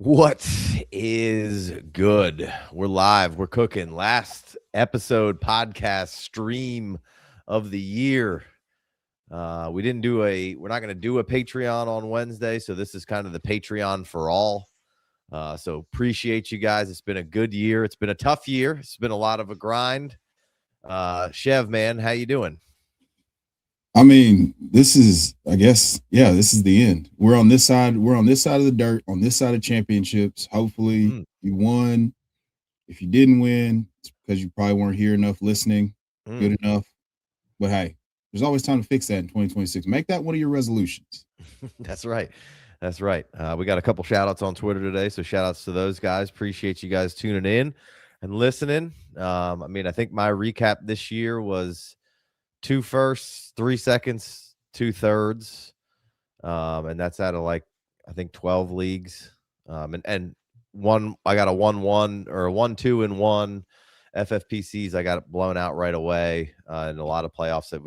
What is good? We're live. We're cooking. Last episode podcast stream of the year. We're not going to do a Patreon on Wednesday. So this is kind of the Patreon for all. So appreciate you guys. It's been a good year. It's been a tough year. It's been a lot of a grind. Chev, man, how you doing? I mean, this is the end. We're on this side. We're on this side of the dirt, on this side of championships. Hopefully you won. If you didn't win, it's because you probably weren't here enough listening good enough. But hey, there's always time to fix that in 2026. Make that one of your resolutions. That's right. That's right. We got a couple shout outs on Twitter today. So shout outs to those guys. Appreciate you guys tuning in and listening. I think my recap this year was 2 firsts, 3 seconds, 2/3. And that's out of I think 12 leagues. And one, I got a 1-1 or a 1-2 and 1 FFPCs. I got it blown out right away. In a lot of playoffs that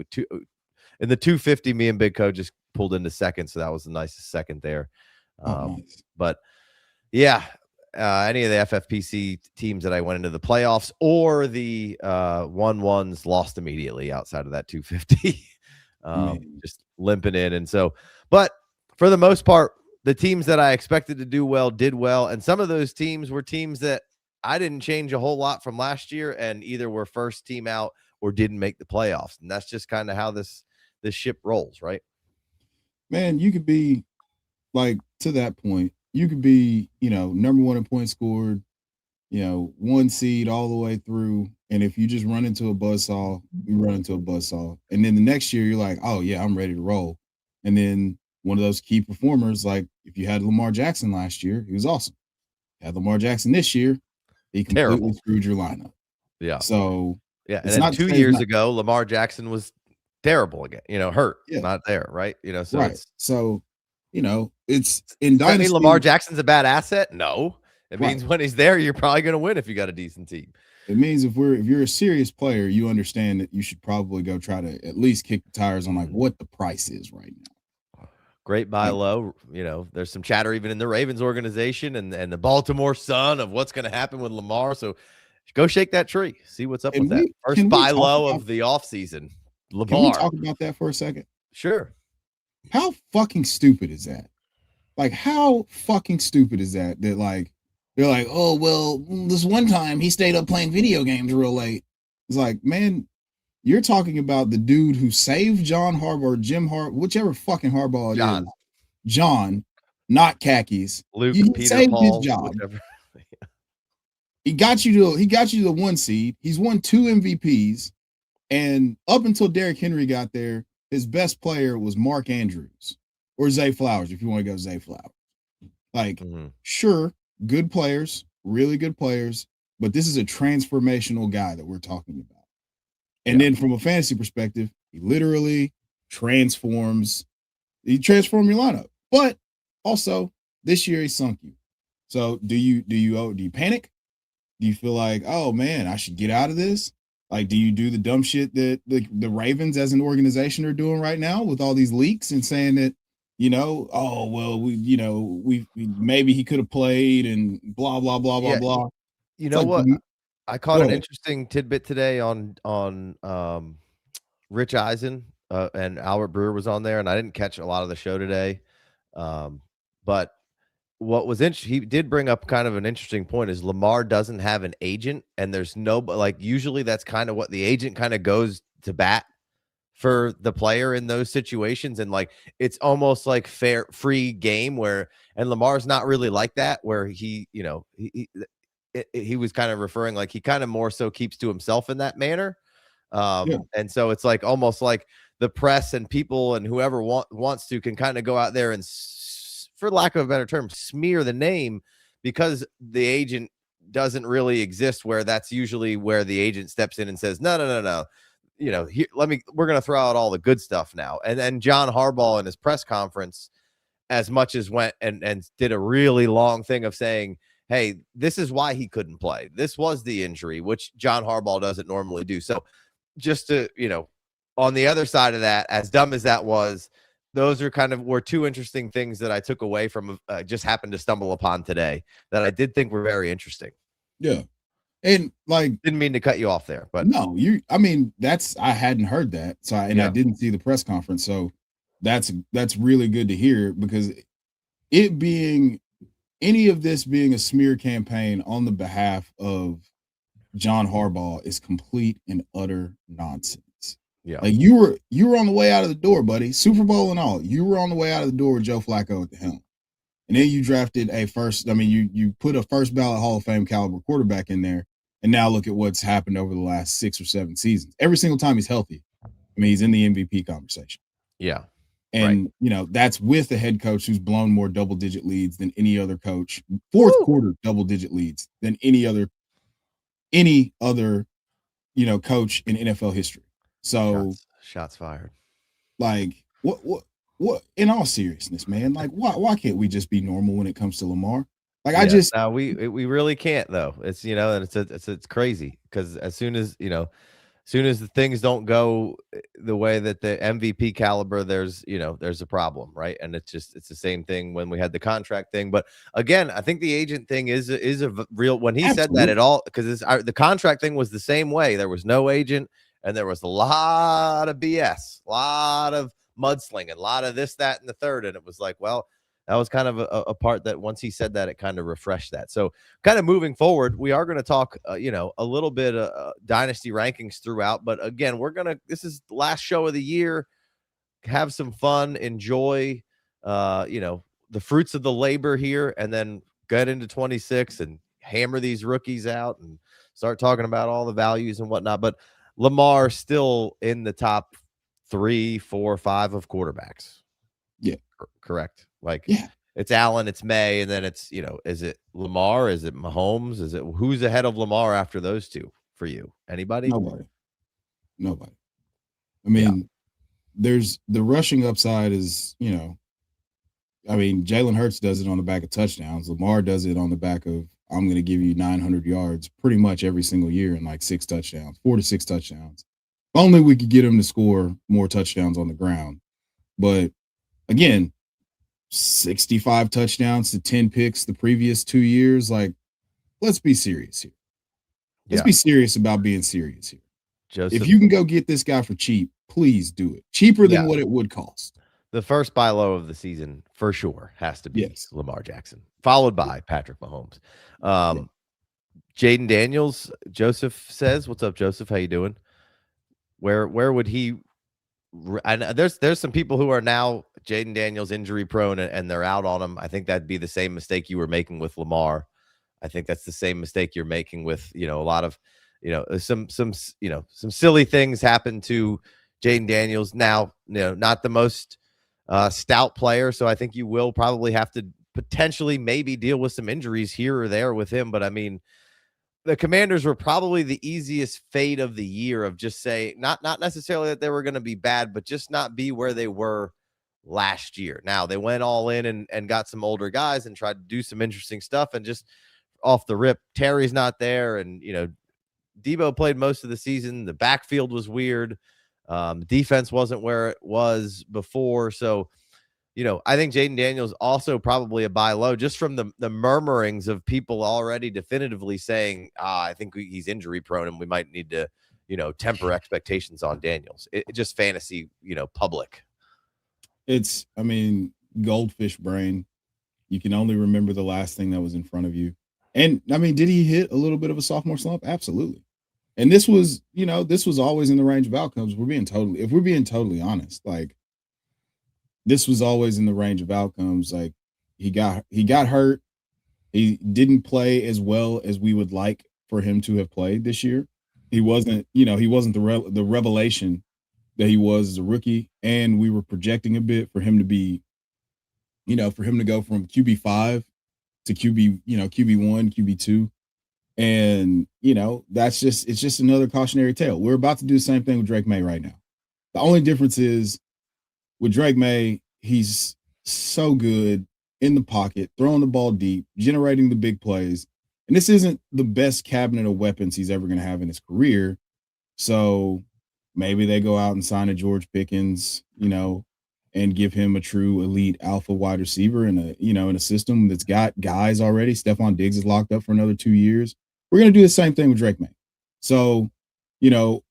in the 250, me and Big Co just pulled into second. So that was the nicest second there. Nice. But yeah, any of the FFPC teams that I went into the playoffs or the 1-1s lost immediately outside of that 250, just limping in. And so, but for the most part, the teams that I expected to do well did well. And some of those teams were teams that I didn't change a whole lot from last year and either were first team out or didn't make the playoffs. And that's just kind of how this ship rolls, right? Man, you could be to that point. You could be, number one in points scored, 1 seed all the way through. And if you just run into a buzzsaw, you run into a buzzsaw. And then the next year, you're like, oh, yeah, I'm ready to roll. And then one of those key performers, like if you had Lamar Jackson last year, he was awesome. Had Lamar Jackson this year, he completely screwed your lineup. Yeah. So, yeah. And then 2 years ago, Lamar Jackson was terrible again, hurt, not there, right? So right. It's in Dynasty. Lamar Jackson's a bad asset? No. It means when he's there, you're probably going to win if you got a decent team. It means if you're a serious player, you understand that you should probably go try to at least kick the tires on what the price is right now. Great buy low. There's some chatter even in the Ravens organization and the Baltimore Sun of what's going to happen with Lamar. So go shake that tree. See what's up with that. First buy low of the offseason. Lamar. Can we talk about that for a second? Sure. How fucking stupid is that? How fucking stupid is that? That they're like, oh, well, this one time he stayed up playing video games real late. It's like, man, you're talking about the dude who saved John Harbaugh or Jim Harbaugh, whichever fucking Harbaugh it is. John, not khakis. Luke, he Peter, saved Paul, his job. He got you to the 1 seed. He's won 2 MVPs. And up until Derrick Henry got there, his best player was Mark Andrews or Zay Flowers, if you want to go Zay Flowers. Sure, good players, really good players, but this is a transformational guy that we're talking about. And then from a fantasy perspective, he literally transforms. He transformed your lineup. But also, this year he sunk you. So do you panic? Do you feel like, oh man, I should get out of this? Do you do the dumb shit that the Ravens as an organization are doing right now with all these leaks and saying that, oh, well, we maybe he could have played and blah, blah, blah, blah, blah. You know what? I caught an interesting tidbit today on Rich Eisen and Albert Brewer was on there, and I didn't catch a lot of the show today. But what was interesting, he did bring up kind of an interesting point is Lamar doesn't have an agent, and there's no, usually that's kind of what the agent kind of goes to bat for the player in those situations. And it's almost like free game and Lamar's not really like that, where he he was kind of referring he kind of more so keeps to himself in that manner. And so it's almost like the press and people and whoever wants to can kind of go out there and, for lack of a better term, smear the name, because the agent doesn't really exist, where that's usually where the agent steps in and says, no. We're going to throw out all the good stuff now. And then John Harbaugh in his press conference, as much as went and did a really long thing of saying, hey, this is why he couldn't play. This was the injury, which John Harbaugh doesn't normally do. So just to, on the other side of that, as dumb as that was, those are kind of were two interesting things that I took away from just happened to stumble upon today that I did think were very interesting. Yeah. And like, Didn't mean to cut you off there, but no, I mean, I hadn't heard that. So, I yeah, didn't see the press conference. So that's really good to hear, because it being any of this being a smear campaign on the behalf of John Harbaugh is complete and utter nonsense. yeah, Like, you were on the way out of the door, buddy. Super Bowl and all. You were on the way out of the door with Joe Flacco at the helm. And then you drafted you put a first ballot Hall of Fame caliber quarterback in there. And now look at what's happened over the last 6 or 7 seasons. Every single time he's healthy, he's in the MVP conversation. yeah, right. And, that's with a head coach who's blown more double-digit leads than any other coach, fourth Woo! quarter double-digit leads than any other, coach in NFL history. So, Shots fired. like, what? In all seriousness, man, like, why can't we just be normal when it comes to Lamar? Like, I Yeah, just no, we really can't though. It's and it's crazy because as soon as the things don't go the way that the MVP caliber, there's a problem, right? And it's the same thing when we had the contract thing. But again, I think the agent thing is real. When he said that absolutely, at all, because the contract thing was the same way. There was no agent, and there was a lot of BS, a lot of mudslinging, a lot of this, that, and the third. And it was like, well, that was kind of a part that once he said that, it kind of refreshed that. So, kind of moving forward, we are going to talk, a little bit dynasty rankings throughout. But again, this is the last show of the year. Have some fun, enjoy, the fruits of the labor here, and then get into 26 and hammer these rookies out and start talking about all the values and whatnot. But Lamar still in the top 3, 4, 5 of quarterbacks. yeah, Correct. Like yeah, it's Allen, it's May, and then it's, is it Lamar? Is it Mahomes? Is it who's ahead of Lamar after those two for you? Anybody? nobody, nobody. I Yeah. mean, there's the rushing upside is, Jalen Hurts does it on the back of touchdowns. Lamar does it on the back of, I'm going to give you 900 yards pretty much every single year and like 6 touchdowns, 4 to 6 touchdowns. Only we could get him to score more touchdowns on the ground. But again, 65 touchdowns to 10 picks the previous 2 years. Like, let's be serious here. Let's Yeah. be serious about being serious here. If Joseph. you can go get this guy for cheap, please do it. Cheaper Yeah. than what it would cost. The first buy low of the season for sure has to be Yes. Lamar Jackson, followed by Patrick Mahomes. Yeah. Jaden Daniels, Joseph says, "What's up, Joseph? How you doing? Where would he?" And there's some people who are now Jaden Daniels injury prone and they're out on him. I think that'd be the same mistake you were making with Lamar. I think that's the same mistake you're making with, a lot of, some silly things happen to Jaden Daniels. Now, not the most stout player, so I think you will probably have to potentially maybe deal with some injuries here or there with him. But I mean, the Commanders were probably the easiest fate of the year of just say not necessarily that they were going to be bad, but just not be where they were last year. Now they went all in and got some older guys and tried to do some interesting stuff, and just off the rip, Terry's not there, and Debo played most of the season. The backfield was weird. Defense wasn't where it was before, so I think Jaden Daniels also probably a buy low just from the murmurings of people already definitively saying, I think he's injury prone and we might need to, temper expectations on Daniels. It just fantasy, public. It's, goldfish brain. You can only remember the last thing that was in front of you. And did he hit a little bit of a sophomore slump? Absolutely. And this was always in the range of outcomes. If we're being totally honest, like, this was always in the range of outcomes. Like, he got hurt. He didn't play as well as we would like for him to have played this year. He wasn't the revelation that he was as a rookie, and we were projecting a bit for him to be, for him to go from QB5 to QB1, QB2. And, it's just another cautionary tale. We're about to do the same thing with Drake May right now. The only difference is with Drake May, he's so good in the pocket, throwing the ball deep, generating the big plays. And this isn't the best cabinet of weapons he's ever going to have in his career. So maybe they go out and sign a George Pickens, and give him a true elite alpha wide receiver in in a system that's got guys already. Stephon Diggs is locked up for another 2 years. We're going to do the same thing with Drake May. So, you know,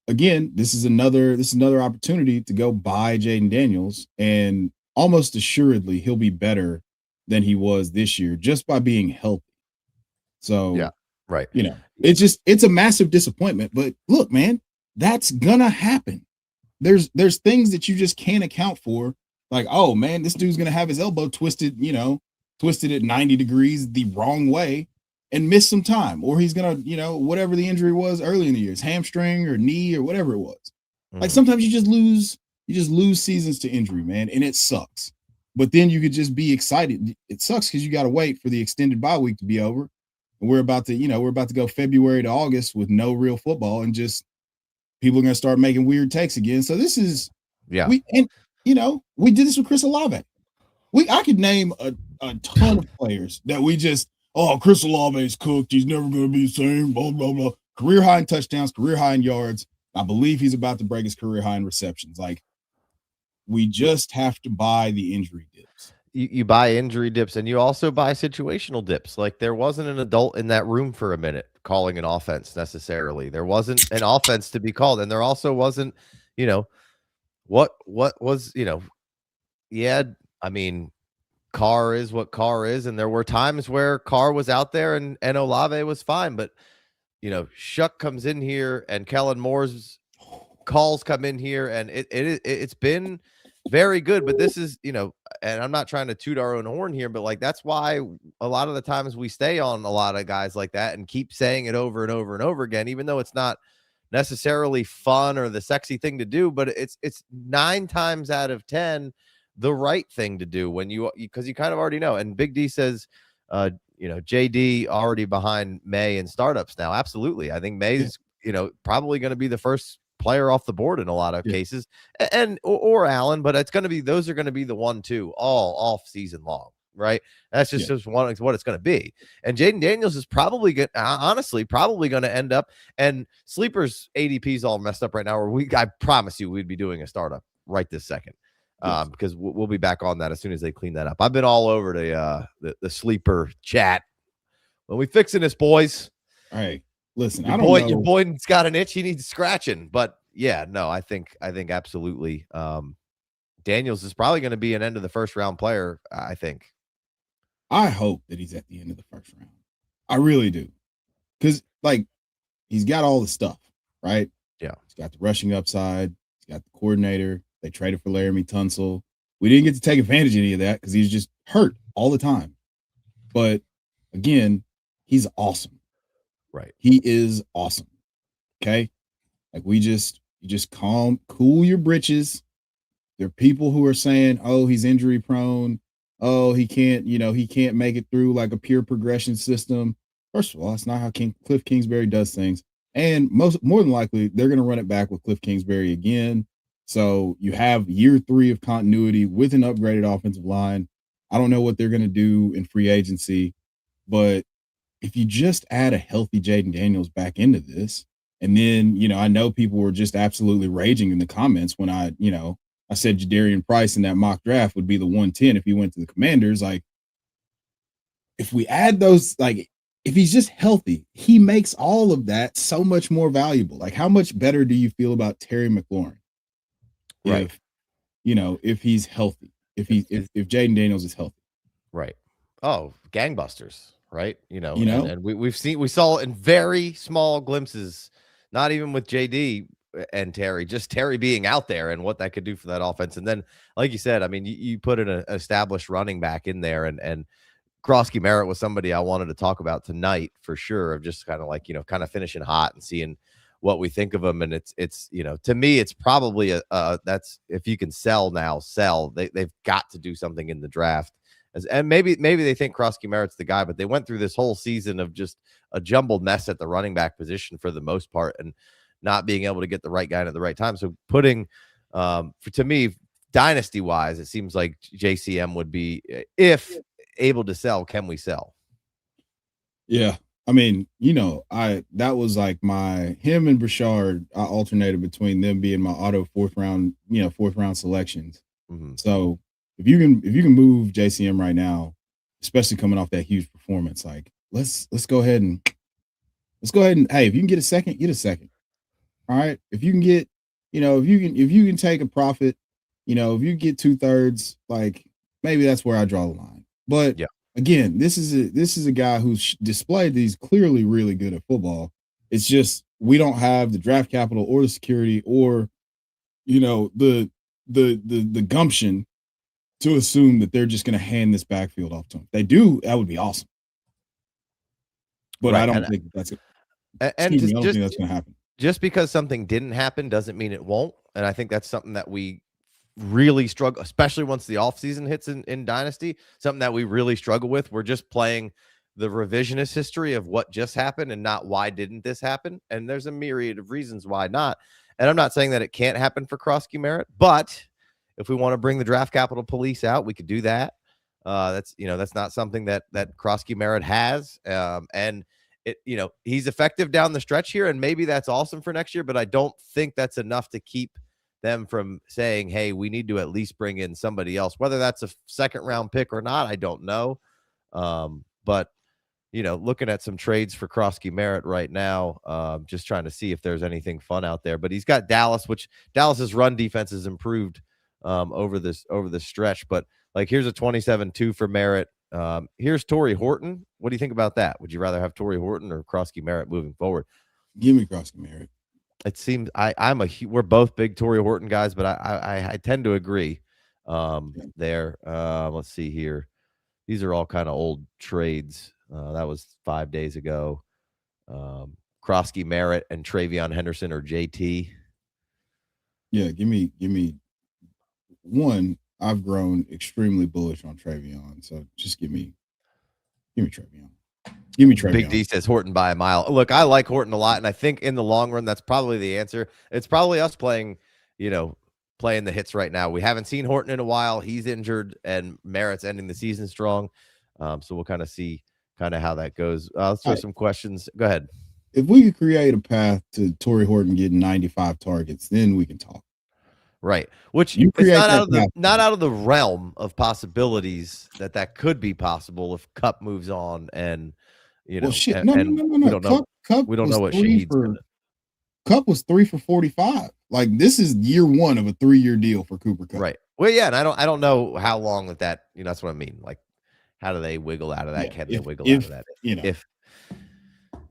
again, this is another opportunity to go buy Jaden Daniels, and almost assuredly he'll be better than he was this year just by being healthy. Yeah. So, Right. it's a massive disappointment. But look, man, that's gonna happen. There's things that you just can't account for. Like, oh man, this dude's gonna have his elbow twisted, twisted at 90 degrees the wrong way and miss some time, or he's gonna, whatever the injury was early in the year, his hamstring or knee or whatever it was. Like Mhm. sometimes you just lose seasons to injury, man, and it sucks. But then you could just be excited. It sucks because you got to wait for the extended bye week to be over. And we're about to go February to August with no real football, and just people are going to start making weird takes again. So this is Yeah. we did this with Chris Olave. I could name a ton of players that we just, oh, Chris Olave is cooked. He's never going to be the same. Blah blah blah. Career high in touchdowns, career high in yards. I believe he's about to break his career high in receptions. Like, we just have to buy the injury dips. You buy injury dips, and you also buy situational dips. Like, there wasn't an adult in that room for a minute calling an offense necessarily. There wasn't an offense to be called, and there also wasn't, you know, what was, yeah, I mean, Carr is what Carr is, and there were times where Carr was out there and Olave was fine, but Shuck comes in here and Kellen Moore's calls come in here, and it's been very good. But this is, and I'm not trying to toot our own horn here, but like that's why a lot of the times we stay on a lot of guys like that and keep saying it over and over and over again, even though it's not necessarily fun or the sexy thing to do, but it's 9 times out of 10 the right thing to do when because you kind of already know. And Big D says, JD already behind May in startups now. Absolutely. I think Yeah, May's, probably going to be the first player off the board in a lot of yeah, cases, or Allen, but those are going to be the 1-2 all off season long. Right. That's yeah. just what it's going to be. And Jaden Daniels is honestly, probably going to end up, and Sleeper's ADP is all messed up right now. I promise you, we'd be doing a startup right this second. Yes. Because we'll be back on that as soon as they clean that up. I've been all over the sleeper chat. When we fixing this, boys? All right. Listen, Your I don't your know. boy's got an itch. He needs scratching. But yeah, no, I think absolutely. Daniels is probably going to be an end of the first round player. I think. I hope that he's at the end of the first round. I really do. Because, like, he's got all the stuff, right? Yeah. He's got the rushing upside. He's got the coordinator. They traded for Laramie Tunsil. We didn't get to take advantage of any of that because he's just hurt all the time. But again, he's awesome. Right. He is awesome. Okay. Like, you just cool your britches. There are people who are saying, oh, he's injury prone. Oh, he can't make it through like a pure progression system. First of all, that's not how Cliff Kingsbury does things. And more than likely, they're going to run it back with Cliff Kingsbury again. So you have year 3 of continuity with an upgraded offensive line. I don't know what they're going to do in free agency, but if you just add a healthy Jaden Daniels back into this, and then, I know people were just absolutely raging in the comments when I said Jadarian Price in that mock draft would be the 110 if he went to the Commanders. Like, if we add those, like, if he's just healthy, he makes all of that so much more valuable. Like, how much better do you feel about Terry McLaurin Right. if he's healthy, if Jaden Daniels is healthy? Right. Oh, gangbusters. Right. You know, And we saw in very small glimpses, not even with JD and Terry, just Terry being out there and what that could do for that offense. And then, like you said, I mean, you put an established running back in there, and Krosky Merritt was somebody I wanted to talk about tonight for sure, of just kind of like, kind of finishing hot and seeing what we think of him. And it's to me, it's probably that's, if you can sell now, sell. They've got to do something in the draft. And maybe they think Krosky Merritt's the guy, but they went through this whole season of just a jumbled mess at the running back position for the most part, and not being able to get the right guy in at the right time. So putting, to me, dynasty wise, it seems like JCM would be, if able to sell, can we sell? Yeah. I mean, that was like him and Brashard, I alternated between them being my auto fourth round selections. Mhm. So if you can move JCM right now, especially coming off that huge performance, like let's go ahead and hey, if you can get a second, get a second. All right. If you can get, if you can take a profit, if you get 2/3, like maybe that's where I draw the line. But Yeah. again, this is a guy who's displayed that he's clearly really good at football. It's just we don't have the draft capital or the security or the gumption to assume that they're just going to hand this backfield off to him. If they do, that would be awesome. But I Right, don't think that's and excuse me, I don't think that's going to happen. just because something didn't happen doesn't mean it won't, and I think that's something that we really struggle, especially once the offseason hits in Dynasty, something that we really struggle with. We're just playing the revisionist history of what just happened and not why didn't this happen, and there's a myriad of reasons why not, and I'm not saying that it can't happen for Krosky Merritt, but if we wanna bring the draft capital police out, we could do that. That's not something that Krosky Merritt has, and he's effective down the stretch here, and maybe that's awesome for next year, but I don't think that's enough to keep them from saying, hey, we need to at least bring in somebody else, whether that's a second round pick or not. I don't know. But looking at some trades for Krosky Merritt right now, just trying to see if there's anything fun out there. But he's got Dallas, which Dallas's run defense has improved over this stretch. But like, here's a 27-2 for Merritt. Here's Torrey Horton. What do you think about that? Would you rather have Torrey Horton or Krosky Merritt moving forward? Give me Krosky Merritt. It seems we're both big Torrey Horton guys, but I tend to agree there. Let's see here. These are all kind of old trades. That was 5 days ago. Krosky Merritt and Travion Henderson or JT. Yeah, give me one. I've grown extremely bullish on Travion, so just give me Travion. Give me Travion. Big D says Horton by a mile. Look, I like Horton a lot, and I think in the long run, that's probably the answer. It's probably us playing the hits right now. We haven't seen Horton in a while. He's injured, and Merritt's ending the season strong. So we'll kind of see how that goes. Let's throw some questions. Go ahead. If we could create a path to Torrey Horton getting 95 targets, then we can talk. Right, which it's not out of the realm of possibilities that could be possible if Cup moves on and well, shit. No. We don't know what Shaheed's gonna. Cup was 3 for 45. Like, this is year one of a 3-year deal for Cooper Kupp. Right. Well, yeah, and I don't know how long that that's what I mean. Like, how do they wiggle out of that? Can they wiggle out of that?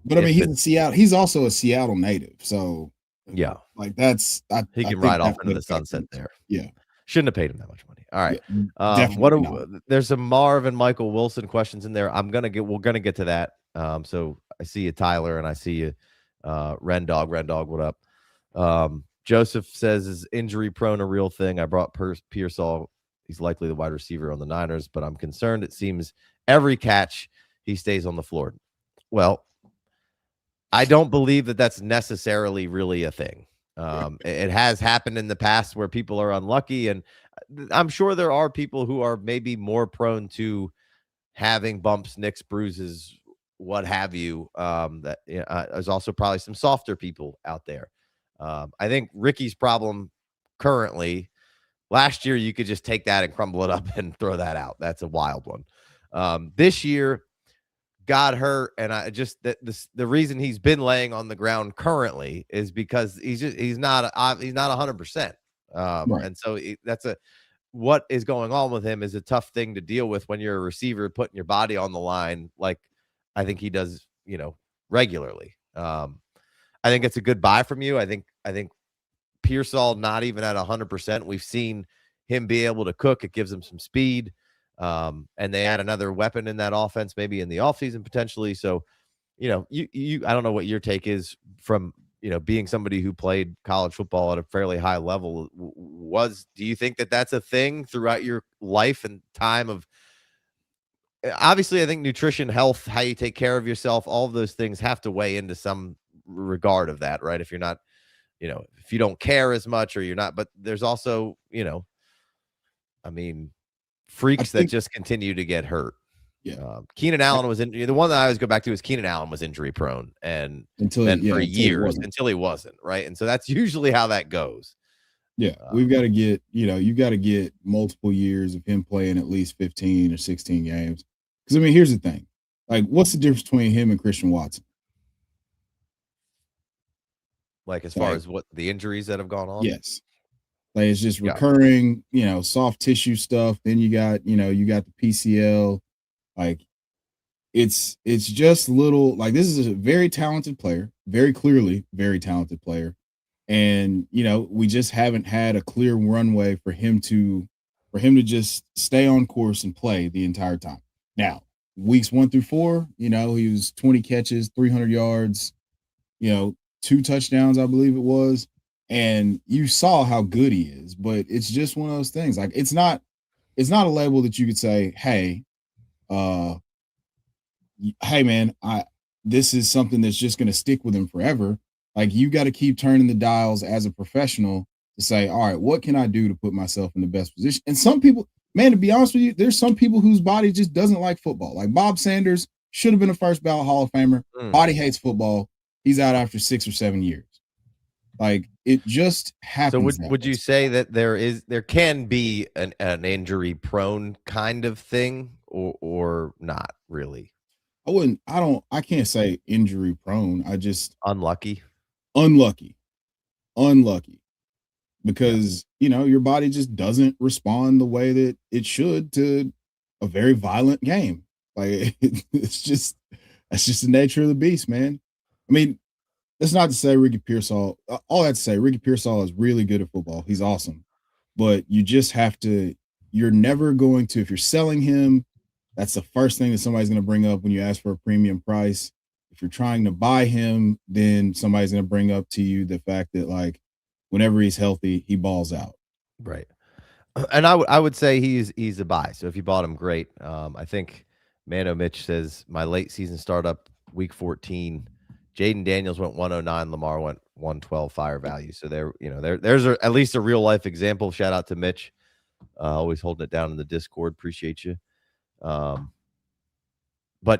But I mean, he's in Seattle. He's also a Seattle native, so yeah, like he can ride off into the sunset there. Yeah, shouldn't have paid him that much money. All right. Yeah, there's some Marv and Michael Wilson questions in there. We're gonna get to that. So I see you, Tyler, and I see you, Rendog, what up? Joseph says, is injury prone a real thing? I brought Pearsall. He's likely the wide receiver on the Niners, but I'm concerned. It seems every catch he stays on the floor. Well, I don't believe that that's necessarily really a thing. It has happened in the past where people are unlucky, and I'm sure there are people who are maybe more prone to having bumps, nicks, bruises, what have you. There's also probably some softer people out there. I think Ricky's problem currently, last year you could just take that and crumble it up and throw that out. That's a wild one. This year got hurt, and the reason he's been laying on the ground currently is because he's not 100%. Right. And so what is going on with him is a tough thing to deal with when you're a receiver putting your body on the line, like I think he does, regularly. I think it's a good buy from you. I think Pearsall not even at 100%. We've seen him be able to cook. It gives him some speed. And they add another weapon in that offense, maybe in the offseason potentially. So, I don't know what your take is from, being somebody who played college football at a fairly high level. Do you think that that's a thing throughout your life and time of, obviously, I think nutrition, health, how you take care of yourself, all of those things have to weigh into some regard of that, right? If you're not, if you don't care as much or you're not, but there's also, freaks that just continue to get hurt. Yeah. Keenan Allen was the one that I always go back to is Keenan Allen was injury prone and for years until he wasn't, right? And so that's usually how that goes. Yeah, we've got to get, you got to get multiple years of him playing at least 15 or 16 games. Because, I mean, here's the thing. Like, what's the difference between him and Christian Watson? Like, as far Like, as what the injuries that have gone on? yes. Like, it's just Yeah. recurring, soft tissue stuff. Then you got the PCL. Like, it's just little, like, this is a very talented player, very clearly very talented player. And we just haven't had a clear runway for him to just stay on course and play the entire time. Now, weeks 1 through 4, he was 20 catches, 300 yards, 2 touchdowns, I believe it was. And you saw how good he is, but it's just one of those things. Like, it's not a label that you could say, uh hey man, this is something that's just going to stick with him forever. Like, you got to keep turning the dials as a professional to say, all right, what can I do to put myself in the best position? And some people, man, to be honest with you, there's some people whose body just doesn't like football. Like Bob Sanders should have been a first ballot Hall of Famer. Body hates football. He's out after 6 or 7 years. Like, it just So happens. would you say that there can be an injury prone kind of thing, or not really? I can't say injury prone. I just Unlucky. unlucky, unlucky. Yeah. Because your body just doesn't respond the way that it should to a very violent game. Like, it's just that's just the nature of the beast, man. I mean, that's not to say Ricky Pearsall. All that to say, Ricky Pearsall is really good at football. He's awesome, but you just have to. You're never going to, if you're selling him, that's the first thing that somebody's going to bring up when you ask for a premium price. If you're trying to buy him, then somebody's going to bring up to you the fact that, like, whenever he's healthy, he balls out. Right. And I would say he's a buy. So if you bought him, great. I think Mano Mitch says my late season startup week 14. Jaden Daniels went 109. Lamar went 112 fire value. So there's at least a real life example. Shout out to Mitch, always holding it down in the Discord. Appreciate you. But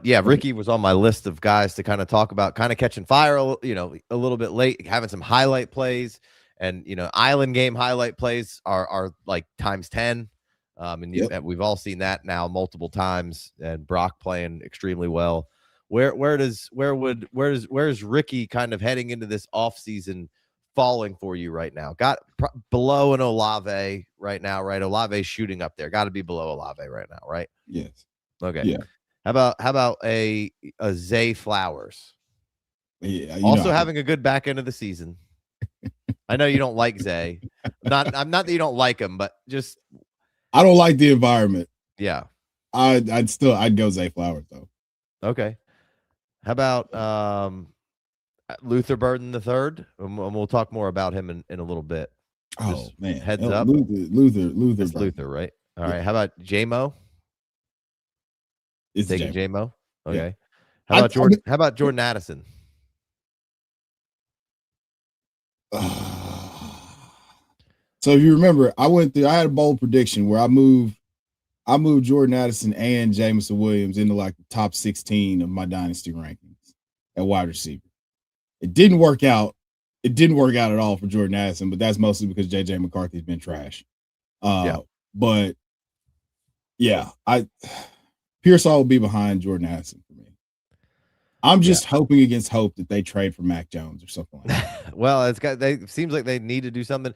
yeah, Ricky was on my list of guys to kind of talk about, kind of catching fire, a little bit late, having some highlight plays, and island game highlight plays are like times 10. And we've all seen that now multiple times. And Brock playing extremely well. Where's Ricky kind of heading into this offseason falling for you right now? Got below an Olave right now, right? Olave's shooting up there. Got to be below Olave right now, right? Yes. Okay. Yeah. How about a Zay Flowers? Yeah. Also having a good back end of the season. I know you don't like Zay. I'm not that you don't like him, but just I don't like the environment. Yeah. I'd go Zay Flowers though. Okay. How about Luther Burden the third? And we'll talk more about him in a little bit. Oh, just man. Heads up. Luther, right? All right. How about J-Mo? It's taking J-Mo. Okay. Yeah. How about Jordan? How about Jordan Addison? So if you remember, I had a bold prediction where I moved Jordan Addison and Jameson Williams into like the top 16 of my dynasty rankings at wide receiver. It didn't work out. It didn't work out at all for Jordan Addison, but that's mostly because JJ McCarthy's been trash. But yeah, Pearsall will be behind Jordan Addison for me. I'm just hoping against hope that they trade for Mac Jones or something like that. Well, seems like they need to do something.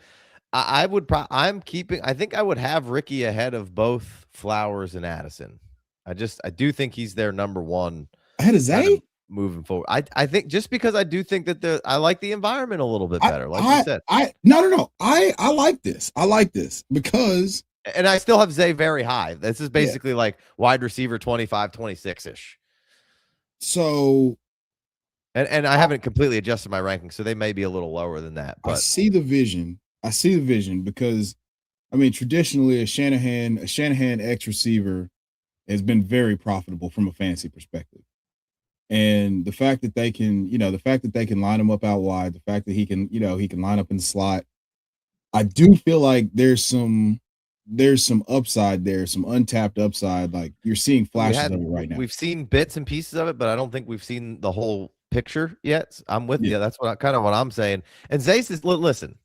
I think I would have Ricky ahead of both Flowers and Addison. I do think he's their number one ahead of Zay moving forward. I think just because I do think that I like the environment a little bit better. Like you said, no. I like this. I like this because, and I still have Zay very high. This is basically like wide receiver 25, 26-ish. So, and I haven't completely adjusted my ranking, so they may be a little lower than that. But I see the vision because, I mean, traditionally a Shanahan X receiver has been very profitable from a fantasy perspective. And the fact that they can, line him up out wide, the fact that he can line up in the slot, I do feel like there's some upside there, some untapped upside. Like, you're seeing flashes of it right now. We've seen bits and pieces of it, but I don't think we've seen the whole picture yet. I'm with you. That's what I'm saying. And Zay says, listen,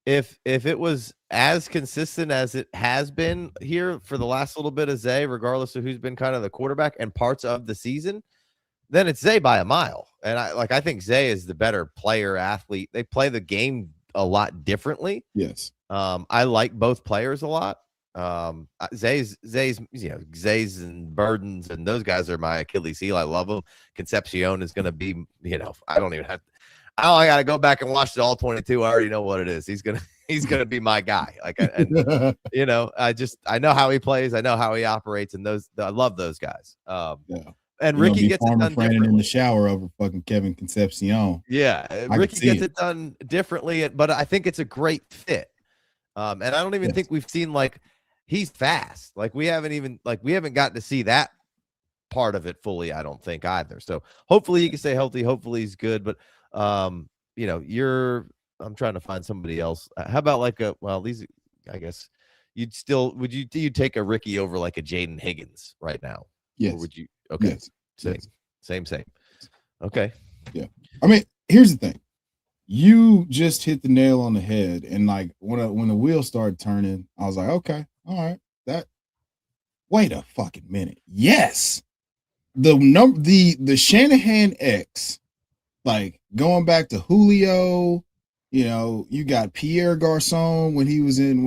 if it was as consistent as it has been here for the last little bit of Zay, regardless of who's been kind of the quarterback and parts of the season, then it's Zay by a mile. And I think Zay is the better player athlete. They play the game a lot differently. Yes. I like both players a lot. Zay's, Zay's and Burdens and those guys are my Achilles heel. I love them. Concepcion is going to be, I don't even have. I got to go back and watch the all 22. I already know what it is. He's gonna be my guy. Like, and I know how he plays. I know how he operates, and I love those guys. And Ricky gets it done differently. In the shower over fucking Kevin Concepcion. Yeah, Ricky gets it done differently, but I think it's a great fit. And I don't even think we've seen he's fast. We haven't gotten to see that part of it fully. I don't think either. So hopefully he can stay healthy. Hopefully he's good. But I'm trying to find somebody else. How about I guess would you take a Ricky over a Jaden Higgins right now? Yes. Or would you? Okay. Yes. Same. Okay. Yeah. I mean, here's the thing. You just hit the nail on the head. And when the wheels started turning, I was like, okay, all right. Wait a fucking minute. Yes. The Shanahan X, going back to Julio, you got Pierre Garcon when he was in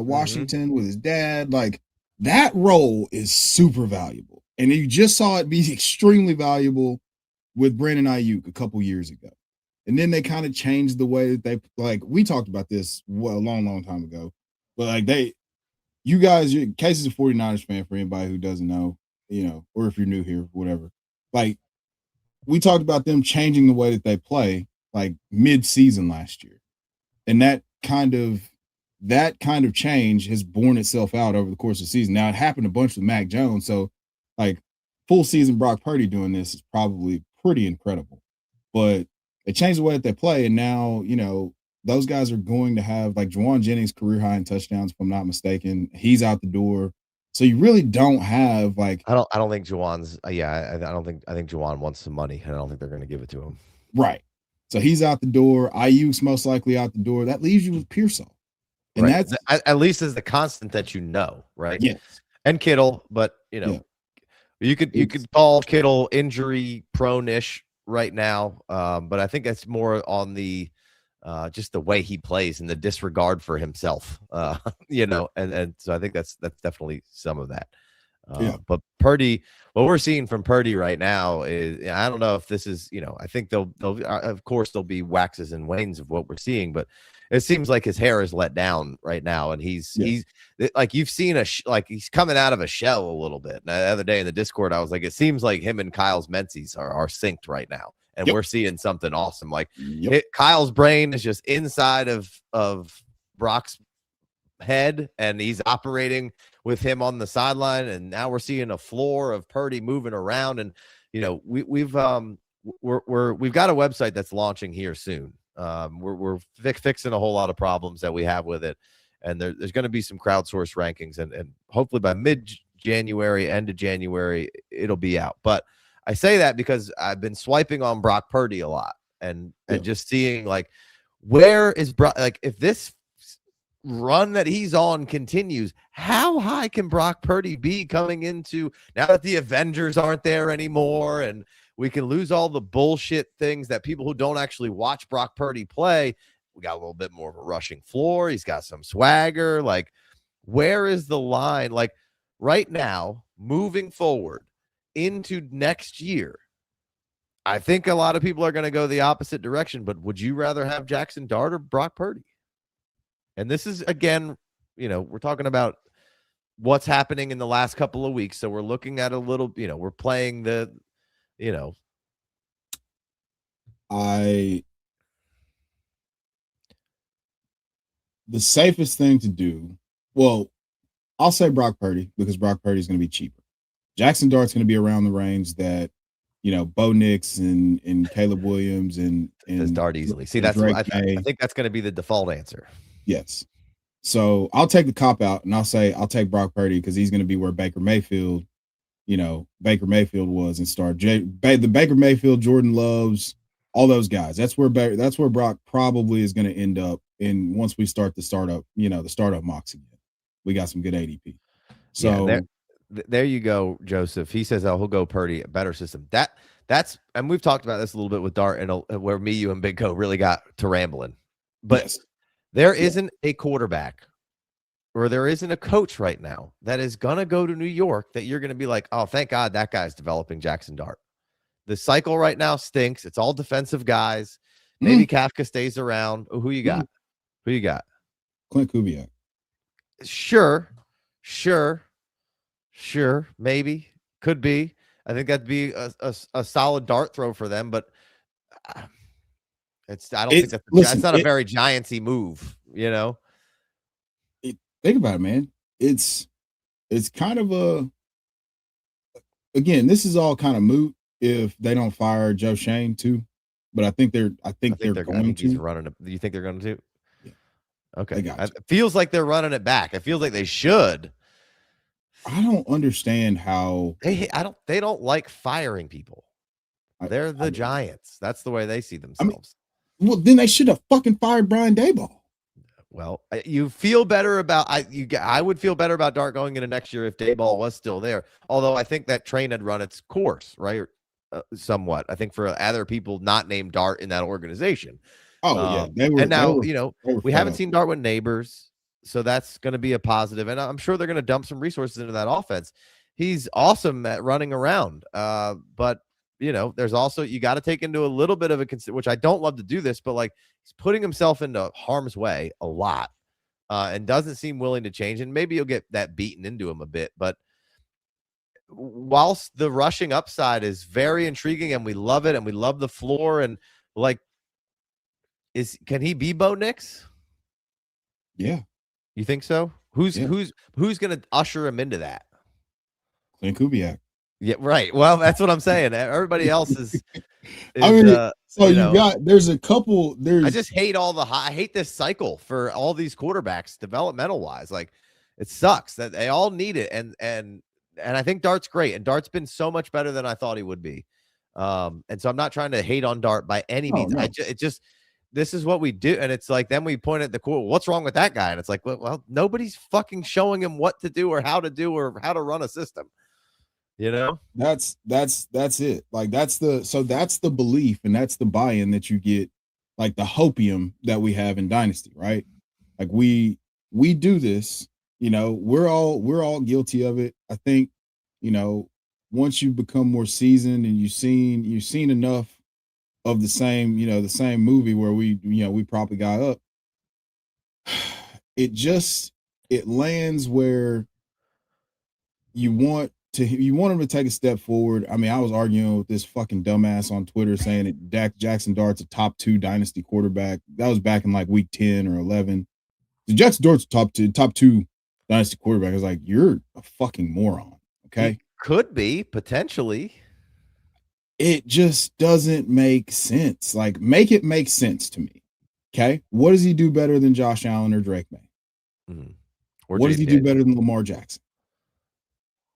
Washington with his dad. That role is super valuable. And you just saw it be extremely valuable with Brandon Ayuk a couple years ago. And then they kind of changed the way that we talked about this a long time ago. But you guys, Casey's a 49ers fan for anybody who doesn't know, or if you're new here, whatever. We talked about them changing the way that they play mid-season last year. And that kind of change has borne itself out over the course of the season. Now, it happened a bunch with Mac Jones. So, full season Brock Purdy doing this is probably pretty incredible. But they changed the way that they play. And now, those guys are going to have Juwan Jennings career high in touchdowns, if I'm not mistaken. He's out the door. So you really don't have I don't think Juwan's I think Juwan wants some money, and I don't think they're going to give it to him. Right. So he's out the door. Ayuk's most likely out the door. That leaves you with Pearsall. And that's at least is the constant that right? Yes. And Kittle, but you could call Kittle injury prone-ish right now. But I think that's more on the just the way he plays and the disregard for himself. And so I think that's definitely some of that. But Purdy, what we're seeing from Purdy right now is, I don't know if this is, I think they'll of course there'll be waxes and wanes of what we're seeing, but it seems like his hair is let down right now, and he's you've seen he's coming out of a shell a little bit. And the other day in the Discord, I was like, it seems like him and Kyle's Menzies are synced right now, and we're seeing something awesome. Kyle's brain is just inside of Brock's head, and he's operating with him on the sideline, and now we're seeing a floor of Purdy moving around. And we've got a website that's launching here soon. We're fixing a whole lot of problems that we have with it, and there's going to be some crowdsourced rankings, and hopefully by mid-January, end of January, it'll be out. But I say that because I've been swiping on Brock Purdy a lot, and just seeing where is Brock, if this run that he's on continues, how high can Brock Purdy be coming into, now that the Avengers aren't there anymore, and we can lose all the bullshit things that people who don't actually watch Brock Purdy play? We got a little bit more of a rushing floor. He's got some swagger. Where is the line? Right now, moving forward into next year, I think a lot of people are going to go the opposite direction. But would you rather have Jackson Dart or Brock Purdy? And this is, again, we're talking about what's happening in the last couple of weeks. So we're looking at a little, we're playing the, the safest thing to do, well, I'll say Brock Purdy, because Brock Purdy is going to be cheaper. Jackson Dart's going to be around the range that, Bo Nix and Caleb Williams and Dart easily. See, that's I think that's going to be the default answer. Yes. So I'll take the cop out, and I'll take Brock Purdy, because he's going to be where Baker Mayfield was and start. The Baker Mayfield, Jordan Loves, all those guys. That's where Brock probably is going to end up. And once we start the startup, the startup mocks again, we got some good ADP. Yeah, and So there you go, Joseph. He says, "Oh, he'll go Purdy, a better system." That's and we've talked about this a little bit with Dart and where me, you, and Big Co really got to rambling. But yes, there yeah, isn't a quarterback or there isn't a coach right now that is gonna go to New York that you're gonna be like, "Oh, thank God that guy's developing Jackson Dart." The cycle right now stinks. It's all defensive guys. Maybe mm, Kafka stays around. Oh, who you mm. got? Who you got? Clint Kubiak. Sure, sure, sure. Maybe could be. I think that'd be a solid dart throw for them, but uh, it's. I don't think It's that's. It's listen. not a very Giantsy move, you know. Think about it, man. It's kind of a again. This is all kind of moot if they don't fire Joe Shane too. But I I think think they're they're. I going think he's to. running. Do you think they're going to? Yeah, they Okay, got it to. feels like they're running it back. It feels like they should. I don't understand how. I don't. They don't like firing people. I, They're I the Giants. That's the way they see I mean, themselves. well, then they should have fucking fired Brian Daboll. Well, you feel better about I would feel better about Dart going into next year if Dayball was still there. Although I think that train had run its course, right? Somewhat. I think for other people not named Dart in that organization. Oh yeah, And now, they were we fed haven't up. seen Dart with neighbors, so that's going to be a positive. And I'm sure they're going to dump some resources into that offense. He's awesome at running around. But there's also you got to take into a little bit of a which I don't love to do this, but like he's putting himself into harm's way a lot, and doesn't seem willing to change. And maybe you'll get that beaten into him a bit, but whilst the rushing upside is very intriguing and we love it and we love the floor and like can he be Bo Nix? Yeah, You think so? Who's yeah. who's going to usher him into that? Clint Kubiak. Yeah, right. Well, that's what I'm saying. Everybody else is I is mean, uh so you you know, got there's a couple. I There's just hate I hate this cycle for all these quarterbacks developmental wise. Like it sucks that they all need it and I think Dart's great and Dart's been so much better than I thought he would be. And so I'm not trying to hate on Dart by any no, means. no, It just this is what we do and it's like then we point at the cool what's wrong with that guy and it's like well nobody's fucking showing him what to do or how to run a system, you know? that's it. Like that's the belief and that's the buy-in that you get, like the hopium that we have in Dynasty, right? Like we do this, we're all guilty of it. I think, you know, once you become more seasoned and you've seen enough of the same movie where we probably got up, it just it lands where you want him to take a step forward. I mean, I was arguing with this fucking dumbass on Twitter saying that Jackson Dart's a top 2 dynasty quarterback. That was back in like week 10 or 11. The Jackson Dart's top 2 dynasty quarterback. I was like, you're a fucking moron. He Okay. could be potentially. It just doesn't make sense. Like, make it make sense to me. Okay. What does he do better than Josh Allen or Drake May? Mhm. Or What does he JT do better Daniels. than Lamar Jackson?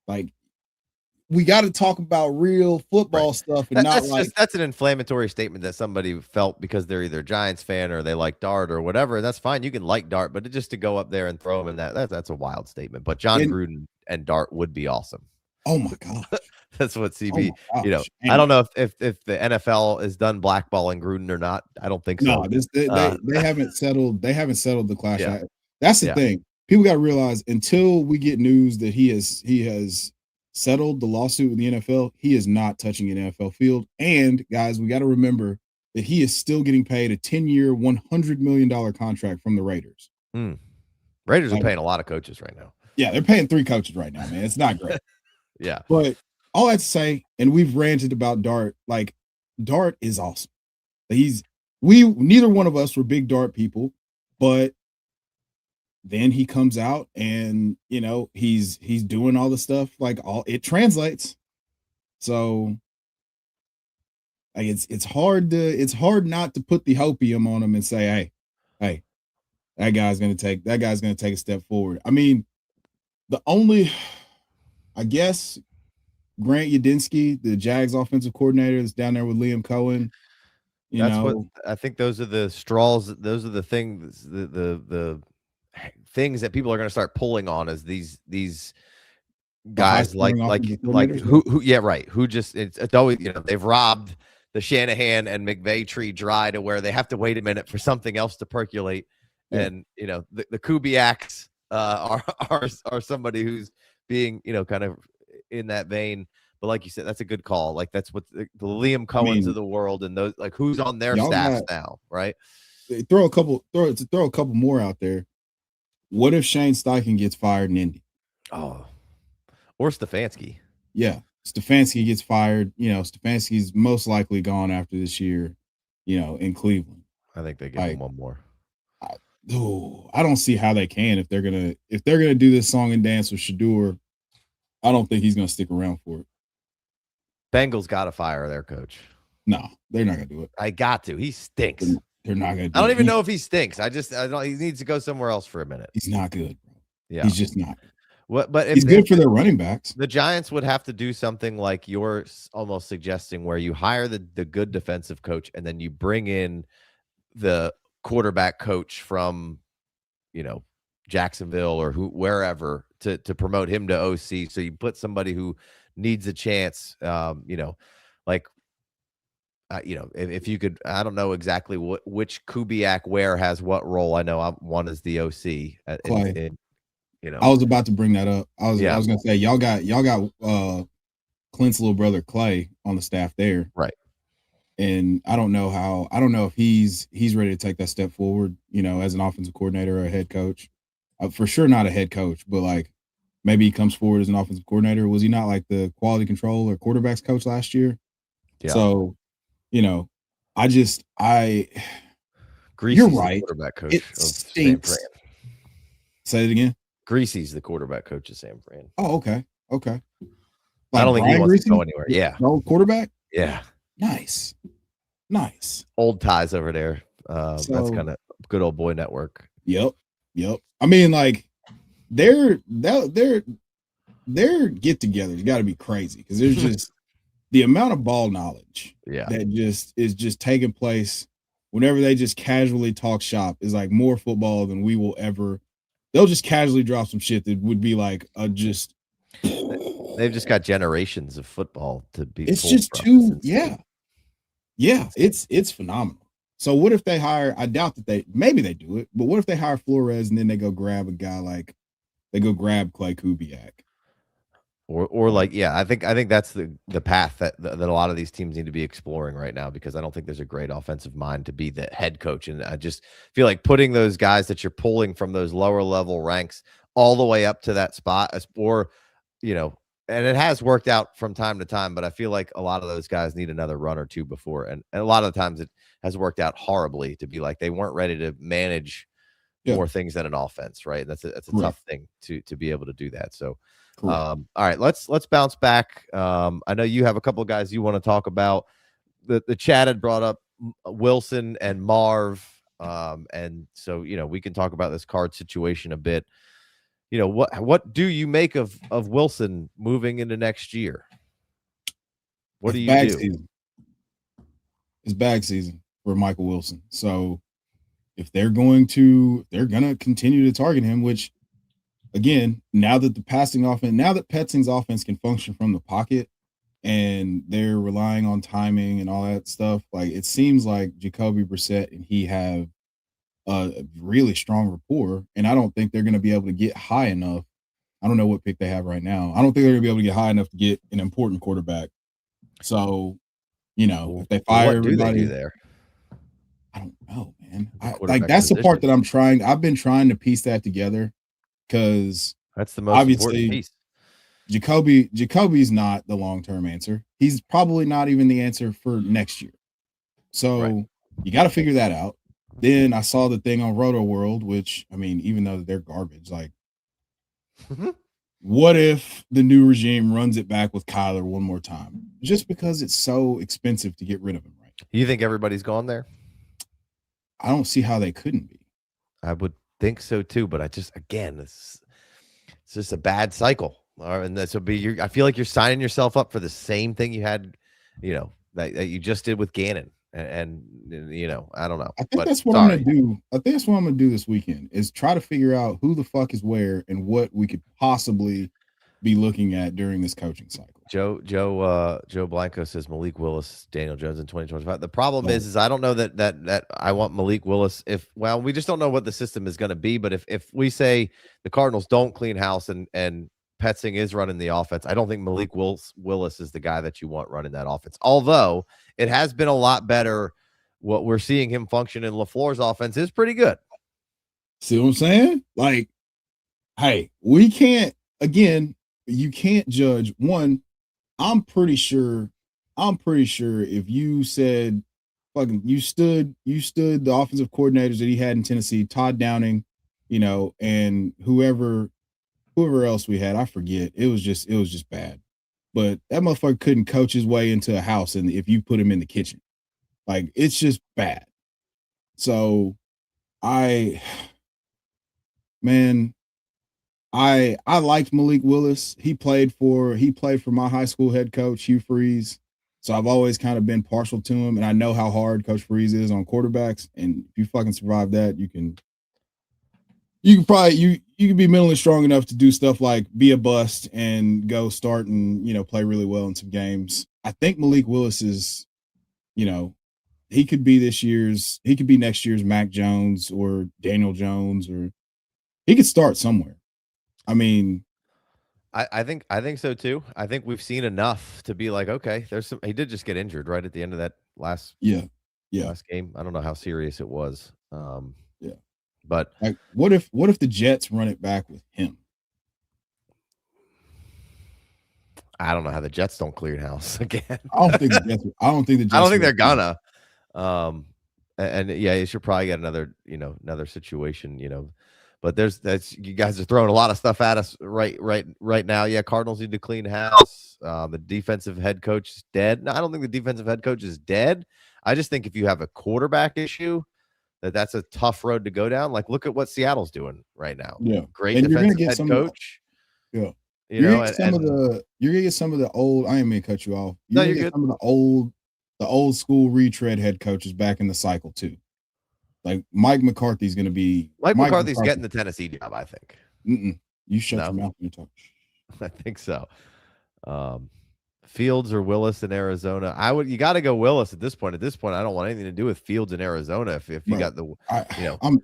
Like, we got to talk about real Right. football stuff and not like, That's an inflammatory statement that somebody felt because they're either a Giants fan or they like Dart or whatever. That's fine. You can like Dart, but just to go up there and throw him in that's a wild statement. But John and Gruden and Dart would be awesome. oh my gosh. That's what Oh my CB, gosh. I And don't know if the NFL is done blackballing Gruden or not. I don't think no, so. this they haven't settled the clash. Yeah. That's the Yeah. thing. People got to realize until we get news that he has settled the lawsuit with the NFL, he is not touching an NFL field. And guys, we got to remember that he is still getting paid a 10-year, $100 million contract from the Raiders. Mm. Raiders are Like, paying a lot of coaches right now. yeah, they're paying 3 coaches right now, man. It's not great. Yeah. But all that to say, and we've ranted about Dart, like Dart is awesome. We neither one of us were big Dart people, but then he comes out and he's doing all the stuff, like all it translates. So like it's hard not to put the hopium on him and say, hey, that guy's gonna take a step forward. I mean, the only I guess Grant Yadinsky, the Jags offensive coordinator that's down there with Liam Cohen, That's what I think those are the straws. Those are the things, the things that people are going to start pulling on as these the high guys scoring offensive coordinators. who yeah, right. Who just it's always, they've robbed the Shanahan and McVay tree dry to where they have to wait a minute for something else to percolate. Yeah. And the Kubiaks are somebody who's being, kind of in that vein. But like you said, that's a good call. Like that's what the Liam Cohens of the world and those, like, who's on their staffs now, right? Throw a couple more out there. What if Shane Steichen gets fired in Indy? Oh, or Stefanski. Yeah, Stefanski gets fired. Stefanski's most likely gone after this year. In Cleveland. I think they give him one more. I don't see how they can if they're gonna do this song and dance with Shador. I don't think he's gonna stick around for it. Bengals got to fire their coach. No, they're not gonna do it. I got to. He stinks. They're not gonna. I don't even know if he stinks. I don't. He needs to go somewhere else for a minute. He's not good, bro. Yeah, he's just not. What? But he's good for their running backs. The Giants would have to do something like you're almost suggesting, where you hire the good defensive coach and then you bring in the quarterback coach from, Jacksonville or wherever to promote him to OC. So you put somebody who needs a chance, like, if you could, I don't know exactly which Kubiak where has what role. I know one is the OC. I was about to bring that up. I was gonna say y'all got Clint's little brother Clay on the staff there, right? And I don't know if he's ready to take that step forward, as an offensive coordinator or a head coach. For sure not a head coach, but like maybe he comes forward as an offensive coordinator. Was he not like the quality control or quarterbacks coach last year? Yeah. So, Greasy's you're right. The quarterback coach it stinks. Say it again. Greasy's the quarterback coach of San Fran. Oh, okay. Like I don't think he wants to go anywhere. Yeah. No quarterback? Yeah. Nice. Old ties over there. That's kind of good old boy network. Yep. I mean, like their get-togethers got to be crazy because there's just the amount of ball knowledge that is just taking place whenever they just casually talk shop is like more football than we will ever. They'll just casually drop some shit that would be like just. They've just got generations of football to be. It's just too, yeah. It's phenomenal. So what if they hire? I doubt that maybe they do it, but what if they hire Flores and then they go grab a guy like they go grab Clay Kubiak? Or like, I think that's the path that a lot of these teams need to be exploring right now, because I don't think there's a great offensive mind to be the head coach. And I just feel like putting those guys that you're pulling from those lower level ranks all the way up to that spot, and it has worked out from time to time, but I feel like a lot of those guys need another run or two before. And a lot of the times it has worked out horribly to be like, they weren't ready to manage more things than an offense. Right. That's a tough thing to be able to do that. So, all right, let's bounce back. I know you have a couple of guys you want to talk about. The chat had brought up Wilson and Marv. And so, we can talk about this card situation a bit. What do you make of Wilson moving into next year? What do you do? Season. It's bag season for Michael Wilson. So if they're gonna continue to target him, which again, now that Petzing's offense can function from the pocket and they're relying on timing and all that stuff, like it seems like Jacoby Brissett and he have a really strong rapport, and I don't think they're going to be able to get high enough. I don't know what pick they have right now. I don't think they're going to be able to get high enough to get an important quarterback. So, if they fire everybody there, I don't know, man. That's the part that I've been trying to piece that together, because that's the most important piece. Jacoby's not the long-term answer. He's probably not even the answer for next year. So you got to figure that out. Then I saw the thing on Roto World, which, I mean, even though they're garbage, like, what if the new regime runs it back with Kyler one more time? Just because it's so expensive to get rid of him, right? You think everybody's gone there? I don't see how they couldn't be. I would think so too, but it's just a bad cycle. And this will I feel like you're signing yourself up for the same thing you had, that you just did with Gannon. and you know, I don't know, I think but that's what I'm gonna sorry. do. I think that's what I'm gonna do this weekend is try to figure out who the fuck is where and what we could possibly be looking at during this coaching cycle. Joe Blanco says Malik Willis, Daniel Jones in 2025. The problem So is I don't know that I want Malik Willis if well, we just don't know what the system is going to be. But if we say the Cardinals don't clean house and Petzing is running the offense, I don't think Willis is the guy that you want running that offense. Although it has been a lot better. What we're seeing him function in LaFleur's offense is pretty good. see what I'm saying? Like, hey, we can't again, you can't judge one. I'm pretty sure if you said fucking you stood the offensive coordinators that he had in Tennessee, Todd Downing, and whoever else we had, I forget. It was just bad. But that motherfucker couldn't coach his way into a house and if you put him in the kitchen. Like it's just bad. So I man, I liked Malik Willis. He played for my high school head coach, Hugh Freeze. So I've always kind of been partial to him, and I know how hard Coach Freeze is on quarterbacks. And if you fucking survive that, you can probably you can be mentally strong enough to do stuff like be a bust and go start and play really well in some games. I think Malik Willis is, you know, he could be next year's Mac Jones or Daniel Jones, or he could start somewhere. I mean, I think so too. I think we've seen enough to be like, okay, there's some. He did just get injured right at the end of that last yeah, yeah, last game. I don't know how serious it was, yeah. but Like, what if the Jets run it back with him? I don't know how the Jets don't clear house again. I don't think the I don't Jets think will. they're gonna. Um, and yeah, you should probably get another situation, But that's you guys are throwing a lot of stuff at us right now. Yeah, Cardinals need to clean house. The defensive head coach is dead. No, I don't think the defensive head coach is dead. I just think if you have a quarterback issue, that's a tough road to go down. Like, look at what Seattle's doing right now. Yeah, Great and you're gonna defensive get head some of the coach, yeah. and You're gonna get some of the old. I ain't mean to cut you off. no, You're gonna you're get good. some of the old school retread head coaches back in the cycle too. Like Mike Mike McCarthy's getting McCarthy. the Tennessee job, I think. You shut No, your mouth when you talk. I think so. Um, Fields or Willis in Arizona. You got to go Willis at this point. At this point, I don't want anything to do with Fields in Arizona. If you Bro, got the, I you know, I'm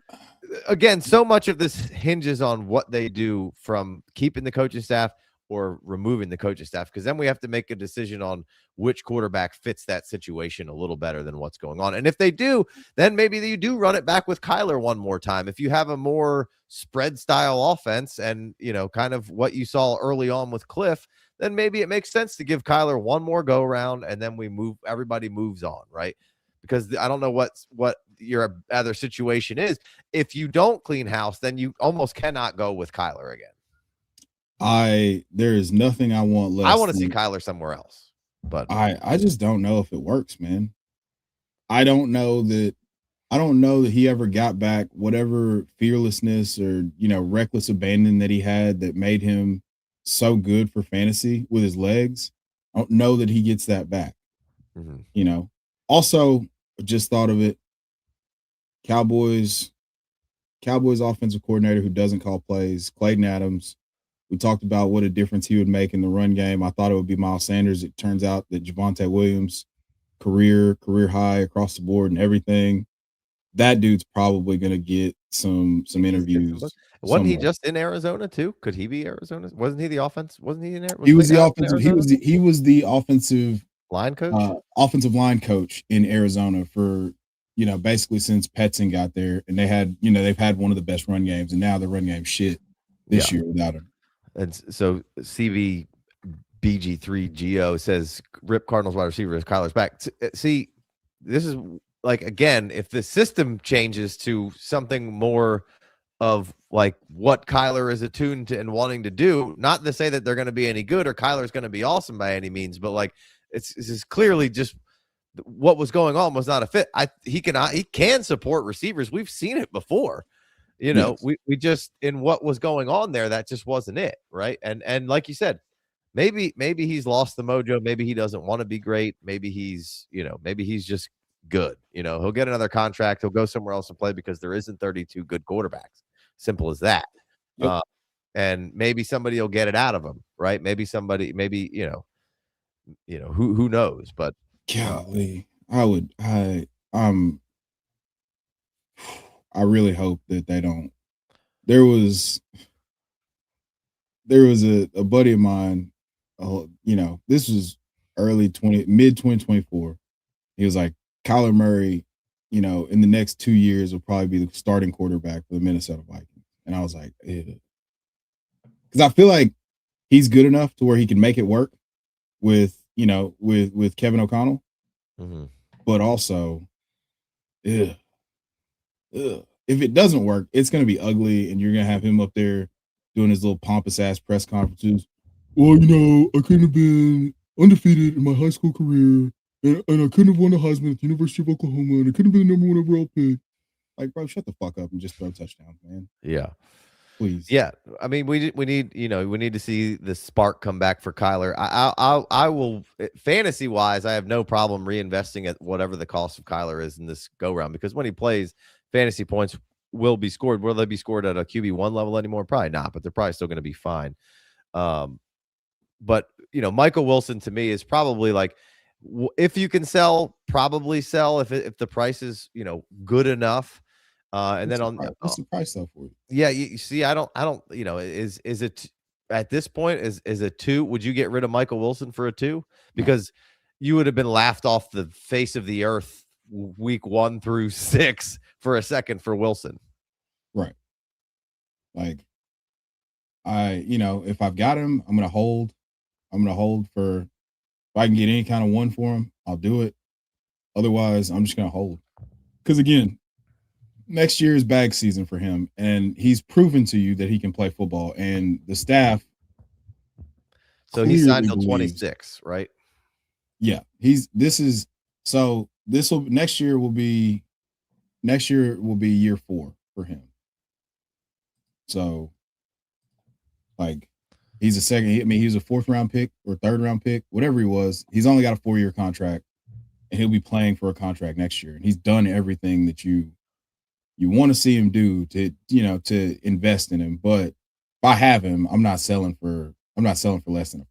again, so much of this hinges on what they do from keeping the coaching staff or removing the coaching staff, because then we have to make a decision on which quarterback fits that situation a little better than what's going on. And if they do, then maybe you do run it back with Kyler one more time. If you have a more spread style offense and, kind of what you saw early on with Cliff, then maybe it makes sense to give Kyler one more go around and then everybody moves on, right? Because I don't know what your other situation is. If you don't clean house, then you almost cannot go with Kyler again. there is nothing I want less. I want to see Kyler somewhere else, but I just don't know if it works, man. I don't know that he ever got back whatever fearlessness or reckless abandon that he had that made him so good for fantasy with his legs. I don't know that he gets that back. mm-hmm. Also, just thought of it. Cowboys offensive coordinator who doesn't call plays, Clayton Adams. We talked about what a difference he would make in the run game. I thought it would be Miles Sanders. It turns out that Javonte Williams, career high across the board and everything. That dude's probably going to get some interviews. Wasn't he Somewhere. just in Arizona too? Could he be Arizona? Wasn't he the offense? Wasn't he in there? He was the Clayton Adams offensive. in Arizona? He was the offensive Line coach. Offensive line coach in Arizona for basically since Petzing got there, and they've had one of the best run games, and now the run game shit this year without him. And so CVBG3GO says Rip Cardinals wide receiver is Kyler's back. See, this is like, again, if the system changes to something more of like what Kyler is attuned to and wanting to do, not to say that they're going to be any good or Kyler's going to be awesome by any means, but like this is clearly just what was going on was not a fit. He can support receivers. We've seen it before. Yes. We just, in what was going on there, that just wasn't it, right? And like you said, maybe he's lost the mojo. Maybe he doesn't want to be great. Maybe he's just good. He'll get another contract. He'll go somewhere else and play because there isn't 32 good quarterbacks. Simple as that. Yep. Uh, and maybe somebody will get it out of him, right? Maybe who knows? But Golly, um, I really hope that they don't. There was a buddy of mine, this was mid 2024. He was like, Kyler Murray, in the next 2 years will probably be the starting quarterback for the Minnesota Vikings. And I was like, because I feel like he's good enough to where he can make it work with Kevin O'Connell, mhm. but also, ugh, if it doesn't work, it's going to be ugly, and you're going to have him up there doing his little pompous ass press conferences. Well, I couldn't have been undefeated in my high school career, and I couldn't have won a Heisman at the University of Oklahoma, and I couldn't have been the number one overall pick. Like, bro, shut the fuck up and just throw touchdowns, man. Yeah. Please. Yeah, I mean, we need we need to see the spark come back for Kyler. I will fantasy wise, I have no problem reinvesting at whatever the cost of Kyler is in this go round, because when he plays, fantasy points will be scored. Will they be scored at a QB1 level anymore? Probably not, but they're probably still going to be fine. But Michael Wilson to me is probably like, if you can sell, probably sell if the price is good enough. And then What's the price though for you? yeah, you see, I don't, is it at this point is a two? Would you get rid of Michael Wilson for a two? No. Because you would have been laughed off the face of the earth week 1 through 6 for a second for Wilson. Right. Like, if I've got him, I'm gonna hold. I'm gonna hold for, if I can get any kind of one for him, I'll do it. Otherwise, I'm just gonna hold. Because again, next year is bag season for him, and he's proven to you that he can play football, and the staff So he signed clearly till believes. 26, right? Yeah, this will next year will be year 4 for him. So, like, he's a second. I mean, he was a 4th round pick or 3rd round pick, whatever he was. He's only got a 4-year contract, and he'll be playing for a contract next year. And he's done everything that you want to see him do to invest in him. But if I have him, I'm not selling for less than a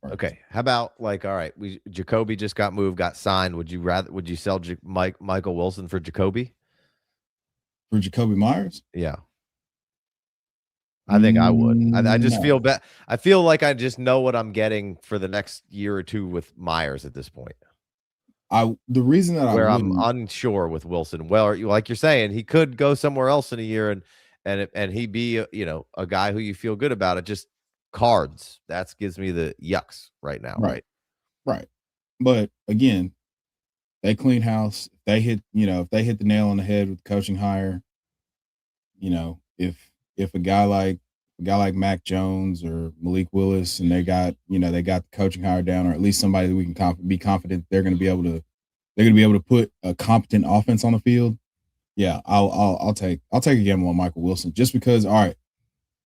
first. Okay. How about, like, all right, Jacoby just got moved, got signed. Would you sell Michael Wilson for Jacoby? For Jacoby Myers? Yeah. I think I would. I just feel No. bad. I feel like I just know what I'm getting for the next year or two with Myers at this point. The reason that I Where I'm wouldn't. unsure with Wilson. Well, like you're saying, he could go somewhere else in a year and he be a guy who you feel good about. It just cards. That gives me the yucks right now, Right, right? right. But again, they clean house. If they hit the nail on the head with the coaching hire, if a guy like Mac Jones or Malik Willis, and they got the coaching hire down, or at least somebody that we can be confident they're going to be able to put a competent offense on the field. Yeah, I'll take a gamble on Michael Wilson, just because. All right,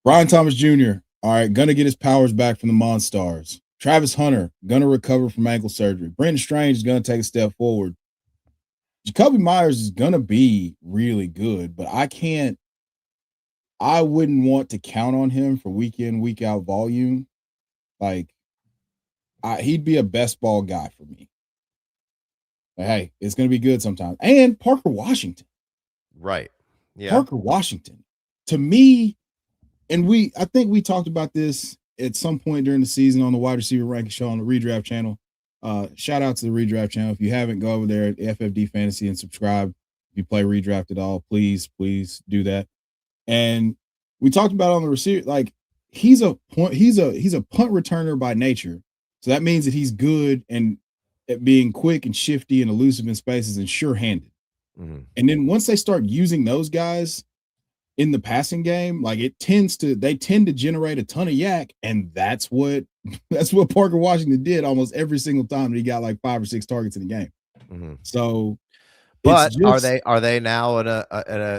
Brian Thomas Jr. All right, gonna get his powers back from the Monstars. Travis Hunter gonna recover from ankle surgery. Brendan Strange is gonna take a step forward. Jacoby Myers is gonna be really good, but I wouldn't want to count on him for week in, week out volume. Like, he'd be a best ball guy for me. But hey, it's gonna be good sometimes. And Parker Washington. Right. Yeah. Parker Washington. To me, and I think we talked about this at some point during the season on the wide receiver ranking show on the Redraft channel. Shout out to the Redraft channel. If you haven't, go over there at FFD Fantasy and subscribe. If you play Redraft at all, please do that. And we talked about on the receiver, like, he's a punt returner by nature. So that means that he's good and at being quick and shifty and elusive in spaces and sure-handed. Mm-hmm. And then once they start using those guys in the passing game, like, they tend to generate a ton of yak, and that's what Parker Washington did almost every single time that he got like 5 or 6 targets in the game. Mm-hmm. So, but are they now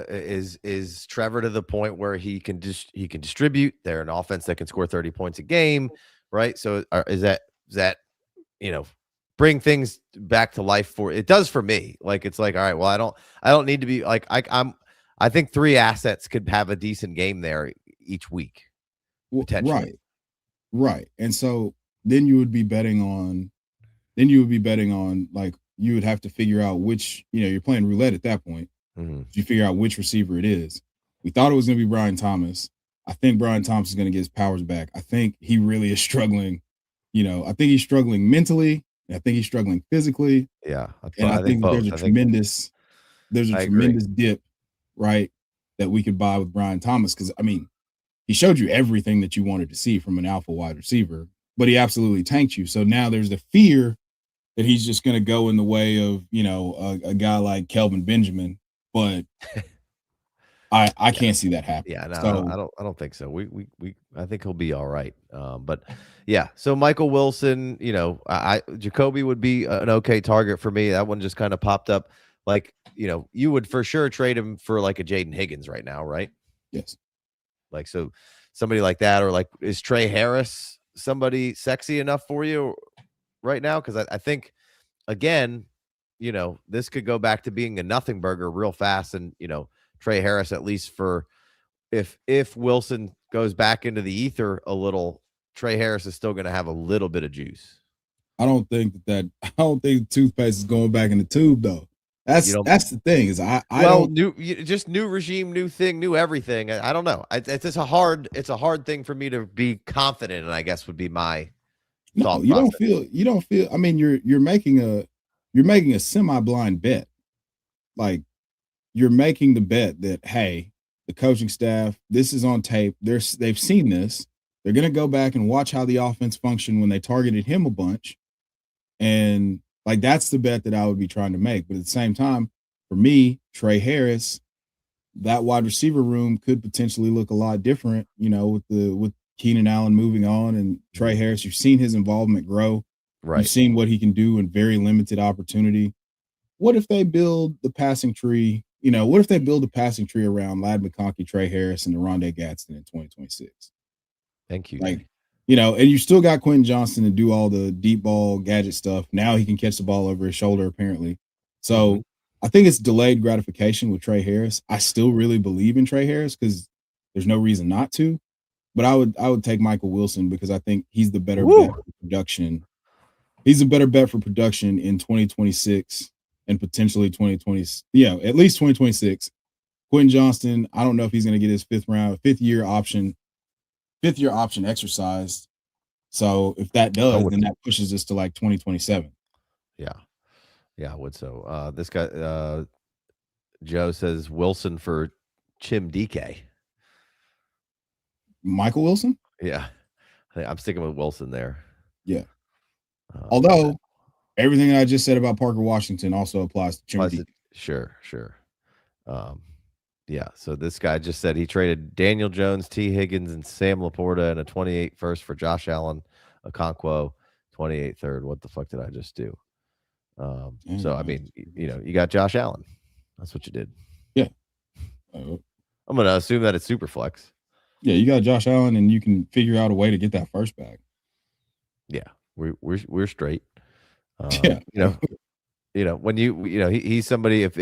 is Trevor to the point where he can distribute? They're an offense that can score 30 points a game, right? So is that bring things back to life for it does for me. Like it's like, all right, well, I don't need to be like I think 3 assets could have a decent game there each week, potentially. Right, right. And so then you would be betting on like you would have to figure out which, you're playing roulette at that point. Mhm. You figure out which receiver it is. We thought it was going to be Brian Thomas. I think Brian Thomas is going to get his powers back. I think he really is struggling. I think he's struggling mentally. And I think he's struggling physically. Yeah, And I I think think that both. I think there's a I agree. tremendous dip, right, that we could buy with Brian Thomas. Because I mean, he showed you everything that you wanted to see from an alpha wide receiver, but he absolutely tanked you. So now there's the fear that he's just going to go in the way of a guy like Kelvin Benjamin, but I Yeah. can't see that happening. Yeah, no, So I don't think so. We I think he'll be all right. But yeah, so Michael Wilson, Jacoby would be an okay target for me. That one just kind of popped up. Like, you would for sure trade him for like a Jaden Higgins right now, right? yes, Like, so somebody like that, or like, is Trey Harris somebody sexy enough for you right now? Because I think again, this could go back to being a nothing burger real fast, and Trey Harris, at least for if Wilson goes back into the ether a little, Trey Harris is still going to have a little bit of juice. I don't think toothpaste is going back in the tube though. You know, That's the thing is I well, don't just new regime, new thing, new everything. I don't know. It's just a hard thing for me to be confident, and I guess would be my no, thought process. you don't feel. I mean, you're making a semi blind bet. Like you're making the bet that hey, the coaching staff, this is on tape. They've seen this. They're gonna go back and watch how the offense functioned when they targeted him a bunch. And like that's the bet that I would be trying to make. But at the same time, for me, Trey Harris, that wide receiver room could potentially look a lot different, with Keenan Allen moving on and Trey Mhm. Harris. You've seen his involvement grow. You've Right. seen what he can do in very limited opportunity. What if they build the passing tree? What if they build a passing tree around Lad McConkey, Trey Harris, and Rondé Gadsden in 2026? Thank you. Like, and you still got Quentin Johnston to do all the deep ball gadget stuff. Now he can catch the ball over his shoulder, apparently. Hmm. So I think it's delayed gratification with Trey Harris. I still really believe in Trey Harris because there's no reason not to. But I would take Michael Wilson because I think he's the better bet Woo! for production. He's a better bet for production in 2026 and potentially 2020. Yeah, at least 2026. Quentin Johnston, I don't know if he's going to get his fifth year option exercised. So if that I does, would. then that pushes us to like 2027. Yeah. Yeah, I would. So this guy, Joe says Wilson for Chim DK. Michael Wilson? Yeah. I'm sticking with Wilson there. Yeah. And that Although everything I just said about Parker Washington also applies to Jim plus D. sure, sure. Um, yeah. So this guy just said he traded Daniel Jones, T. Higgins, and Sam Laporta and a 28 first for Josh Allen, a Conquo, 28 third. What the fuck did I just do? So I mean, you got Josh Allen. That's what you did. Yeah. Uh, I'm gonna assume that it's super flex. yeah, you got Josh Allen and you can figure out a way to get that first back. Yeah, we're straight. Yeah. You know, when he's somebody, if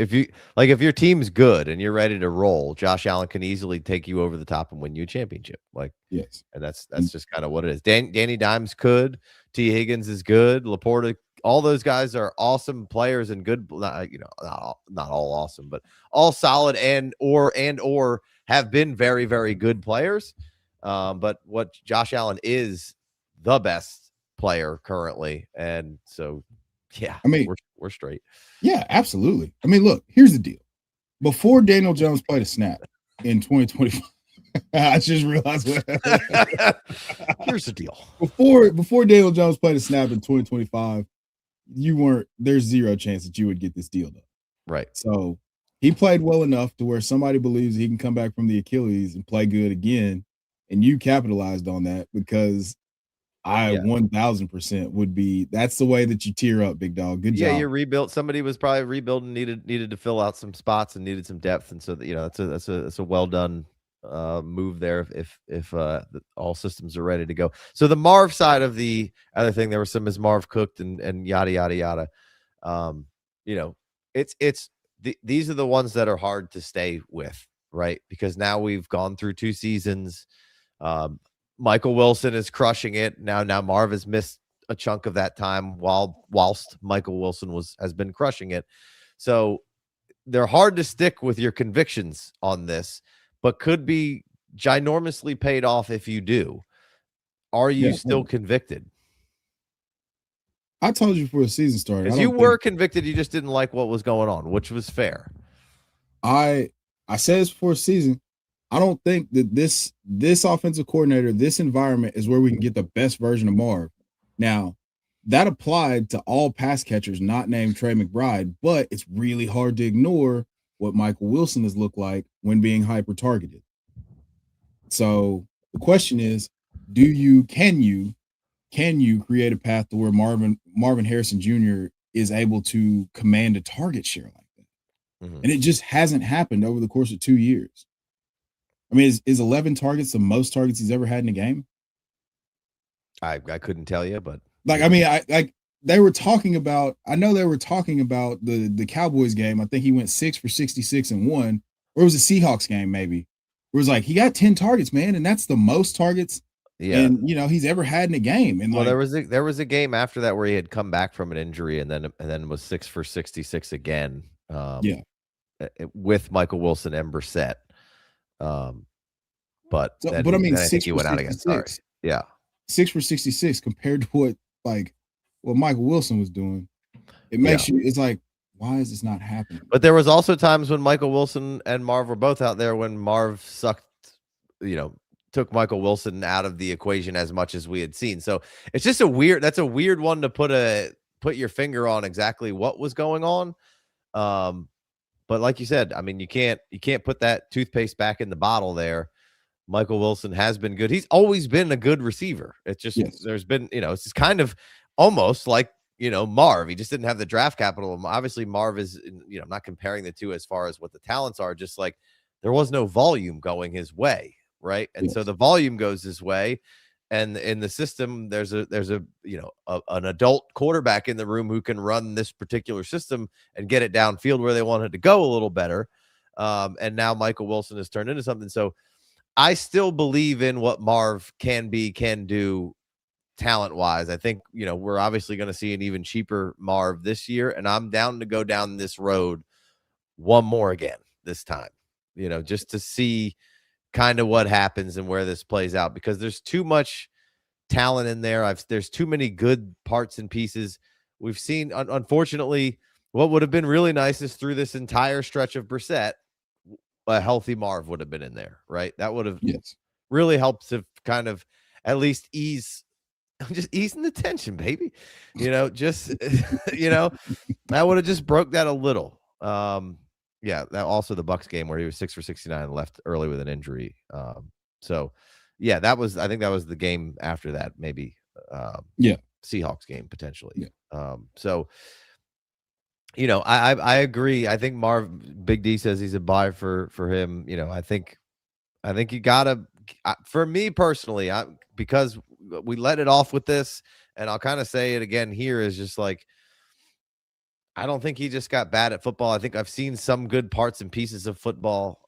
your team's good and you're ready to roll, Josh Allen can easily take you over the top and win you a championship. Like, Yes. and that's And just kind of what it is. Danny Dimes could, T Higgins is good, Laporta, all those guys are awesome players and good. Not all awesome, but all solid and or have been very very good players. But what Josh Allen is the best player currently, and so yeah, I mean, we're straight. yeah, absolutely. I mean, look, here's the deal. Before Daniel Jones played a snap in 2025, I just realized what Here's the deal. before Daniel Jones played a snap in 2025, there's zero chance that you would get this deal done. Right. So he played well enough to where somebody believes he can come back from the Achilles and play good again. And you capitalized on that because I Yeah. 1000% would be that's the way that you tear up, big dog. Good Yeah, job. you're rebuilt. Somebody was probably rebuilding, needed to fill out some spots and needed some depth, and so that that's a well done move there if all systems are ready to go. So the Marv side of the other thing, there was some as Marv cooked and yada yada yada. Um, you know, these are the ones that are hard to stay with, right? Because now we've gone through 2 seasons. Um, Michael Wilson is crushing it now. Marv has missed a chunk of that time whilst Michael Wilson has been crushing it. So they're hard to stick with your convictions on this, but could be ginormously paid off if you do. Are you Yeah, still convicted? I told you before the season started. I Because you don't think were convicted, you just didn't like what was going on, which was fair. I I said this before the season. I don't think that this offensive coordinator, this environment is where we can get the best version of Marv. Now, that applied to all pass catchers not named Trey McBride, but it's really hard to ignore what Michael Wilson has looked like when being hyper targeted. So the question is, can you create a path to where Marvin Harrison Jr. is able to command a target share like that? Mhm. And it just hasn't happened over the course of 2 years. I mean, is 11 targets the most targets he's ever had in a game? I couldn't tell you, but Like, I mean, they were talking about. I know they were talking about the Cowboys game. I think he went 6 for 66 and one, or it was a Seahawks game maybe. Where it was like he got 10 targets, man, and that's the most targets yeah. and he's ever had in a game. And Well, like, there was a game after that where he had come back from an injury and then was 6 for 66 again. yeah. With Michael Wilson and Brissett. Um, but So, then but I mean, then I think six he for went out again. Sorry. 66, Yeah. 6 for 66 compared to what Michael Wilson was doing. It Yeah. makes you. It's like, why is this not happening? But there was also times when Michael Wilson and Marv were both out there when Marv sucked, you know, took Michael Wilson out of the equation as much as we had seen. So it's just that's a weird one to put your finger on exactly what was going on. But like you said, I mean, you can't put that toothpaste back in the bottle there. Michael Wilson has been good. He's always been a good receiver. It's just Yes. there's been, it's just kind of almost like, Marv. He just didn't have the draft capital. Obviously, Marv is, I'm not comparing the two as far as what the talents are, just like there was no volume going his way, right? And so Yes. the volume goes his way. And in the system, there's an adult quarterback in the room who can run this particular system and get it downfield where they want it to go a little better. And now Michael Wilson has turned into something. So I still believe in what Marv can do talent wise. I think, we're obviously going to see an even cheaper Marv this year, and I'm down to go down this road one more again this time, just to see kind of what happens and where this plays out, because there's too much talent in there. There's too many good parts and pieces. We've seen, unfortunately, what would have been really nice is through this entire stretch of Brissett, a healthy Marv would have been in there, right? That would have Yes. really helped to kind of at least just easing the tension, baby. Just that would have just broke that a little. Yeah, that also the Bucks game where he was 6 for 69 and left early with an injury. So yeah, I think that was the game after that, maybe Yeah. Seahawks game potentially. Yeah. So I agree. I think Big D says he's a buy for him. I think you gotta. For me personally, because we let it off with this, and I'll kind of say it again here, is just like I don't think he just got bad at football. I think I've seen some good parts and pieces of football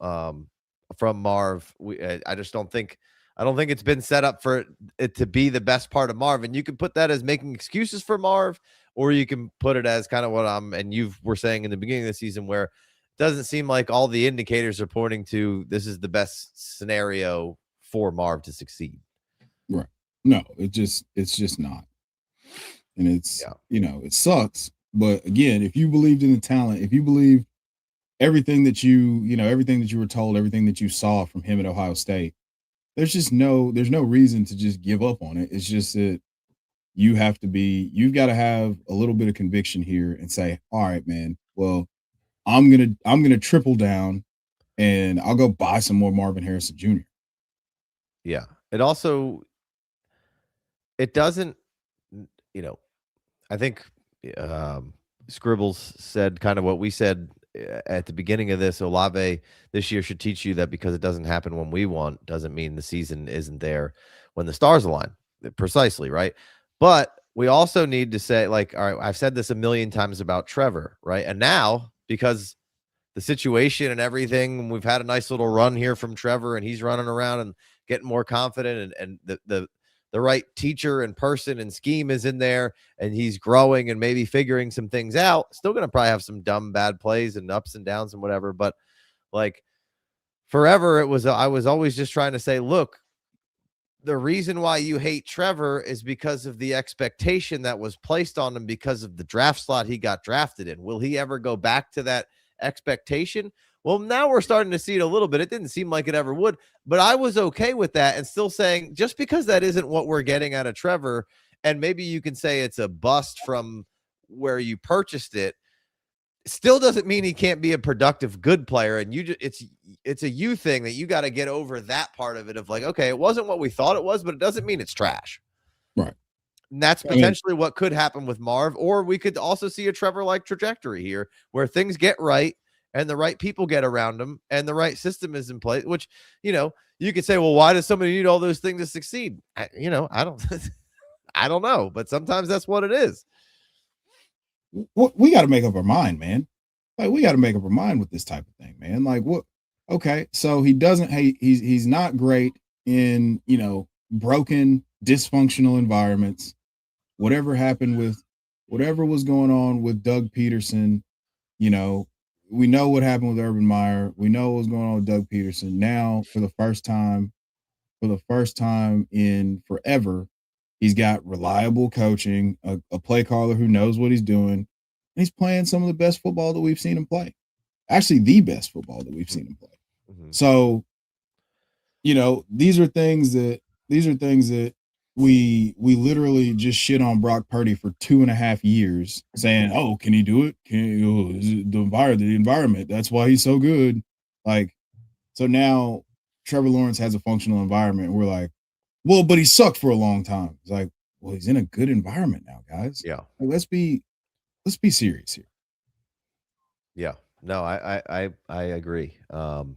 from Marv. I just don't think it's been set up for it to be the best part of Marv. And you can put that as making excuses for Marv, or you can put it as kind of what you were saying in the beginning of the season, where it doesn't seem like all the indicators are pointing to this is the best scenario for Marv to succeed. Right. No, it's just not. And it's, it sucks. But again, if you believed in the talent, if you believe everything that everything that you were told, everything that you saw from him at Ohio State, there's no reason to just give up on it. It's just that you've got to have a little bit of conviction here and say, all right, man, well, I'm gonna triple down and I'll go buy some more Marvin Harrison Jr. Yeah. It doesn't, I think Scribbles said kind of what we said at the beginning of this, Olave this year should teach you that because it doesn't happen when we want, doesn't mean the season isn't there when the stars align. Precisely, right? But we also need to say, like, all right, I've said this a million times about Trevor, right? And now, because the situation and everything, we've had a nice little run here from Trevor, and he's running around and getting more confident, and the right teacher and person and scheme is in there, and he's growing and maybe figuring some things out. Still going to probably have some dumb bad plays and ups and downs and whatever, but like forever I was always just trying to say, look, the reason why you hate Trevor is because of the expectation that was placed on him because of the draft slot he got drafted in. Will he ever go back to that expectation? Well, now we're starting to see it a little bit. It didn't seem like it ever would, but I was okay with that and still saying, just because that isn't what we're getting out of Trevor, and maybe you can say it's a bust from where you purchased it, still doesn't mean he can't be a productive, good player. And it's a you thing that you got to get over that part of it of like, okay, it wasn't what we thought it was, but it doesn't mean it's trash. Right. And that's potentially what could happen with Marv, or we could also see a Trevor-like trajectory here where things get right and the right people get around him and the right system is in place, which, you could say, well, why does somebody need all those things to succeed? I don't, I don't know, but sometimes that's what it is. We got to make up our mind, man. Like, we got to make up our mind with this type of thing, man. Like, what? Okay, so he's not great in broken, dysfunctional environments. Whatever was going on with Doug Peterson, we know what happened with Urban Meyer. We know what's going on with Doug Peterson. Now, for the first time in forever, he's got reliable coaching, a play caller who knows what he's doing, and he's playing some of the best football that we've seen him play. Actually, the best football that we've seen him play. Mm-hmm. So, these are things that we literally just shit on Brock Purdy for 2.5 years, saying, "Oh, can he do it? The environment? That's why he's so good." Like, so now Trevor Lawrence has a functional environment. And we're like, well, but he sucked for a long time. It's like, well, he's in a good environment now, guys. Yeah. Like, let's be serious here. Yeah. No, I agree. All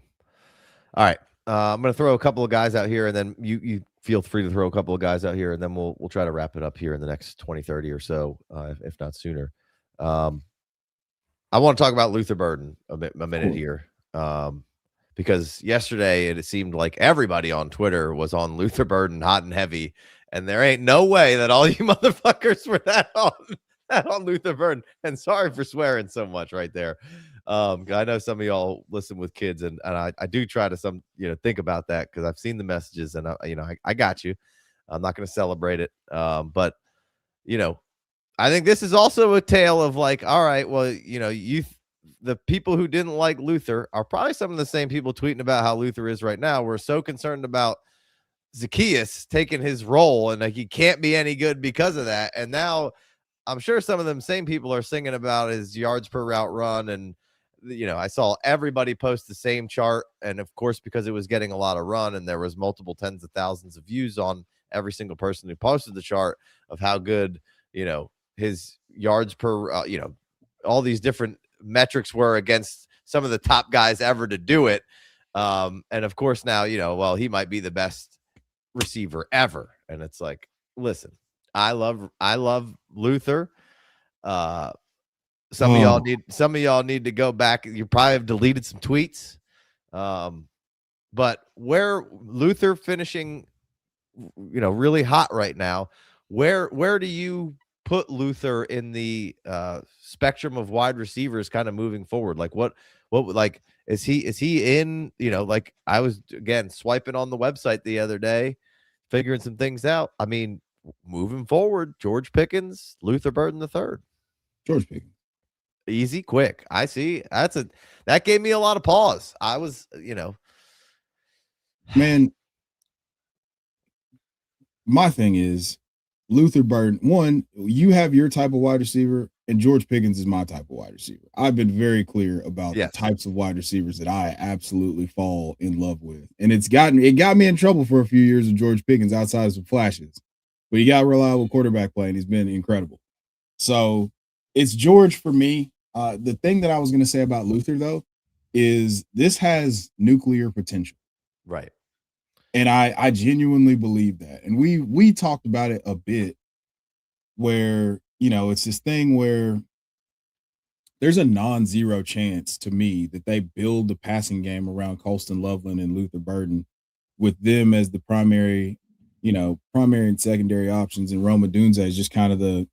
right. I'm going to throw a couple of guys out here, and then you feel free to throw a couple of guys out here, and then we'll try to wrap it up here in the next 20, 30 or so, if not sooner. I want to talk about Luther Burden a minute here. Because yesterday it seemed like everybody on Twitter was on Luther Burden hot and heavy, and there ain't no way that all you motherfuckers were that on Luther Burden. And sorry for swearing so much right there. I know some of y'all listen with kids, and I do try to think about that because I've seen the messages, and I got you. I'm not going to celebrate it, but I think this is also a tale of like, all right, well, the people who didn't like Luther are probably some of the same people tweeting about how Luther is right now. We're so concerned about Zacchaeus taking his role and like he can't be any good because of that. And now I'm sure some of them same people are singing about his yards per route run. And, I saw everybody post the same chart. And of course, because it was getting a lot of run and there was multiple tens of thousands of views on every single person who posted the chart of how good, his yards per, all these different metrics were against some of the top guys ever to do it. And of course now, well, he might be the best receiver ever. And it's like, listen, I love Luther. Some of y'all need to go back. You probably have deleted some tweets. But where Luther finishing, really hot right now, where do you put Luther in the spectrum of wide receivers kind of moving forward? Like what like is he in, like I was again swiping on the website the other day, figuring some things out. I mean, moving forward, George Pickens, Luther Burden III. George Pickens. Easy, quick. I see. That gave me a lot of pause. I was, man, my thing is Luther Burden, one, you have your type of wide receiver, and George Pickens is my type of wide receiver. I've been very clear about the types of wide receivers that I absolutely fall in love with. And it got me in trouble for a few years with George Pickens outside of some flashes. But he got reliable quarterback play, and he's been incredible. So it's George for me. The thing that I was going to say about Luther though is this has nuclear potential. Right. And I genuinely believe that. And we talked about it a bit where, it's this thing where there's a non-zero chance to me that they build the passing game around Colston Loveland and Luther Burden with them as the primary and secondary options, and Roma Dunze is just kind of the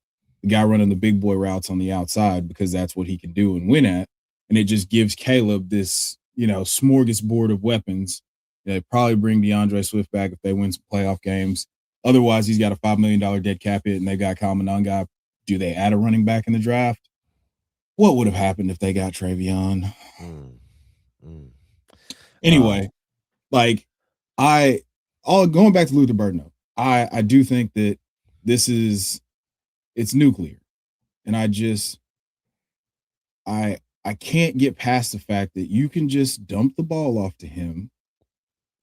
guy running the big boy routes on the outside because that's what he can do and win at. And it just gives Caleb this, smorgasbord of weapons. They probably bring DeAndre Swift back if they win some playoff games. Otherwise, he's got a $5 million dead cap hit, and they've got Kyle Monangai. Do they add a running back in the draft? What would have happened if they got Travion? Anyway, going back to Luther Burden, I do think that it's nuclear. And I can't get past the fact that you can just dump the ball off to him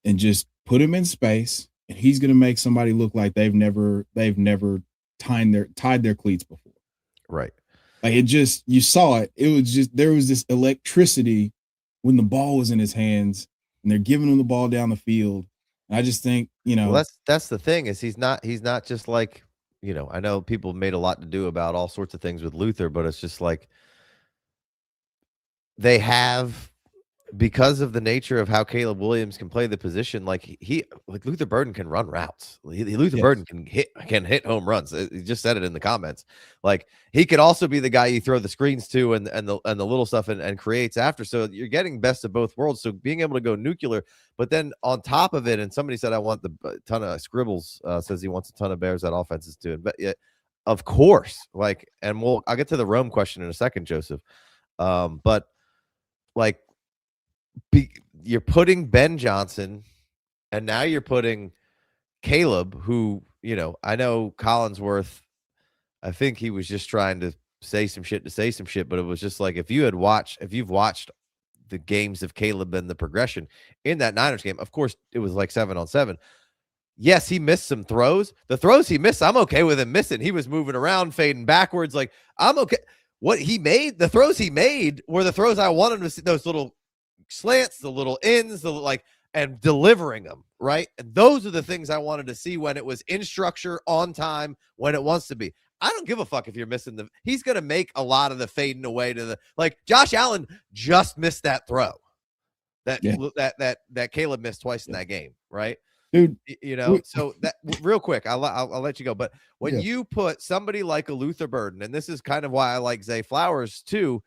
and just put him in space, and he's going to make somebody look like they've never tied their cleats before. Right. Like you saw it. It was just, there was this electricity when the ball was in his hands and they're giving him the ball down the field. And I just think, well, that's the thing is he's not just like, I know people made a lot to do about all sorts of things with Luther, but it's just like they have, because of the nature of how Caleb Williams can play the position, like Luther Burden can run routes. Luther Burden can hit home runs. He just said it in the comments. Like he could also be the guy you throw the screens to and the little stuff and creates after. So you're getting best of both worlds. So being able to go nuclear, but then on top of it, and somebody said I want the ton of Scribbles says he wants a ton of Bears that offense is doing. But yeah, of course, and I'll get to the Rome question in a second, Joseph. But like. You're putting Ben Johnson, and now you're putting Caleb, who, I know Collinsworth, I think he was just trying to say some shit, but it was just like, if you've watched the games of Caleb and the progression in that Niners game, of course, it was like 7-on-7. Yes, he missed some throws. The throws he missed, I'm okay with him missing. He was moving around, fading backwards. Like, I'm okay. The throws he made were the throws I wanted to see, those little slants, the little ends, and delivering them, right? And those are the things I wanted to see when it was in structure, on time, when it wants to be. I don't give a fuck if you're missing he's going to make a lot of the fading away to Josh Allen just missed that throw that Caleb missed twice in that game, right? Dude, so that real quick, I'll let you go. But when you put somebody like a Luther Burden, and this is kind of why I like Zay Flowers too,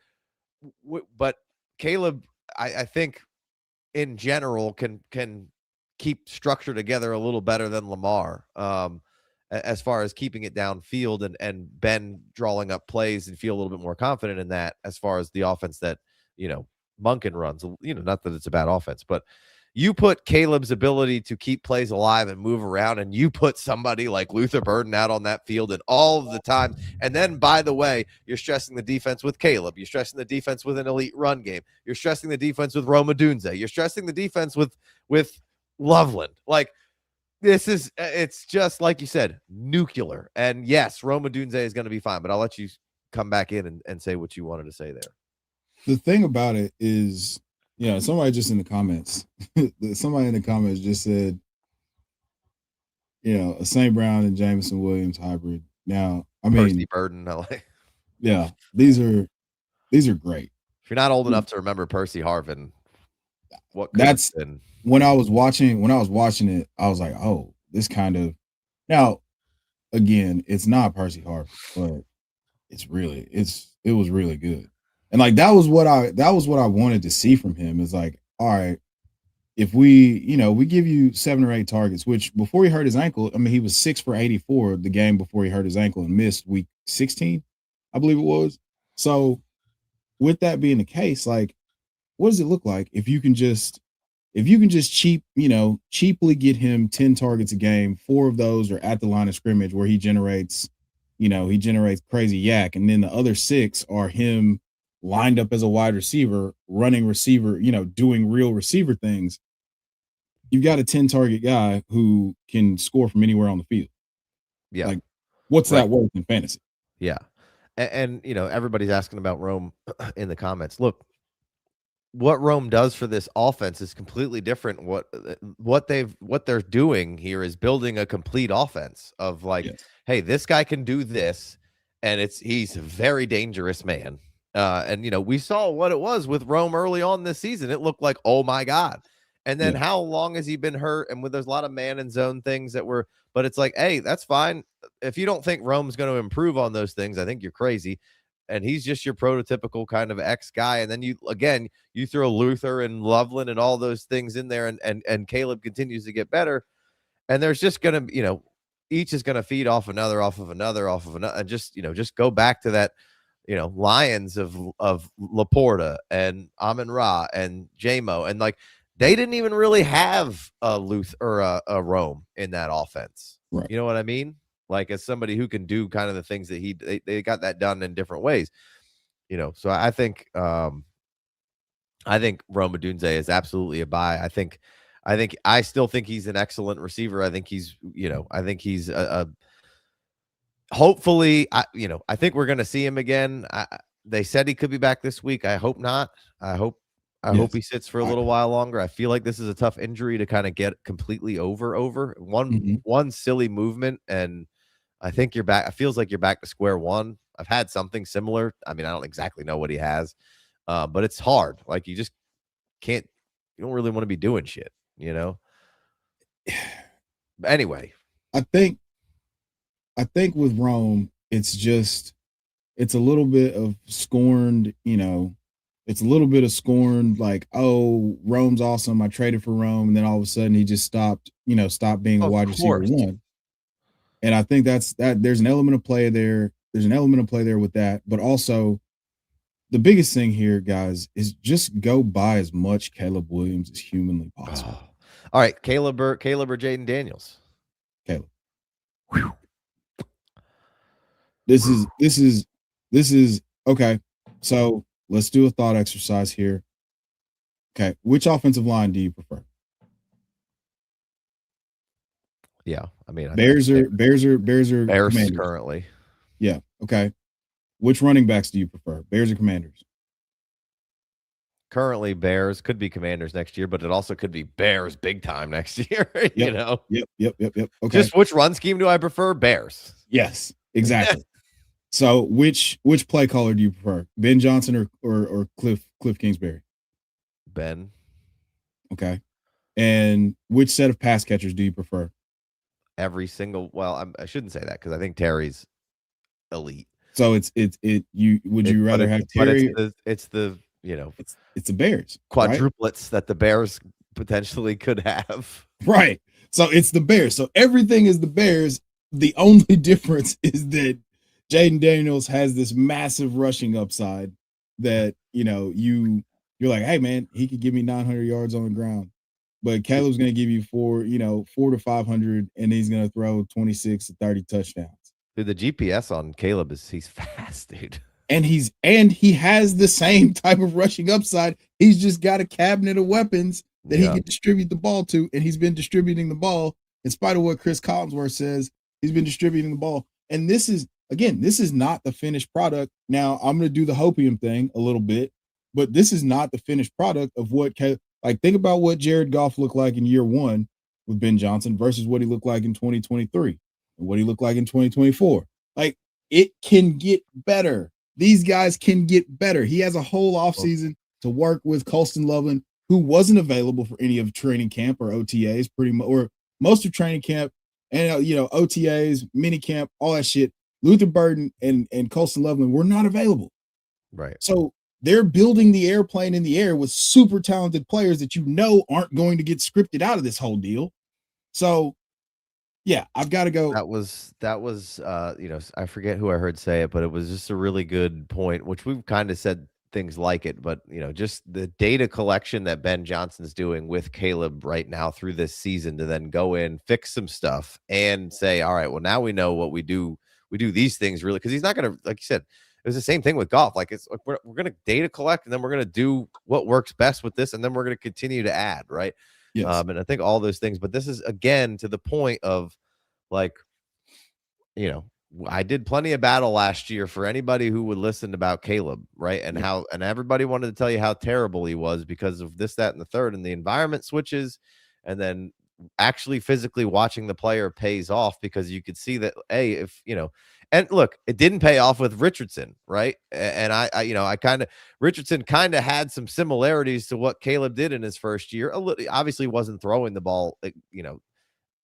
but Caleb, I think in general can keep structure together a little better than Lamar, as far as keeping it downfield and Ben drawing up plays and feel a little bit more confident in that, as far as the offense that, Monken runs, not that it's a bad offense, but you put Caleb's ability to keep plays alive and move around, and you put somebody like Luther Burden out on that field and all of the time. And then, by the way, you're stressing the defense with Caleb. You're stressing the defense with an elite run game. You're stressing the defense with Roma Dunze. You're stressing the defense with Loveland. Like, it's just, like you said, nuclear. And yes, Roma Dunze is going to be fine, but I'll let you come back in and say what you wanted to say there. The thing about it is, somebody just in the comments, just said, a St. Brown and Jameson Williams hybrid. Now, I mean, Percy Burden, yeah, these are great. If you're not old enough to remember Percy Harvin, that's been? When I was watching it, I was like, oh, this kind of, now, again, it's not Percy Harvin, but it was really good. And that was what I wanted to see from him, is like, all right, if we give you 7 or 8 targets, which before he hurt his ankle, I mean, he was 6 for 84 the game before he hurt his ankle and missed week 16, I believe it was. So with that being the case, like, what does it look like if you can just cheaply get him 10 targets a game, 4 of those are at the line of scrimmage where he generates crazy yak, and then the other 6 are him lined up as a wide receiver, running receiver, doing real receiver things. You've got a 10 target guy who can score from anywhere on the field. Yeah. Like, what's that worth in fantasy? Yeah. and you know, everybody's asking about Rome in the comments. Look, what Rome does for this offense is completely different. What they're doing here is building a complete offense of like, Yes. hey, this guy can do this, and he's a very dangerous man. And you know, we saw what it was with Rome early on this season. It looked like, oh my god. And then Yeah. how long has he been hurt? And there's a lot of man and zone things that were, but it's like, hey, that's fine. If you don't think Rome's going to improve on those things, I think you're crazy. And he's just your prototypical kind of X guy. And then you throw Luther and Loveland and all those things in there, and Caleb continues to get better. And there's just gonna, you know, each is gonna feed off another, off of another, and just, you know, just go back to that, you know, Lions of Laporta and Amon Ra and JMO, and like they didn't even really have a Luther or a Rome in that offense. Right. You know what I mean? Like, as somebody who can do kind of the things that they got that done in different ways, you know. So I think Rome Odunze is absolutely a buy. I still think he's an excellent receiver. I think he's, you know, I think he's hopefully, I think we're going to see him again. They said he could be back this week. I hope not. I hope Yes. he sits for a little while longer. I feel like this is a tough injury to kind of get completely over. One silly movement, and I think you're back. It feels like you're back to square one. I've had something similar. I mean, I don't exactly know what he has, but it's hard. Like, you just can't. You don't really want to be doing shit, you know. But anyway, I think with Rome, it's a little bit of scorned, you know, it's a little bit of scorned, like, oh, Rome's awesome. I traded for Rome, and then all of a sudden he just stopped being a of wide receiver course, one. And I think that there's an element of play there. There's an element of play there with that, but also the biggest thing here, guys, is just go buy as much Caleb Williams as humanly possible. oh. All right, Caleb or Jaden Daniels. Caleb. Whew. This is okay. So let's do a thought exercise here. Okay, which offensive line do you prefer? Yeah, I mean, Bears are Bears Commanders. currently. Yeah. Okay. Which running backs do you prefer? Bears or Commanders? Currently, Bears, could be Commanders next year, but it also could be Bears big time next year. You Yep. know, Yep. Okay. just which run scheme do I prefer? Bears. Yes, exactly. So which play caller do you prefer? Ben Johnson or Cliff Kingsbury? Ben. Okay. And which set of pass catchers do you prefer? Every single. Well, I shouldn't say that because I think Terry's elite. So you would you rather have Terry? It's the you know, it's the Bears, right? quadruplets that the Bears potentially could have. Right. So it's the Bears. So everything is the Bears. The only difference is that Jaden Daniels has this massive rushing upside that, you know, you're like, hey man, he could give me 900 yards on the ground. But Caleb's going to give you 4 to 500, and he's going to throw 26 to 30 touchdowns. Dude, the GPS on Caleb he's fast, dude. And he has the same type of rushing upside. He's just got a cabinet of weapons that he can distribute the ball to, and he's been distributing the ball in spite of what Chris Collinsworth says. He's been distributing the ball, and this is not the finished product. Now I'm going to do the hopium thing a little bit, but this is not the finished product of what like, think about what Jared Goff looked like in year one with Ben Johnson versus what he looked like in 2023 and what he looked like in 2024. Like, it can get better. These guys can get better. He has a whole offseason to work with Colston Loveland, who wasn't available for any of training camp or OTAs, pretty much, or most of training camp, and OTAs, mini camp, all that shit. Luther Burden and Colston Loveland were not available. Right. So they're building the airplane in the air with super talented players that aren't going to get scripted out of this whole deal. So yeah, I've got to go. That was I forget who I heard say it, but it was just a really good point, which we've kind of said things like it, but just the data collection that Ben Johnson's doing with Caleb right now through this season to then go in, fix some stuff, and say, all right, well, now we know what we do. We do these things really, because he's not going to, like you said, it was the same thing with golf. Like, it's like we're going to data collect, and then we're going to do what works best with this, and then we're going to continue to add, right? Yes. And I think all those things, but this is again to the point of, like, I did plenty of battle last year for anybody who would listen about Caleb, right? And Yeah. how, and everybody wanted to tell you how terrible he was because of this, that, and the third, and the environment switches, and then actually physically watching the player pays off because you could see that, hey, if you know, and look, it didn't pay off with Richardson, right? And I you know, I kind of Richardson kind of had some similarities to what Caleb did in his first year. A little, obviously wasn't throwing the ball, you know,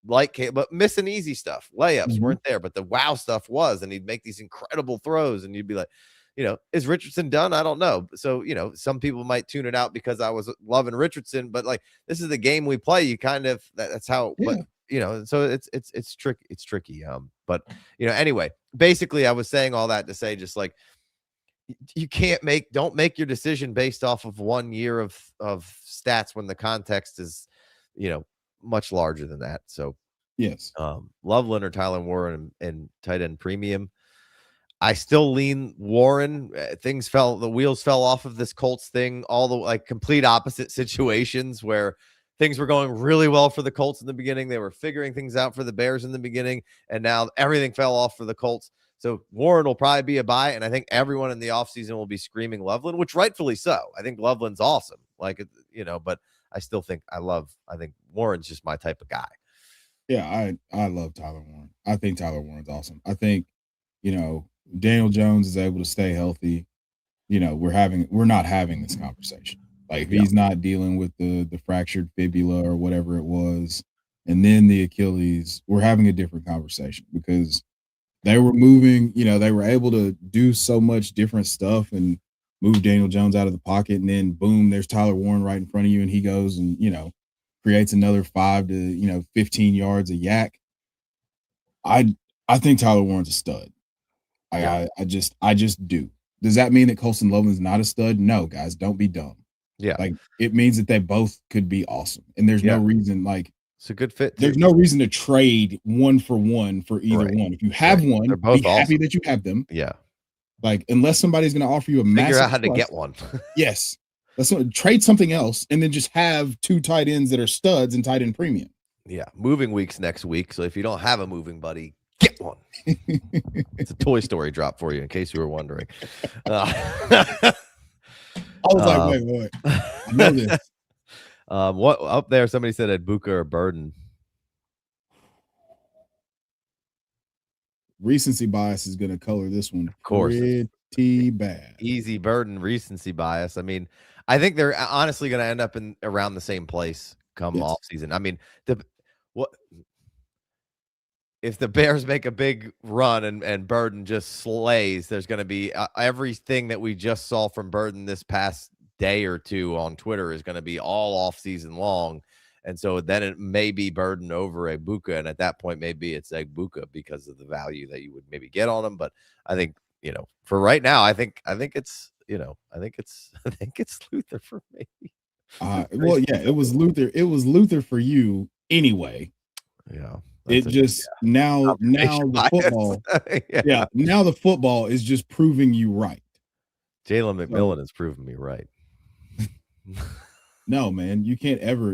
like but missing easy stuff. Layups Mhm. weren't there, but the wow stuff was, and he'd make these incredible throws, and you'd be like, you know, is Richardson done? I don't know. So, you know, some people might tune it out because I was loving Richardson, but like this is the game we play. You kind of that's how, but Yeah. you know, so it's tricky. It's tricky. But you know, anyway, basically I was saying all that to say just like you can't don't make your decision based off of 1 year of stats when the context is, you know, much larger than that. So Yes. Loveland or Tyler Warren and tight end premium. I still lean Warren. The wheels fell off of this Colts thing, all the like complete opposite situations where things were going really well for the Colts in the beginning. They were figuring things out for the Bears in the beginning, and now everything fell off for the Colts. So Warren will probably be a buy, and I think everyone in the offseason will be screaming Loveland, which rightfully so. I think Loveland's awesome. Like, you know, but I still think I think Warren's just my type of guy. Yeah, I love Tyler Warren. I think Tyler Warren's awesome. I think, Daniel Jones is able to stay healthy. We're not having this conversation. Like if Yeah. he's not dealing with the fractured fibula or whatever it was, and then the Achilles, we're having a different conversation because they were moving, they were able to do so much different stuff and move Daniel Jones out of the pocket, and then boom, there's Tyler Warren right in front of you, and he goes and creates another 5 to 15 yards a yak. I think Tyler Warren's a stud. Yeah. I just do. Does that mean that Colston Loveland's not a stud? No, guys, don't be dumb. Yeah. Like it means that they both could be awesome, and there's no reason it's a good fit too. there's no reason to trade 1 for 1 for either Right. one. If you have one, They're both be happy awesome. that you have them. Yeah. Like unless somebody's going to offer you a Figure massive out how to plus, get one. yes, let's trade something else and then just have 2 tight ends that are studs and tight end premium. Yeah, moving week's next week. So if you don't have a moving buddy, get one. It's a Toy Story drop for you, in case you were wondering. I was like, wait, what? I know this. What up there? Somebody said Ibuka or Burden. Recency bias is going to color this one, of course, pretty bad. Easy Burden recency bias. I mean, I think they're honestly going to end up in around the same place come off season. I mean, what if the Bears make a big run and Burden just slays? There's going to be everything that we just saw from Burden this past day or two on Twitter is going to be all off season long. And so then it may be Burden over Ibuka. And at that point, maybe it's Ibuka because of the value that you would maybe get on him. But I think, for right now, I think it's, I think it's Luther for me. Well, yeah, it was Luther. It was Luther for you anyway. Yeah. It just now the football. Yeah. Now the football is just proving you right. Jalen McMillan has proven me right. No, man, you can't ever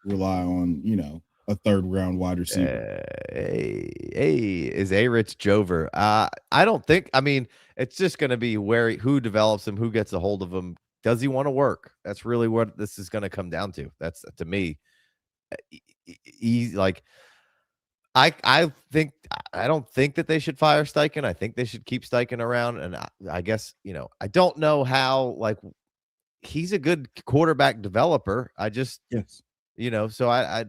rely on, a 3rd round wide receiver. Hey, is A-Rich Jover? I don't think. I mean, it's just going to be who develops him, who gets a hold of him. Does he want to work? That's really what this is going to come down to. That's to me. He's like, I don't think that they should fire Steichen. I think they should keep Steichen around. And I guess I don't know how. Like, he's a good quarterback developer. I just so I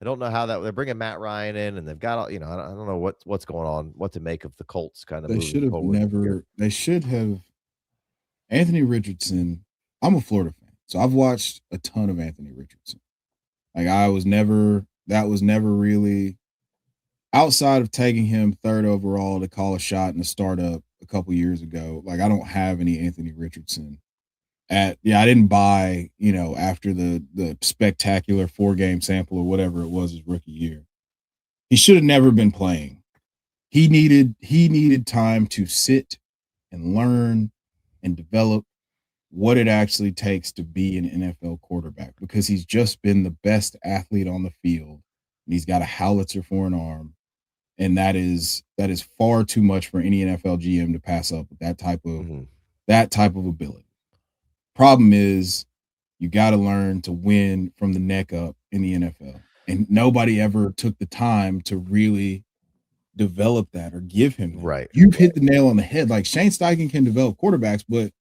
don't know how that they're bringing Matt Ryan in, and they've got I don't know what's going on, what to make of the Colts kind of. They should have never. They should have. Anthony Richardson. I'm a Florida fan, so I've watched a ton of Anthony Richardson. Like that was never really outside of taking him 3rd overall to call a shot in a startup a couple years ago. Like I don't have any Anthony Richardson. I didn't buy, after the spectacular 4-game sample or whatever it was his rookie year. He should have never been playing. He needed time to sit and learn and develop what it actually takes to be an NFL quarterback, because he's just been the best athlete on the field, and he's got a howitzer for an arm, and that is far too much for any NFL GM to pass up with that type of ability. Problem is, you got to learn to win from the neck up in the NFL, and nobody ever took the time to really develop that or give him that. Right. You've hit the nail on the head. Like Shane Steichen can develop quarterbacks, but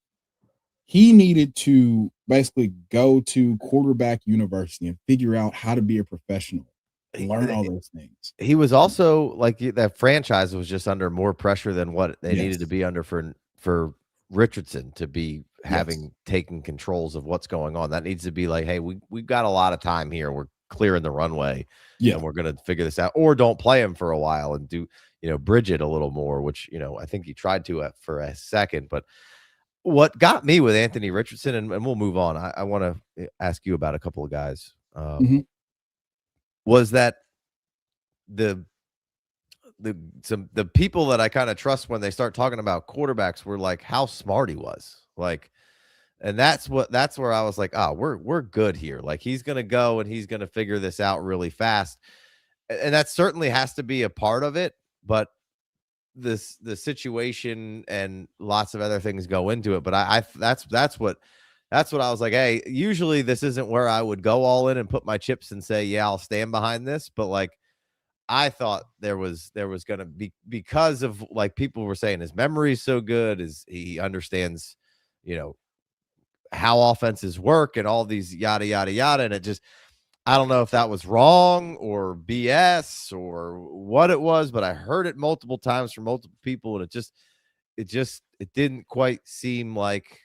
he needed to basically go to quarterback university and figure out how to be a professional and learn all those things. He was also like that franchise was just under more pressure than what they needed to Yes. be under for Richardson to be having Yes. taken controls of what's going on. That needs to be like, hey, we've got a lot of time here. We're clearing the runway Yeah. and we're gonna figure this out. Or don't play him for a while and do, bridge it a little more, which I think he tried to for a second. But what got me with Anthony Richardson, and we'll move on. I want to ask you about a couple of guys. Was that the people that I kind of trust when they start talking about quarterbacks were like how smart he was. Like, and that's where I was like, we're good here. Like he's gonna go and he's gonna figure this out really fast. And that certainly has to be a part of it, but the situation and lots of other things go into it. But that's what I was like, hey, usually this isn't where I would go all in and put my chips and say, yeah, I'll stand behind this. But like I thought there was going to be, because of like people were saying his memory is so good, is he understands, how offenses work and all these yada, yada, yada. And it just, I don't know if that was wrong or BS or what it was, but I heard it multiple times from multiple people. And it didn't quite seem like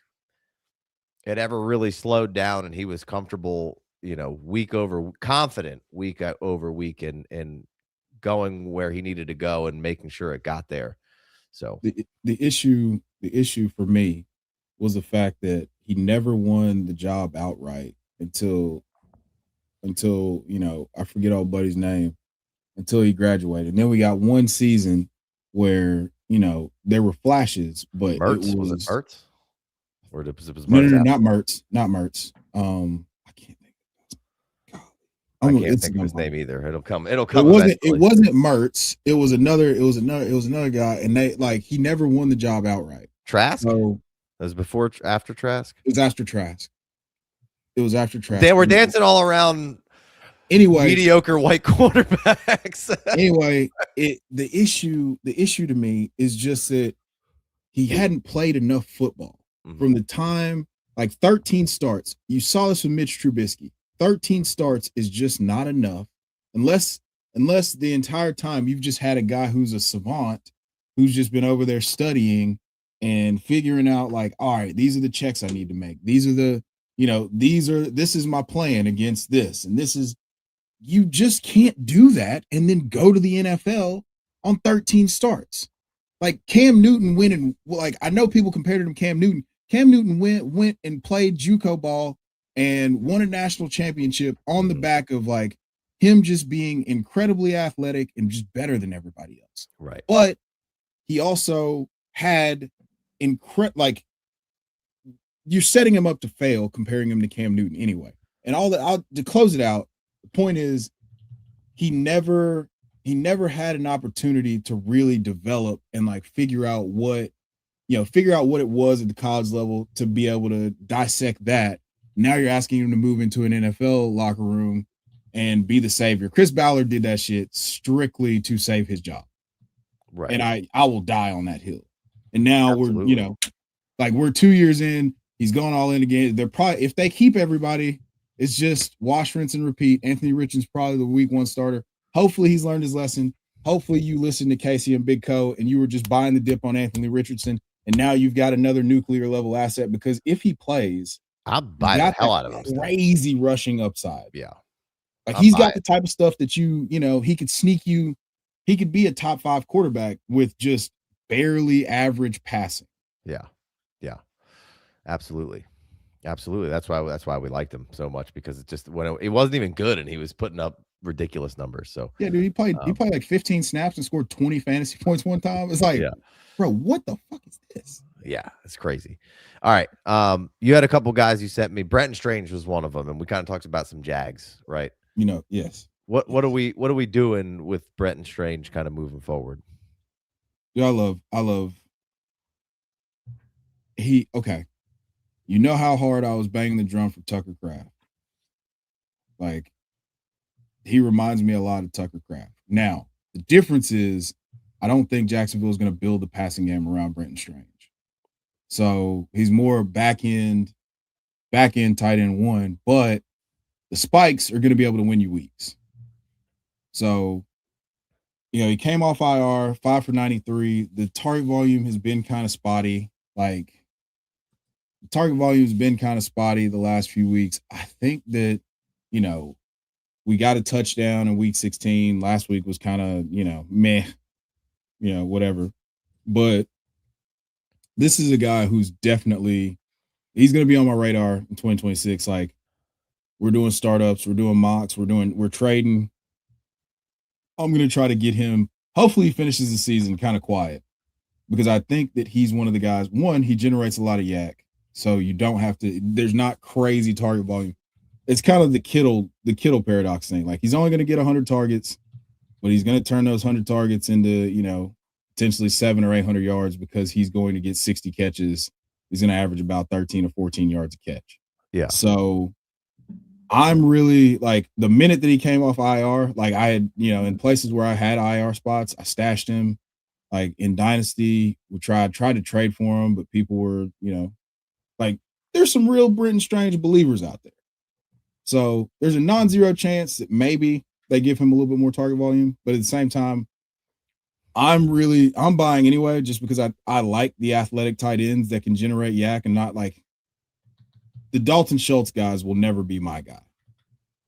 it ever really slowed down and he was comfortable, confident week over week and going where he needed to go and making sure it got there. So the issue for me was the fact that he never won the job outright until I forget old buddy's name, until he graduated. And then we got one season where there were flashes, but Mertz, it was it was Mertz? Or it was no, Mertz not Mertz. I can't think. I can't think of his name either. It'll come. It wasn't eventually. Mertz. It was another guy, and he never won the job outright. Trask? So that was after Trask? It was after Trask. They were dancing all around mediocre white quarterbacks. Anyway, the issue to me is just that he hadn't played enough football from the time, like 13 starts. You saw this with Mitch Trubisky. 13 starts is just not enough unless the entire time you've just had a guy who's a savant who's just been over there studying and figuring out like, all right, these are the checks I need to make. These are the, this is my plan against this. And you just can't do that and then go to the NFL on 13 starts. Like Cam Newton went and like, I know people compared him to Cam Newton. Cam Newton went and played JUCO ball and won a national championship on the back of like him just being incredibly athletic and just better than everybody else. Right. But he also had like you're setting him up to fail comparing him to Cam Newton anyway. And to close it out, the point is he never had an opportunity to really develop and like figure out what it was at the college level to be able to dissect that. Now you're asking him to move into an NFL locker room and be the savior. Chris Ballard did that shit strictly to save his job. Right. And I will die on that hill. And now Absolutely. We're 2 years in, he's going all in again. They're probably, if they keep everybody, it's just wash, rinse, and repeat. Anthony Richardson's probably the week 1 starter. Hopefully he's learned his lesson. Hopefully you listened to Casey and Big Co and you were just buying the dip on Anthony Richardson. And now you've got another nuclear level asset because if he plays, I'll buy the hell out of him. Crazy rushing upside. Yeah. Like he's got the type of stuff that he could sneak you. He could be a top 5 quarterback with just barely average passing. Yeah. Yeah. Absolutely. Absolutely. That's why we liked him so much, because it just when it wasn't even good and he was putting up ridiculous numbers. So yeah, dude, he played like 15 snaps and scored 20 fantasy points one time. It's like, bro, what the fuck is this? Yeah, it's crazy. All right. You had a couple guys you sent me. Brenton Strange was one of them, and we kind of talked about some Jags, right? Yes. What are we doing with Brenton Strange kind of moving forward? Yeah, I love okay. You know how hard I was banging the drum for Tucker Craft. Like, he reminds me a lot of Tucker Craft. Now, the difference is I don't think Jacksonville is going to build the passing game around Brenton Strange. So he's more back end tight end one, but the spikes are going to be able to win you weeks. So, he came off IR, 5 for 93. The target volume has been kind of spotty. Like, the target volume has been kind of spotty the last few weeks. I think that, we got a touchdown in week 16. Last week was kind of, meh, whatever. But this is a guy who's definitely, he's going to be on my radar in 2026. Like, we're doing startups, we're doing mocks, we're trading. I'm going to try to get him. Hopefully, he finishes the season kind of quiet, because I think that he's one of the guys. One, he generates a lot of yak, so you don't have to. There's not crazy target volume. It's kind of the Kittle paradox thing. Like, he's only going to get 100 targets, but he's going to turn those 100 targets into potentially 700 or 800 yards, because he's going to get 60 catches. He's going to average about 13 or 14 yards a catch. Yeah. So I'm really, like, the minute that he came off IR, like, I had, in places where I had IR spots, I stashed him. Like, in Dynasty, we tried to trade for him, but people were, like, there's some real Brenton Strange believers out there. So there's a non-zero chance that maybe they give him a little bit more target volume, but at the same time, I'm buying anyway, just because I like the athletic tight ends that can generate yak, and not like the Dalton Schultz guys will never be my guy.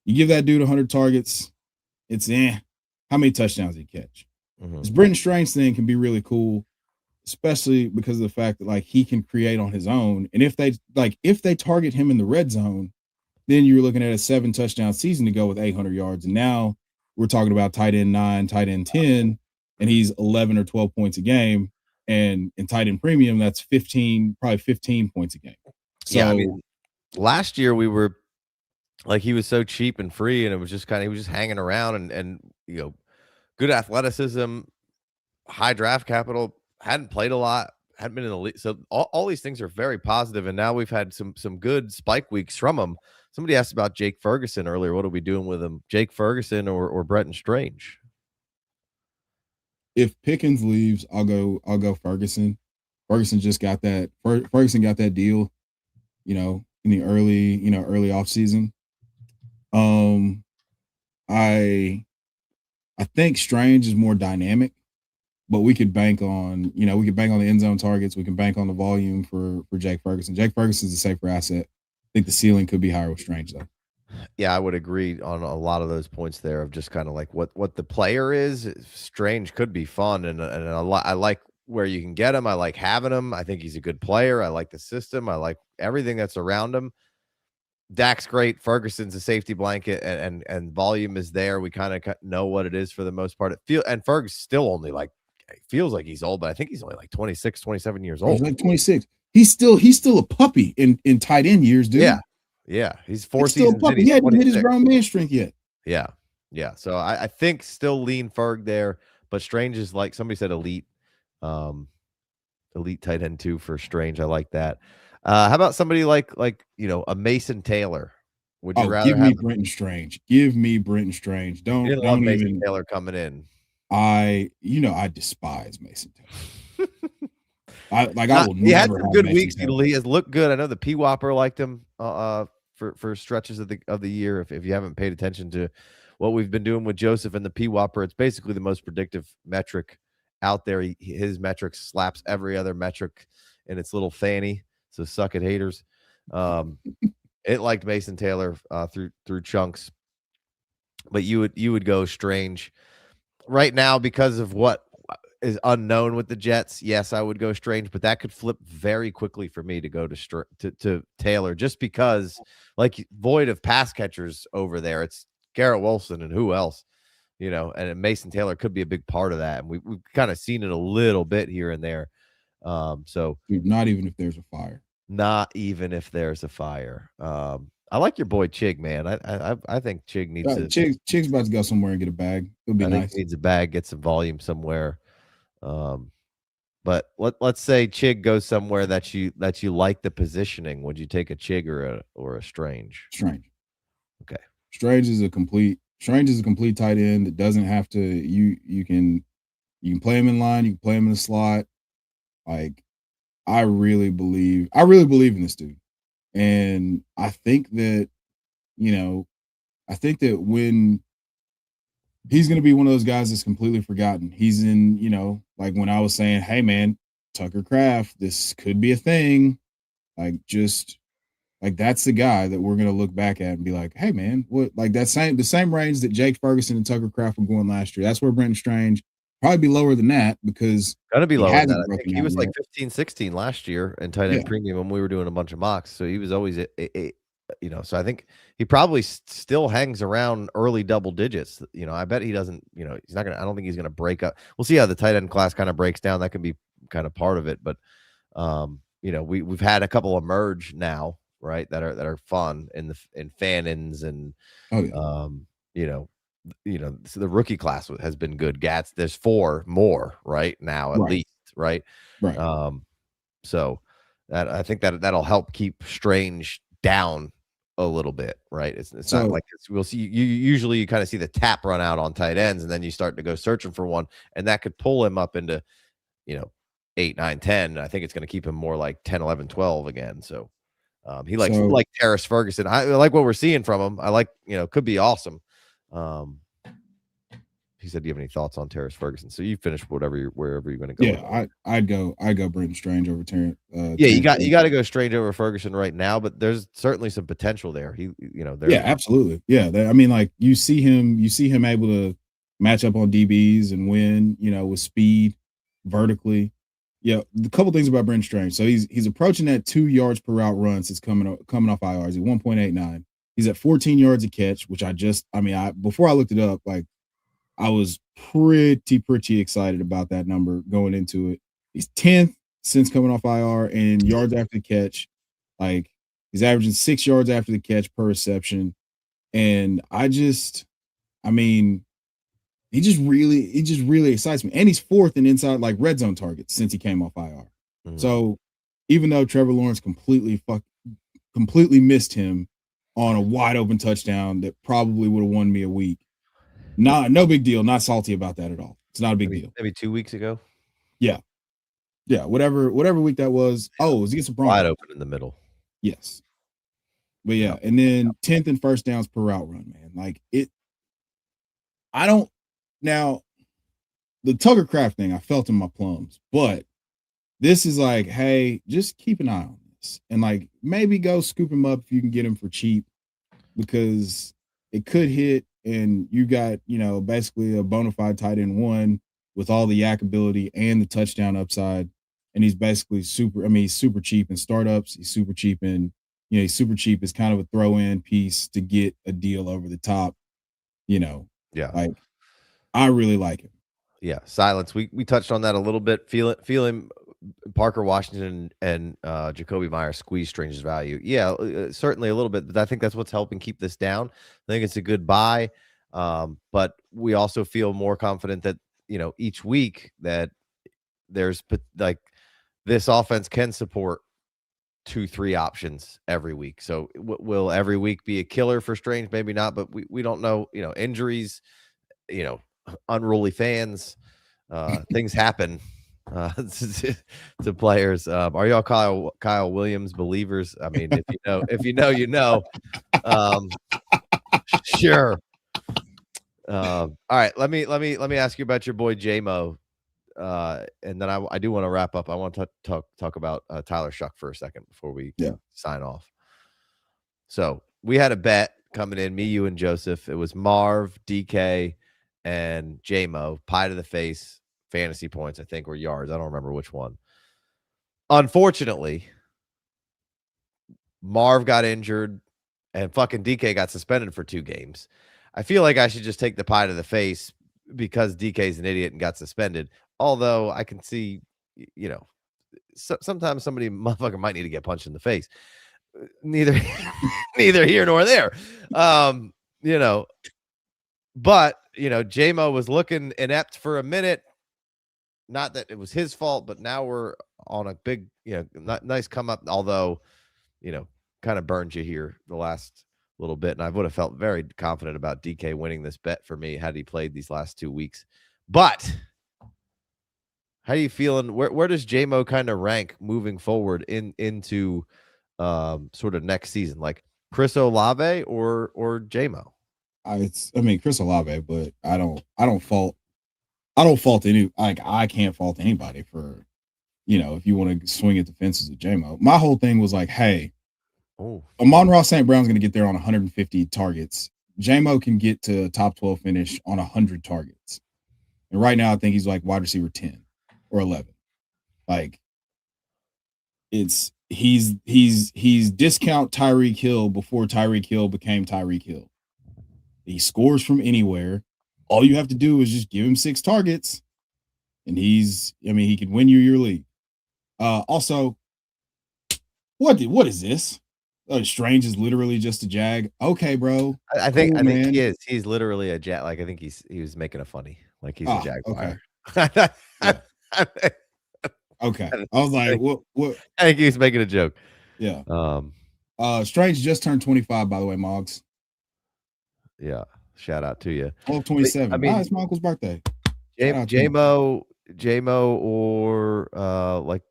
You give that dude 100 targets, it's how many touchdowns did he catch? This Brenton Strange thing can be really cool, especially because of the fact that, like, he can create on his own. And if they target him in the red zone, then you're looking at a 7 touchdown season to go with 800 yards. And now we're talking about tight end 9, tight end 10, and he's 11 or 12 points a game. And in tight end premium, that's probably 15 points a game. So, yeah, I mean, last year we were like, he was so cheap and free, and it was just he was just hanging around, and good athleticism, high draft capital, hadn't played a lot, hadn't been in the league. So all these things are very positive, and now we've had some good spike weeks from him. Somebody asked about Jake Ferguson earlier. What are we doing with him? Jake Ferguson or Brenton Strange? If Pickens leaves, I'll go Ferguson. Ferguson just got that. Ferguson got that deal, in the early off season. I think Strange is more dynamic, but we could bank on the end zone targets. We can bank on the volume for Jake Ferguson. Jake Ferguson's a safer asset. I think the ceiling could be higher with Strange, though. Yeah, I would agree on a lot of those points there, of just kind of like what the player is. Strange could be fun, and I like where you can get him. I like having him. I think he's a good player. I like the system. I like everything that's around him. Dak's great. Ferguson's a safety blanket, and volume is there. We kind of know what it is for the most part. And Ferg's still only, like, it feels like he's old, but I think he's only like 26, 27 years old. He's like 26. He's still a puppy in tight end years, dude. Yeah. He's 4 still seasons a puppy. He hadn't hit his grown man strength yet. Yeah. So I think still lean Ferg there, but Strange is, like somebody said, elite tight end too for Strange. I like that. How about somebody like a Mason Taylor? Would you rather give me Brenton Strange? Give me Brenton Strange. Don't even Mason Taylor coming in. I despise Mason Taylor. I will never. He had some good weeks. He has looked good. I know the P Whopper liked him for stretches of the year. If you haven't paid attention to what we've been doing with Joseph and the P Whopper, it's basically the most predictive metric out there. His metric slaps every other metric in its little fanny. So suck it, haters. It liked Mason Taylor through chunks, but you would go Strange right now because of what is unknown with the Jets. Yes, I would go Strange, but that could flip very quickly for me to go to Taylor, just because, like, void of pass catchers over there. It's Garrett Wilson and who else, and Mason Taylor could be a big part of that. And we've kind of seen it a little bit here and there. So not even if there's a fire. Not even if there's a fire. I like your boy Chig, man. I think Chig needs to. Chig's about to go somewhere and get a bag. It'll be I think nice. he needs a bag, get some volume somewhere. Um, but let's say Chig goes somewhere that you like the positioning. Would you take a Chig or a Strange? Strange. Okay. Strange is a complete tight end that doesn't have to. You can play him in line. You can play him in the slot. Like I really believe in this dude, and I think that you know I think that when he's going to be one of those guys that's completely forgotten. He's in, like when I was saying, hey, man, Tucker Craft, this could be a thing. Like, just like that's the guy that we're going to look back at and be like, hey, man, what, like the same range that Jake Ferguson and Tucker Craft were going last year. That's where Brenton Strange probably be lower than that because Gonna be he lower than that. hasn't I think broken he out was like yet. 15, 16 last year in tight end Yeah. premium when we were doing a bunch of mocks. So he was always so I think he probably still hangs around early double digits. I bet he doesn't, he's not gonna, I don't think he's gonna break up. We'll see how the tight end class kind of breaks down. That can be kind of part of it. But we've had a couple emerge now, right? That are fun in fan-ins and Oh, yeah. you know, so the rookie class has been good. There's 4 more right now at Right. least, right? Right. So that I think that'll help keep Strange down a little bit, right? It's not So, like we'll see. You kind of see the tap run out on tight ends, and then you start to go searching for one, and that could pull him up into you know 8, 9, 10. I think it's going to keep him more like 10, 11, 12 again. So he likes so like Terrace Ferguson. I like what we're seeing from him. I like could be awesome. He said, "Do you have any thoughts on Terrace Ferguson?" So you finish wherever you're going to go with that. yeah, I'd go Brenton Strange over Yeah, Terrence you Ferguson. got to go Strange over Ferguson right now, but there's certainly some potential there. Yeah, There's absolutely. Yeah, I mean, like you see him able to match up on DBs and win, with speed, vertically. Yeah, the couple things about Brent Strange. So he's approaching that 2 yards per route run since coming off IR. He's at 1.89. He's at 14 yards a catch, which I before I looked it up, like I was pretty excited about that number going into it. He's 10th since coming off IR and yards after the catch. Like he's averaging 6 yards after the catch per reception. And I mean, he just really excites me. And he's 4th in inside like red zone targets since he came off IR. Mhm. So even though Trevor Lawrence completely missed him on a wide open touchdown that probably would have won me a week. No big deal. Not salty about that at all. It's not a big deal. Maybe 2 weeks ago, Yeah. Yeah. Whatever week that was. Oh, it was against the wide Broncos. open in the middle. Yes. But Yeah, yeah. And then 10th and first downs per route run, man. Like I don't now the Tucker Craft thing, I felt in my plums, but this is like, hey, just keep an eye on this. And like maybe go scoop him up if you can get him for cheap because it could hit and you got, basically a bona fide tight end one with all the yak ability and the touchdown upside. And he's basically he's super cheap in startups. He's super cheap he's super cheap as kind of a throw in piece to get a deal over the top, you know, yeah, like I really like him. yeah. Silence. We touched on that a little bit. Feeling Parker Washington and Jacoby Myers squeeze Strange's value. Yeah, certainly a little bit. But I think that's what's helping keep this down. I think it's a good buy, but we also feel more confident that each week that like this offense can support 2, 3 options every week. So will every week be a killer for Strange? Maybe not, but we don't know. Injuries, you know, unruly fans, things happen to players. Are y'all Kyle Williams believers? I mean, if you know, you know. Um, sure. All right, let me ask you about your boy JMO. And then I do want to wrap up. I want to talk about Tyler Shuck for a second before we Yeah. sign off. So we had a bet coming in, me, you, and Joseph. It was Marv, DK, and JMO, pie to the face, fantasy points, I think, or yards. I don't remember which one. Unfortunately, Marv got injured and fucking DK got suspended for 2 games. I feel like I should just take the pie to the face because DK's an idiot and got suspended. Although I can see, sometimes somebody motherfucker might need to get punched in the face. neither neither here nor there. You know, but JMO was looking inept for a minute. Not that it was his fault, but now we're on a big, nice come up. Although, kind of burned you here the last little bit, and I would have felt very confident about DK winning this bet for me had he played these last 2 weeks. But how are you feeling? Where does JMO kind of rank moving forward into sort of next season? Like Chris Olave or JMO? I mean Chris Olave, but I don't fault any, like, I can't fault anybody for, if you want to swing at the fences with JMO. My whole thing was like, hey, Amon-Ra St. Brown's going to get there on 150 targets. JMO can get to top 12 finish on 100 targets. And right now, I think he's like wide receiver 10 or 11. Like, he's discount Tyreek Hill before Tyreek Hill became Tyreek Hill. He scores from anywhere. All you have to do is just give him 6 targets, and he could win you your league. Also, what is this? Strange is literally just a jag. Okay, bro. I think he is. He's literally a jag. Like, I think he was making a funny. Like, he's a Jaguar. Okay. Yeah. Okay. I was like, what? I think he was making a joke. Yeah. Strange just turned 25, by the way, Moggs. Yeah. Shout out to you. 12/27. I mean, it's my uncle's birthday. JMO or like,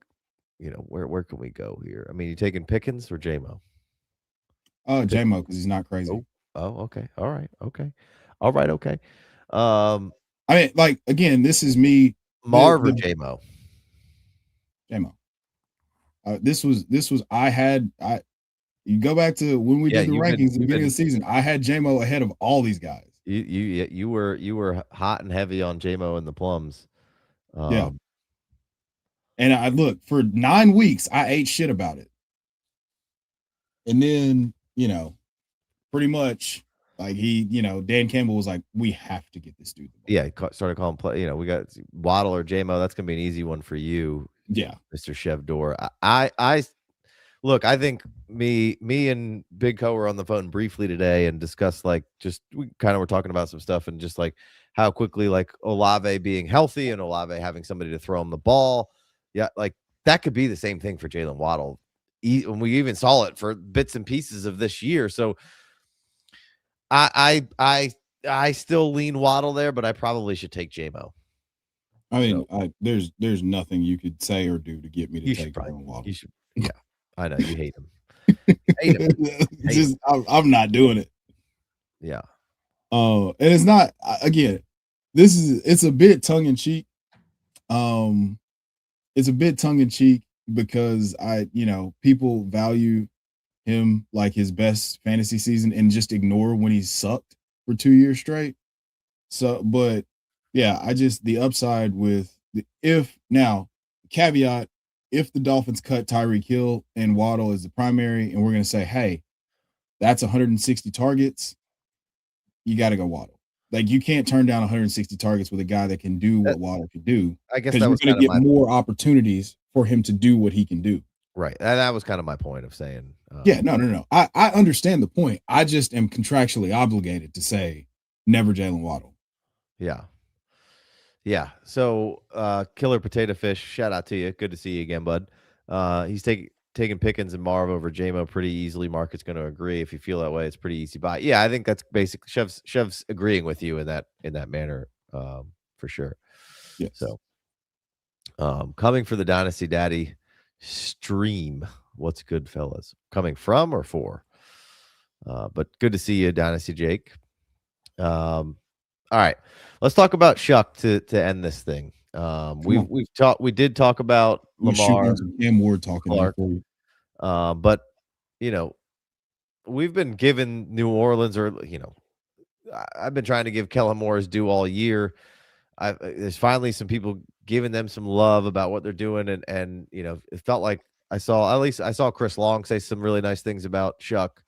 where can we go here? I mean, you taking Pickens or JMO? JMO, because he's not crazy. Oh, okay. All right. Okay. All right. Okay. I mean, like, again, this is me. Marv or JMO? JMO. This was you go back to when we did the rankings at the beginning of the season. I had JMO ahead of all these guys. You were hot and heavy on JMO and the plums. Yeah. And I look, for 9 weeks, I ate shit about it. And then, pretty much, like, Dan Campbell was like, we have to get this dude. Yeah, started calling play. We got Waddle or JMO. That's gonna be an easy one for you. Yeah, Mr. Chevdor. I look. I think me and Big Co were on the phone briefly today and discussed, like, we kind of were talking about some stuff and just like how quickly, like, Olave being healthy and Olave having somebody to throw him the ball. Yeah, like, that could be the same thing for Jalen Waddle. And we even saw it for bits and pieces of this year. So I still lean Waddle there, but I probably should take JMO. I mean, there's nothing you could say or do to get me to take Waddle. You should, yeah. I know you hate him. I'm not doing it. Yeah. And it's not, again, it's a bit tongue in cheek. It's a bit tongue in cheek because people value him like his best fantasy season and just ignore when he's sucked for 2 years straight. So, but yeah, the upside with caveat, if the Dolphins cut Tyreek Hill and Waddle as the primary, and we're going to say, hey, that's 160 targets, you got to go Waddle. Like, you can't turn down 160 targets with a guy that can do what Waddle can do. I guess you're going to get more opportunities for him to do what he can do. Right. That was kind of my point of saying. Yeah, no. I understand the point. I just am contractually obligated to say never Jalen Waddle. Yeah. Yeah. So, Killer Potato Fish, shout out to you. Good to see you again, bud. He's taking Pickens and Marv over JMO pretty easily. Market's going to agree. If you feel that way, it's pretty easy buy. Yeah, I think that's basically Chev's agreeing with you in that manner, for sure. Yes. So, coming for the Dynasty Daddy stream. What's good, fellas? Coming from or for? But good to see you, Dynasty Jake. All right, let's talk about Shuck to end this thing. We did talk about Lamar and Ward talking Clark, but we've been giving New Orleans, or I've been trying to give Kellen Moore his due all year. There's finally some people giving them some love about what they're doing, and it felt like I saw Chris Long say some really nice things about Shuck.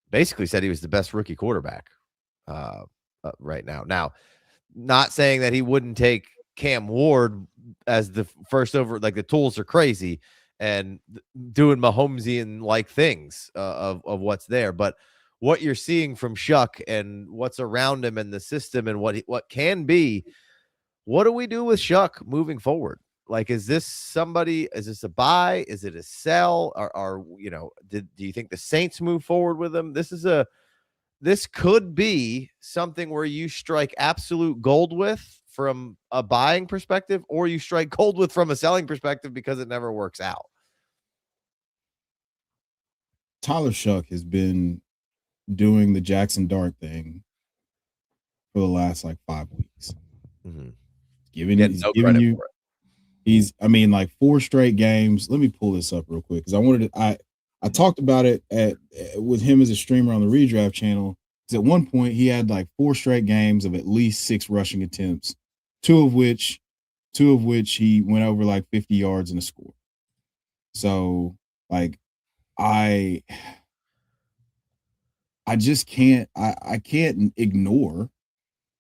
Basically said he was the best rookie quarterback right now. Now, not saying that he wouldn't take Cam Ward as the first over, like, the tools are crazy, and doing Mahomesian like things of what's there. But what you're seeing from Shuck and what's around him and the system and what can be, what do we do with Shuck moving forward? Like, is this a buy? Is it a sell? Are do you think the Saints move forward with him? This could be something where you strike absolute gold with from a buying perspective, or you strike gold with from a selling perspective because it never works out. Tyler Shuck has been doing the Jackson Dart thing for the last like 5 weeks. Mm-hmm. He's no giving credit you. for it. Like 4 straight games. Let me pull this up real quick because I talked about it with him as a streamer on the Redraft channel. Because at one point he had like 4 straight games of at least 6 rushing attempts, two of which he went over like 50 yards and a score. So like I just can't I can't ignore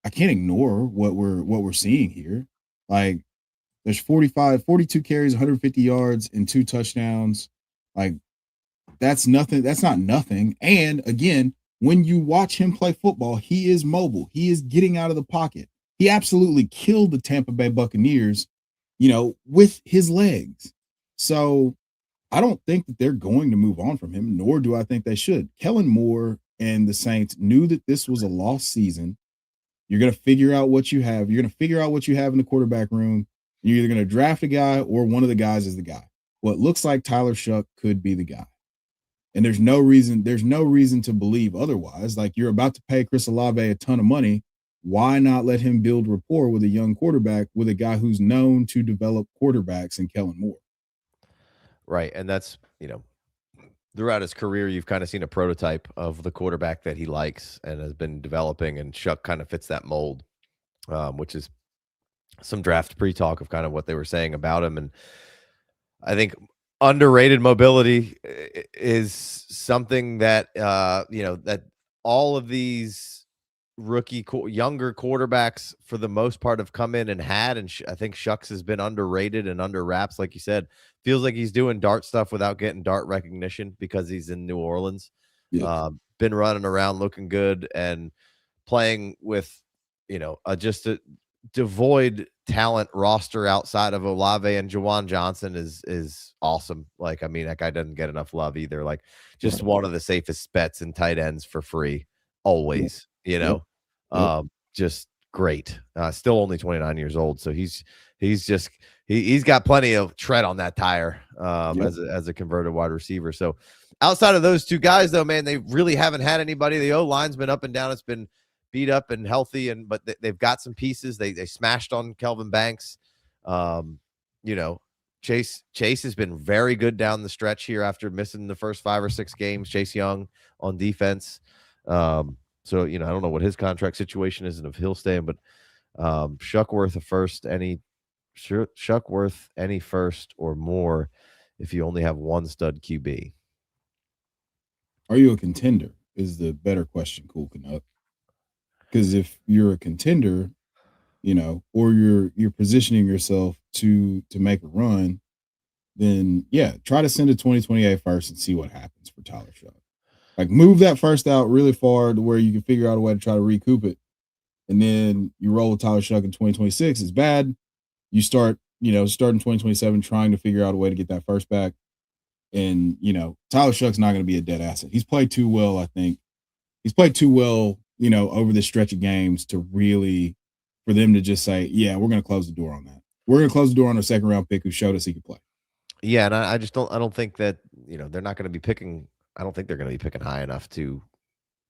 what we're seeing here. Like there's 42 carries, 150 yards, and 2 touchdowns. Like that's nothing. That's not nothing. And again, when you watch him play football, he is mobile. He is getting out of the pocket. He absolutely killed the Tampa Bay Buccaneers, with his legs. So I don't think that they're going to move on from him, nor do I think they should. Kellen Moore and the Saints knew that this was a lost season. You're going to figure out what you have. You're going to figure out what you have in the quarterback room. You're either going to draft a guy or one of the guys is the guy. Well, it looks like Tyler Shuck could be the guy. And there's no reason to believe otherwise. Like you're about to pay Chris Olave a ton of money. Why not let him build rapport with a young quarterback, with a guy who's known to develop quarterbacks in Kellen Moore? Right. And that's, throughout his career, you've kind of seen a prototype of the quarterback that he likes and has been developing, and Shuck kind of fits that mold, which is some draft pre-talk of kind of what they were saying about him. And I think underrated mobility is something that, that all of these younger quarterbacks for the most part have come in and had. And I think Shucks has been underrated and under wraps. Like you said, feels like he's doing dart stuff without getting dart recognition because he's in New Orleans. Yeah. Been running around looking good and playing with, just a devoid talent roster outside of Olave and Juwan Johnson is awesome. Like, I mean, that guy doesn't get enough love either. Like, just one of the safest bets in tight ends for free always, just great. Still only 29 years old. So he's got plenty of tread on that tire as a converted wide receiver. So outside of those two guys, though, man, they really haven't had anybody. The O-line's been up and down. It's been beat up and healthy, but they've got some pieces. They smashed on Kelvin Banks. Chase has been very good down the stretch here after missing the first 5 or 6 games. Chase Young on defense. So, I don't know what his contract situation is and if he'll stay, but Shuckworth any first or more if you only have one stud QB. Are you a contender is the better question, Cool Canuck. Because if you're a contender, or you're positioning yourself to make a run, then try to send a 2028 first and see what happens for Tyler Shuck. Like move that first out really far to where you can figure out a way to try to recoup it. And then you roll with Tyler Shuck in 2026. It's bad. You start in 2027 trying to figure out a way to get that first back. And, Tyler Shuck's not going to be a dead asset. He's played too well, I think. He's played too well, over this stretch of games to really, for them to just say, we're going to close the door on that. We're going to close the door on a second round pick who showed us he could play. Yeah, and I don't think that, they're not going to be picking. I don't think they're going to be picking high enough to,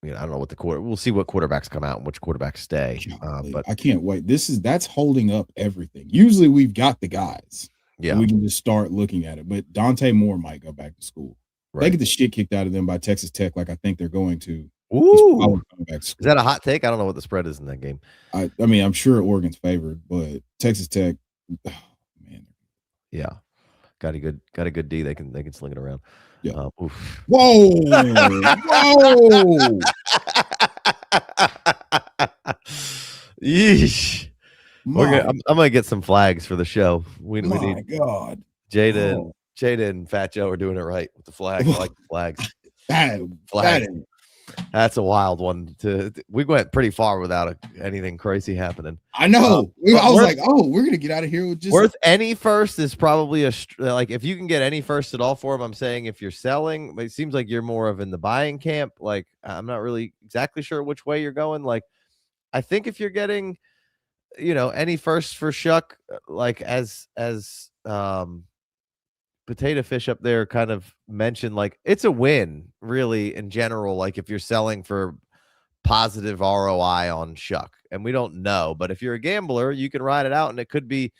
I don't know what we'll see what quarterbacks come out and which quarterbacks stay. But I can't wait. That's holding up everything. Usually we've got the guys. Yeah. We can just start looking at it. But Dante Moore might go back to school. Right. They get the shit kicked out of them by Texas Tech, like I think they're going to. Ooh. Is that a hot take? I don't know what the spread is in that game. I mean, I'm sure Oregon's favored, but Texas Tech, man. Yeah. Got a good D. They can sling it around. Yeah. Whoa. Yeesh. I'm gonna get some flags for the show. We need God. Jada Jada and Fat Joe are doing it right with the flag. I like the flags. That is. That's a wild one. We went pretty far without anything crazy happening. I know. I was like, oh, we're gonna get out of here with just worth any first is probably like if you can get any first at all for them. I'm saying if you're selling, it seems like you're more of in the buying camp. Like I'm not really exactly sure which way you're going. Like I think if you're getting, any first for Shuck, like as Potato Fish up there kind of mentioned, like it's a win really in general. Like if you're selling for positive ROI on Shuck, and we don't know, but if you're a gambler, you can ride it out and it could be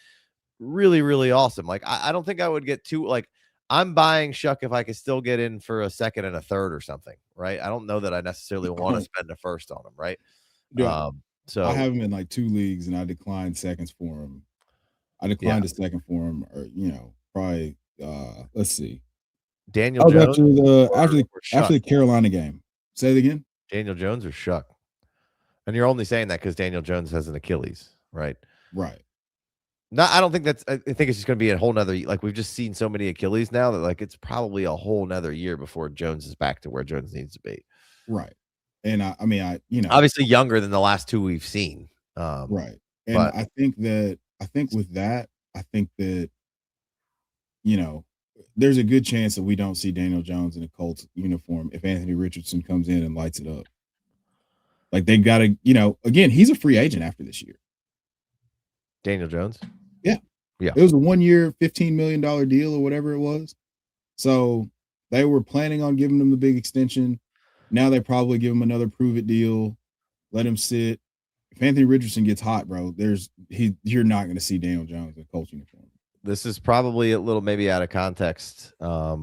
really, really awesome. Like I don't think I would get too like I'm buying Shuck if I could still get in for a second and a third or something, right? I don't know that I necessarily want to spend a first on him, right? Yeah. So I have him in like 2 leagues and I declined seconds for him. I declined a second for him, or probably let's see. Daniel Jones after the Carolina game. Say it again. Daniel Jones or Shuck? And you're only saying that because Daniel Jones has an Achilles, right? Right. No, I don't think that's. I think it's just going to be a whole nother. Like we've just seen so many Achilles now that like it's probably a whole nother year before Jones is back to where Jones needs to be. Right. And I mean, obviously younger than the last two we've seen. Right. And I think with that, there's a good chance that we don't see Daniel Jones in a Colts uniform if Anthony Richardson comes in and lights it up. Like they got to, again, he's a free agent after this year. Daniel Jones? Yeah. Yeah. It was a 1 year, $15 million deal or whatever it was. So they were planning on giving him the big extension. Now they probably give him another prove it deal, let him sit. If Anthony Richardson gets hot, bro, you're not going to see Daniel Jones in a Colts uniform. This is probably a little maybe out of context. Or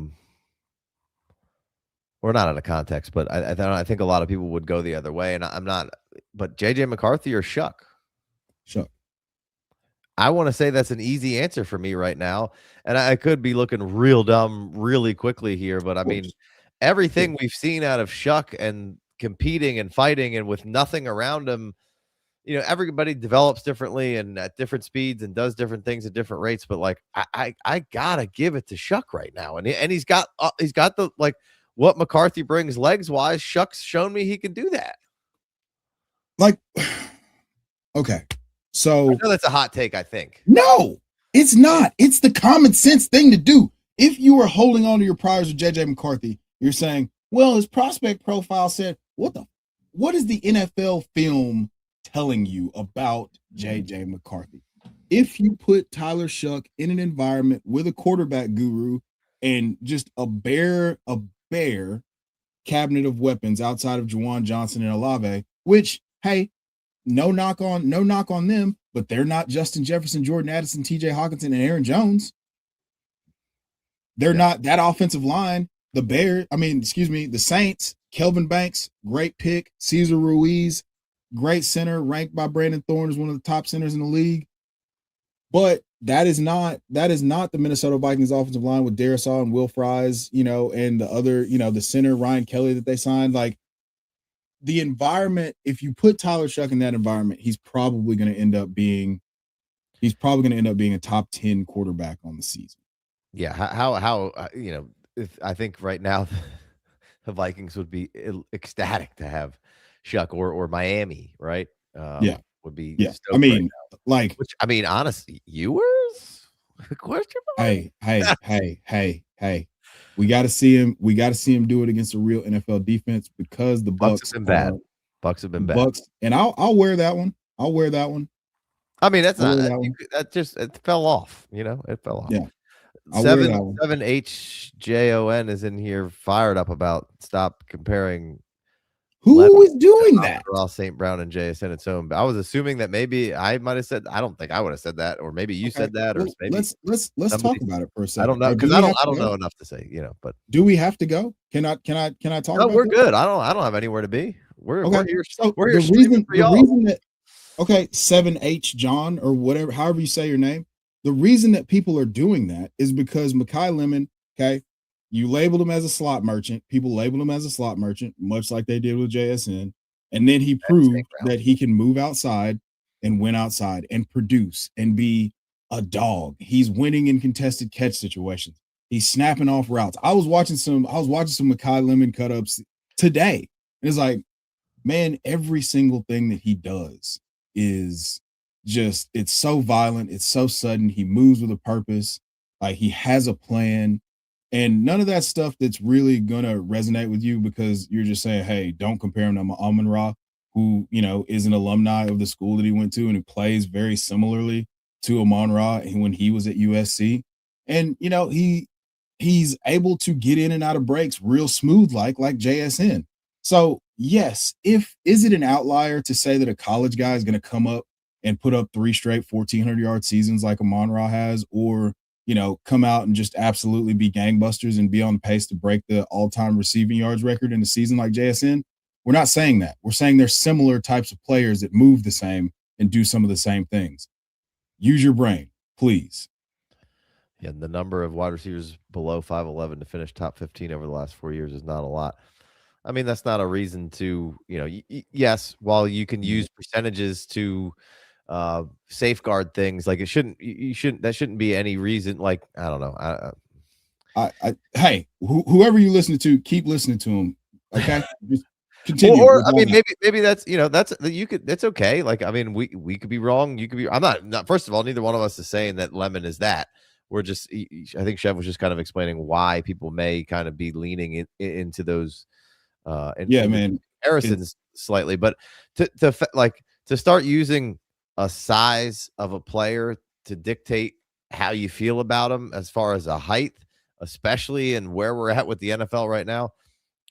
not out of context, but I think a lot of people would go the other way, and I'm not. But JJ McCarthy or Shuck? Shuck. I want to say that's an easy answer for me right now, and I could be looking real dumb really quickly here, but I mean, everything we've seen out of Shuck and competing and fighting and with nothing around him, everybody develops differently and at different speeds and does different things at different rates. But like, I gotta give it to Shuck right now, and he's got the like what McCarthy brings legs wise. Shuck's shown me he can do that. Like, okay. So I know that's a hot take, I think. No, it's not. It's the common sense thing to do. If you are holding on to your priors with JJ McCarthy, you're saying, well, his prospect profile said, what is the NFL film telling you about JJ McCarthy? If you put Tyler Shuck in an environment with a quarterback guru and just a bare cabinet of weapons outside of Juwan Johnson and Olave, which, hey, no knock on them, but they're not Justin Jefferson, Jordan Addison, TJ Hawkinson, and Aaron Jones. They're not that offensive line. The Saints, Kelvin Banks, great pick. Cesar Ruiz, great center, ranked by Brandon Thorne as one of the top centers in the league. But that is not the Minnesota Vikings offensive line with Darisaw and Will Fries, and the other, the center, Ryan Kelly, that they signed. Like, the environment, if you put Tyler Shuck in that environment, he's probably going to end up being a top 10 quarterback on the season. Yeah. How I think right now the Vikings would be ecstatic to have Shuck or Miami, right? Would be. Yeah. I mean, right honestly, yours? Question mark? Hey. We got to see him. We got to see him do it against a real NFL defense because the Bucks have been bad. Bucks have been bad. And I'll wear that one. I mean, that's not it fell off. It fell off. Yeah. 7HJON is in here fired up about stop comparing. Who is doing that? Ross St. Brown and JSN its own. I was assuming that maybe I might have said. I don't think I would have said that, or maybe you said that, or maybe let's talk about it for a second. I don't know because I don't know enough to say. But do we have to go? Can I talk? No, we're good. I don't have anywhere to be. We're here. So we're here. The reason that 7H John or whatever, however you say your name, the reason that people are doing that is because Mekhi Lemon. Okay. You labeled him as a slot merchant. People labeled him as a slot merchant, much like they did with JSN. And then he proved that he can move outside and win outside and produce and be a dog. He's winning in contested catch situations. He's snapping off routes. I was watching some Mekhi Lemon cut ups today. And it's like, man, every single thing that he does is just, it's so violent, it's so sudden. He moves with a purpose, like he has a plan, and none of that stuff that's really gonna resonate with you because you're just saying, hey, don't compare him to Amon Ra, who is an alumni of the school that he went to and who plays very similarly to Amon Ra when he was at USC. And he's able to get in and out of breaks real smooth like JSN. So yes, is it an outlier to say that a college guy is going to come up and put up 3 straight 1,400-yard seasons like Amon Ra has, or come out and just absolutely be gangbusters and be on the pace to break the all-time receiving yards record in a season like JSN? We're not saying that. We're saying they're similar types of players that move the same and do some of the same things. Use your brain, please. Yeah, the number of wide receivers below 5'11" to finish top 15 over the last 4 years is not a lot. I mean, that's not a reason to, yes, while you can use percentages to safeguard things, like that shouldn't be any reason. Like, I don't know. Hey, whoever you listen to, keep listening to him. Okay. Just continue. Or I mean, maybe that's that's okay. Like, I mean, we could be wrong. You could be. I'm not. First of all, neither one of us is saying that Lemon is that. We're just. I think Chev was just kind of explaining why people may kind of be leaning into those. Comparisons slightly, but to start using a size of a player to dictate how you feel about him as far as a height, especially and where we're at with the NFL right now,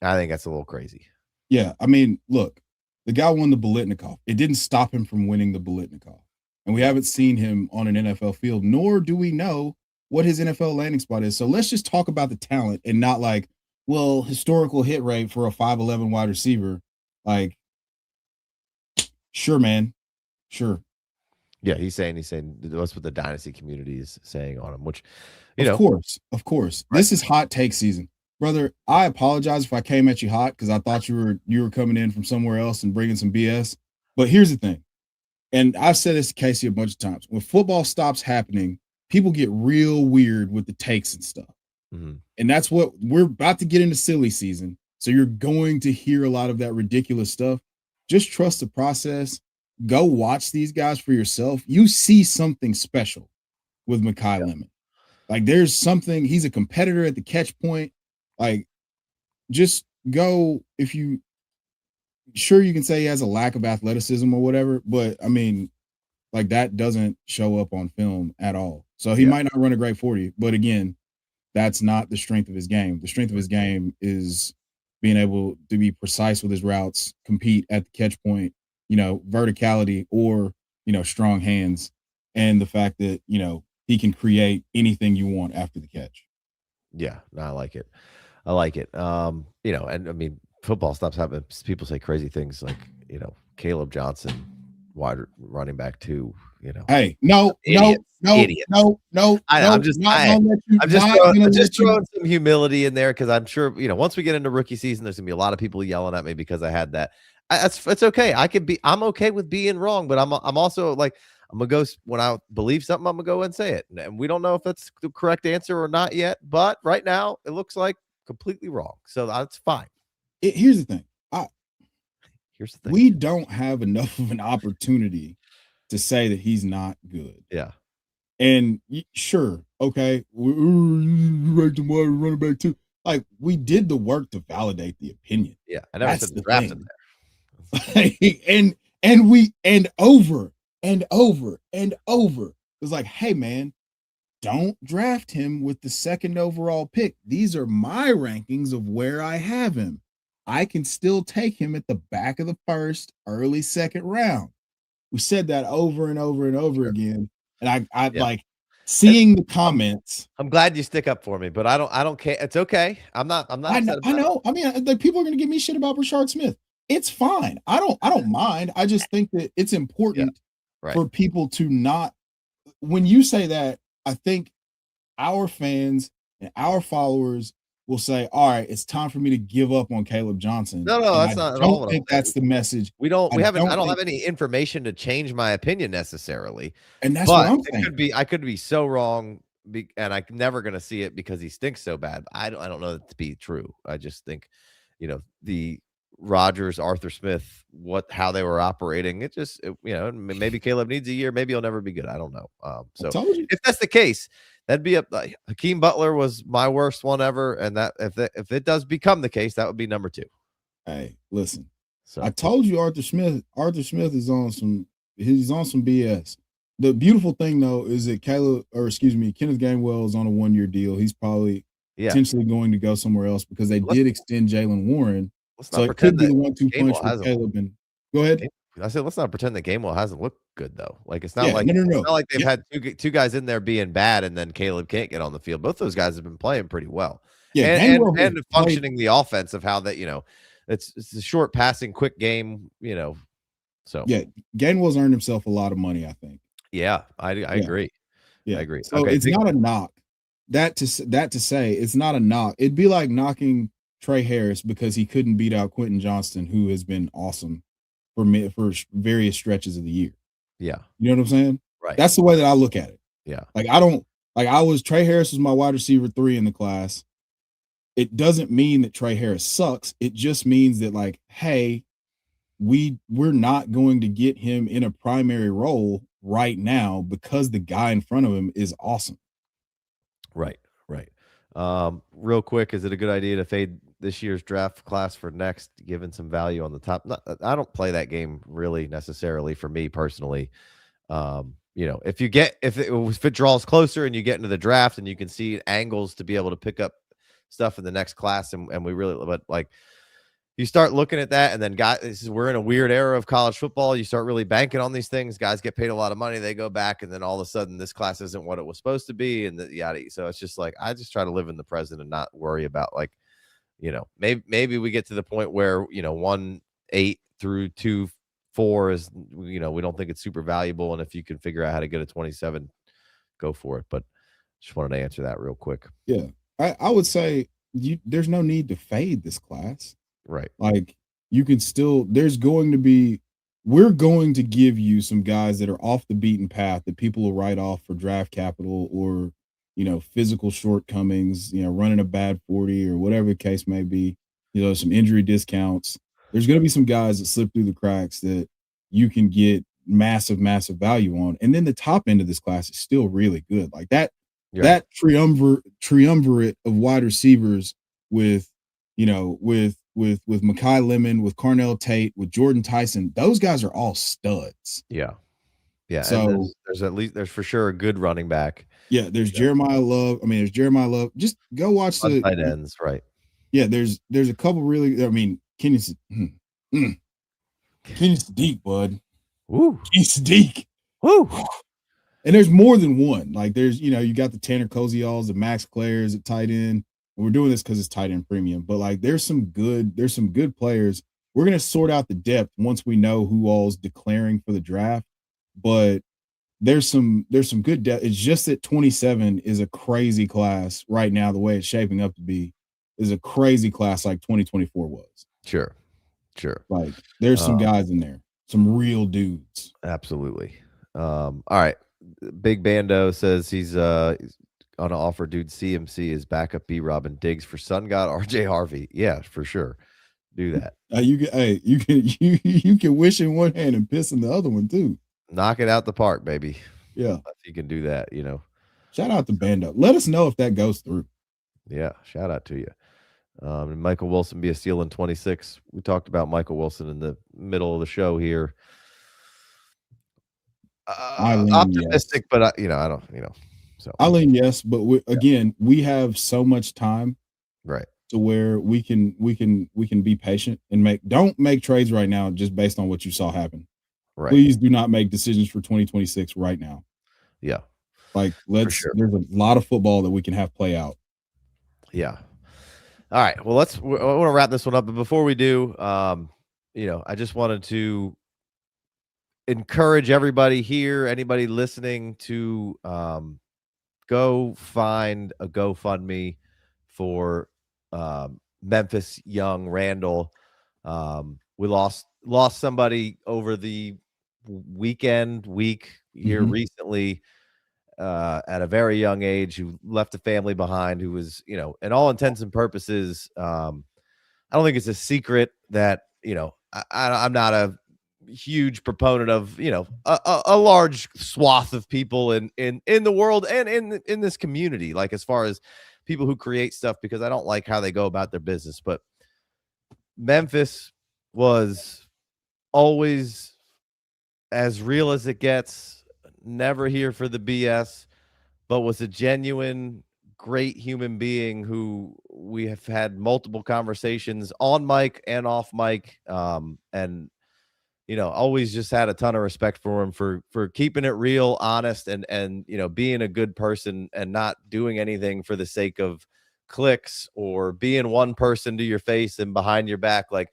I think that's a little crazy. Yeah, I mean, look, the guy won the Biletnikoff. It didn't stop him from winning the Biletnikoff, and we haven't seen him on an NFL field, nor do we know what his NFL landing spot is. So let's just talk about the talent and not like, well, historical hit rate for a 5'11" wide receiver. Like, sure, man. Sure. Yeah, he's saying that's what the Dynasty community is saying on him, which, of course. Right. This is hot take season. Brother, I apologize if I came at you hot because I thought you were coming in from somewhere else and bringing some BS. But here's the thing, and I've said this to Casey a bunch of times. When football stops happening, people get real weird with the takes and stuff. Mm-hmm. And that's what we're about to get into silly season. So you're going to hear a lot of that ridiculous stuff. Just trust the process. Go watch these guys for yourself. You see something special with Mekhi Lemon. Like, there's something, he's a competitor at the catch point. Like, just go. Sure, you can say he has a lack of athleticism or whatever, but I mean, like, that doesn't show up on film at all. So he might not run a great 40, but again, that's not the strength of his game. The strength of his game is being able to be precise with his routes, compete at the catch point, verticality or, strong hands, and the fact that, he can create anything you want after the catch. Yeah, no, I like it. And I mean, football stops happening. People say crazy things like, Caleb Johnson, wide running back too. Hey, no. I'm just throwing some humility in there because I'm sure once we get into rookie season, there's gonna be a lot of people yelling at me because I had that. It's okay. I'm okay with being wrong, but I'm also like, I'm gonna go when I believe something. I'm gonna go and say it, and we don't know if that's the correct answer or not yet. But right now, it looks like completely wrong, so that's fine. Here's the thing. We don't have enough of an opportunity to say that he's not good. Yeah. And sure, okay, we ranked him wide running back too. Like, we did the work to validate the opinion. Yeah, I never said the draft in there. and over and over and over, it was like, hey man, don't draft him with the 2nd overall pick. These are my rankings of where I have him. I can still take him at the back of the 1st, early 2nd round. We said that over and over and over again. And I like seeing the comments. I'm glad you stick up for me, but I don't care. It's okay. I'm not. I know. I mean, like, people are going to give me shit about Rashard Smith. It's fine. I don't mind. I just think that it's important for people to not. When you say that, I think our fans and our followers will say, all right, it's time for me to give up on Caleb Johnson. No, that's not at all. I don't think that's the message. I don't have any information to change my opinion necessarily. And that's what I'm saying. I could be so wrong and I'm never gonna see it because he stinks so bad. I don't know that to be true. I just think, the Rodgers, Arthur Smith, how they were operating, maybe Caleb needs a year, maybe he'll never be good. I don't know. I So told you. if that's the case, that'd be Hakeem Butler was my worst one ever, and that if it does become the case, that would be number 2. Hey, listen. I So told you Arthur Smith. Arthur Smith is on some. He's on some BS. The beautiful thing though is that Kenneth Gainwell is on a 1-year deal. He's probably yeah, potentially going to go somewhere else because they let's did extend Jalen Warren. let's So not it could pretend be that the 1-2 punch Gainwell with hasn't. Caleb. And go ahead. I said, let's not pretend that Gainwell hasn't looked good though. Like it's not Yeah, like no, no, it's no. not like they've Yeah, had two guys in there being bad, and then Caleb can't get on the field. Both those guys have been playing pretty well, yeah. and Gainwell has played. functioning the offense of how that it's a short passing, quick game. So Yeah, Gainwell's earned himself a lot of money. I think. yeah, I Yeah, agree. I yeah. agree. So Okay, it's not a knock. That to say, it's not a knock. It'd be like knocking Trey Harris because he couldn't beat out Quentin Johnston, who has been awesome for various stretches of the year. yeah, You know what I'm saying? right, That's the way that I look at it. yeah, Like I don't like Trey Harris was my wide receiver 3 in the class. It doesn't mean that Trey Harris sucks. It just means that like, hey, we're not going to get him in a primary role right now because the guy in front of him is awesome. right, right. Real quick, is it a good idea to fade this year's draft class for next, given some value on the top? I don't play that game really necessarily for me personally. If it draws closer and you get into the draft and you can see angles to be able to pick up stuff in the next class, and we really, but like you start looking at that, and then we're in a weird era of college football. You start really banking on these things. Guys get paid a lot of money, they go back, and then all of a sudden this class isn't what it was supposed to be, and yada. So it's just like I just try to live in the present and not worry about like, maybe we get to the point where 1-8 through 2-4 is, we don't think it's super valuable, and if you can figure out how to get a 27, go for it. But just wanted to answer that real quick. Yeah. I would say there's no need to fade this class. Right. Like you can still we're going to give you some guys that are off the beaten path that people will write off for draft capital or physical shortcomings, running a bad 40 or whatever the case may be, some injury discounts. There's going to be some guys that slip through the cracks that you can get massive value on. And then the top end of this class is still really good. Like that Yeah. that triumvirate of wide receivers with with Mekhi Lemon, with Carnell Tate, with Jordan Tyson, those guys are all studs. Yeah. Yeah. So And there's for sure a good running back. yeah, there's Jeremiah Love. I mean, there's Jeremiah Love. Just go watch On tight ends, right? Yeah, there's a couple really. I mean, Kenny's Sadiq, bud. Woo. Kenny Sadiq. Woo. And there's more than one. Like there's, you got the Tanner Kozials, the Max Clairs at tight end. And we're doing this because it's tight end premium. But like there's some good players. We're gonna sort out the depth once we know who all's declaring for the draft. But there's some good depth. It's just that 27 is a crazy class right now. The way it's shaping up to be is a crazy class like 2024 was. Sure. Like there's some guys in there, some real dudes. Absolutely. All right. Big Bando says he's on an offer, dude. CMC is backup B Robin Diggs for Sun God RJ Harvey. Yeah, for sure. Do that. You can wish in one hand and piss in the other one too. Knock it out the park, baby. Yeah. If you can do that, Shout out to Bando. Let us know if that goes through. Yeah, shout out to you. And Michael Wilson be a steal in 26. We talked about Michael Wilson in the middle of the show here. Optimistic, yes. But I don't, so I lean yes, but we have so much time, right, to where we can be patient and don't make trades right now just based on what you saw happen. Right. Please do not make decisions for 2026 right now. Yeah, like there's a lot of football that we can have play out. Yeah. All right. Well, I want to wrap this one up, but before we do, I just wanted to encourage everybody here, anybody listening, to go find a GoFundMe for Memphis young Randall. We lost somebody over the week here recently. at a very young age, who left a family behind, who was, in all intents and purposes, I don't think it's a secret that, I'm not a huge proponent of, a large swath of people in the world and in this community, like as far as people who create stuff, because I don't like how they go about their business. But Memphis was always as real as it gets, never here for the BS, but was a genuine, great human being who we have had multiple conversations on mic and off mic. And always just had a ton of respect for him for keeping it real, honest, and being a good person and not doing anything for the sake of clicks or being one person to your face and behind your back. Like,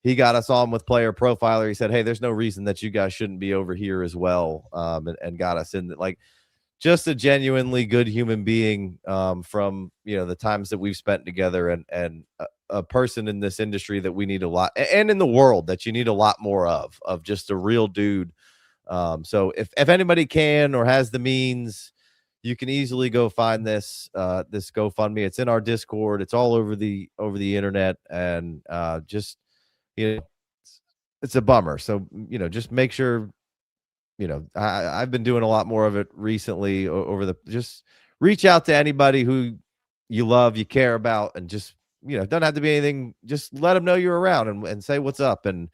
he got us on with Player Profiler. He said, "Hey, there's no reason that you guys shouldn't be over here as well," and got us in. Like, just a genuinely good human being, from the times that we've spent together, and a person in this industry that we need a lot, and in the world that you need a lot more of just a real dude. So if anybody can or has the means, you can easily go find this GoFundMe. It's in our Discord. It's all over the internet, and just you know, it's a bummer. So just make sure. I've been doing a lot more of it recently over just reach out to anybody who you love, you care about, and just, don't have to be anything. Just let them know you're around, and say what's up, and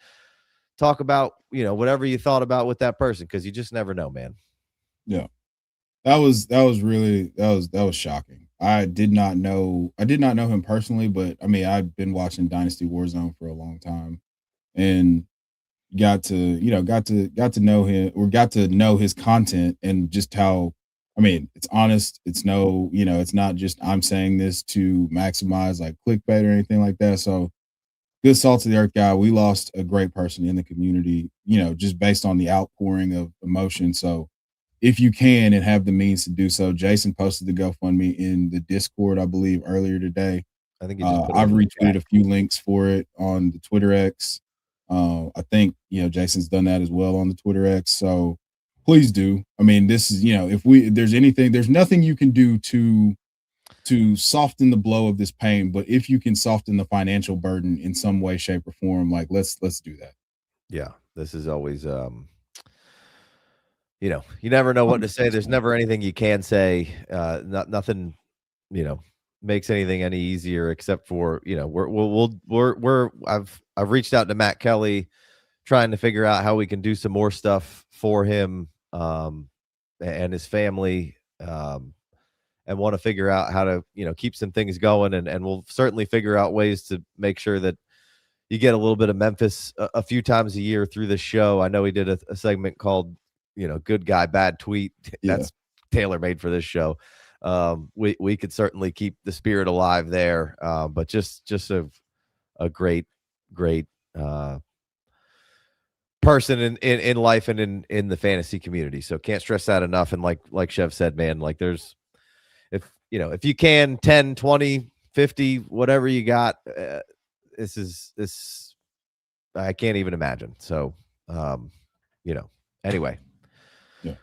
talk about, whatever you thought about with that person. 'Cause you just never know, man. Yeah. That was shocking. I did not know him personally, but I mean, I've been watching Dynasty Warzone for a long time, and got to know him, or got to know his content, and just how, I mean, it's honest. It's no, it's not just I'm saying this to maximize like clickbait or anything like that. So good salt to the earth guy. We lost a great person in the community, just based on the outpouring of emotion. So if you can and have the means to do so, Jason posted the GoFundMe in the Discord, I believe, earlier today. I think you just put it I've in the retweeted chat. a few links for it on the Twitter X. I think Jason's done that as well on the Twitter X. So please do. I mean, this is if there's nothing you can do to soften the blow of this pain, but if you can soften the financial burden in some way, shape, or form, like let's do that. Yeah, this is always, you never know what to say. There's never anything you can say. Nothing, you know, makes anything any easier, except for, I've reached out to Matt Kelly, trying to figure out how we can do some more stuff for him, and his family, and want to figure out how to, keep some things going. And we'll certainly figure out ways to make sure that you get a little bit of Memphis a few times a year through the show. I know he did a segment called, Good Guy, Bad Tweet. Yeah. That's tailor made for this show. We could certainly keep the spirit alive there. But just a great, person in life and in the fantasy community. So can't stress that enough. And like Chev said, man, like if you can 10, 20, 50, whatever you got, this I can't even imagine. So, anyway, Yeah.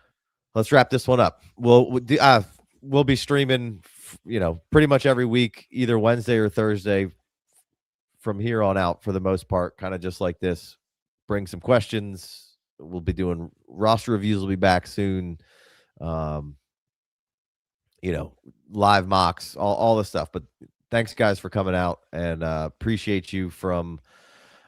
let's wrap this one up. We'll be streaming, pretty much every week, either Wednesday or Thursday from here on out, for the most part, kind of just like this. Bring some questions. We'll be doing roster reviews. Will be back soon. Live mocks, all this stuff. But thanks, guys, for coming out, and appreciate you from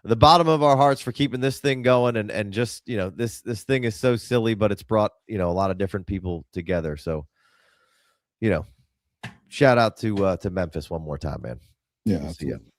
the bottom of our hearts for keeping this thing going. And just, this thing is so silly, but it's brought, a lot of different people together. So, shout out to Memphis one more time, man. Yeah, We'll see absolutely. ya.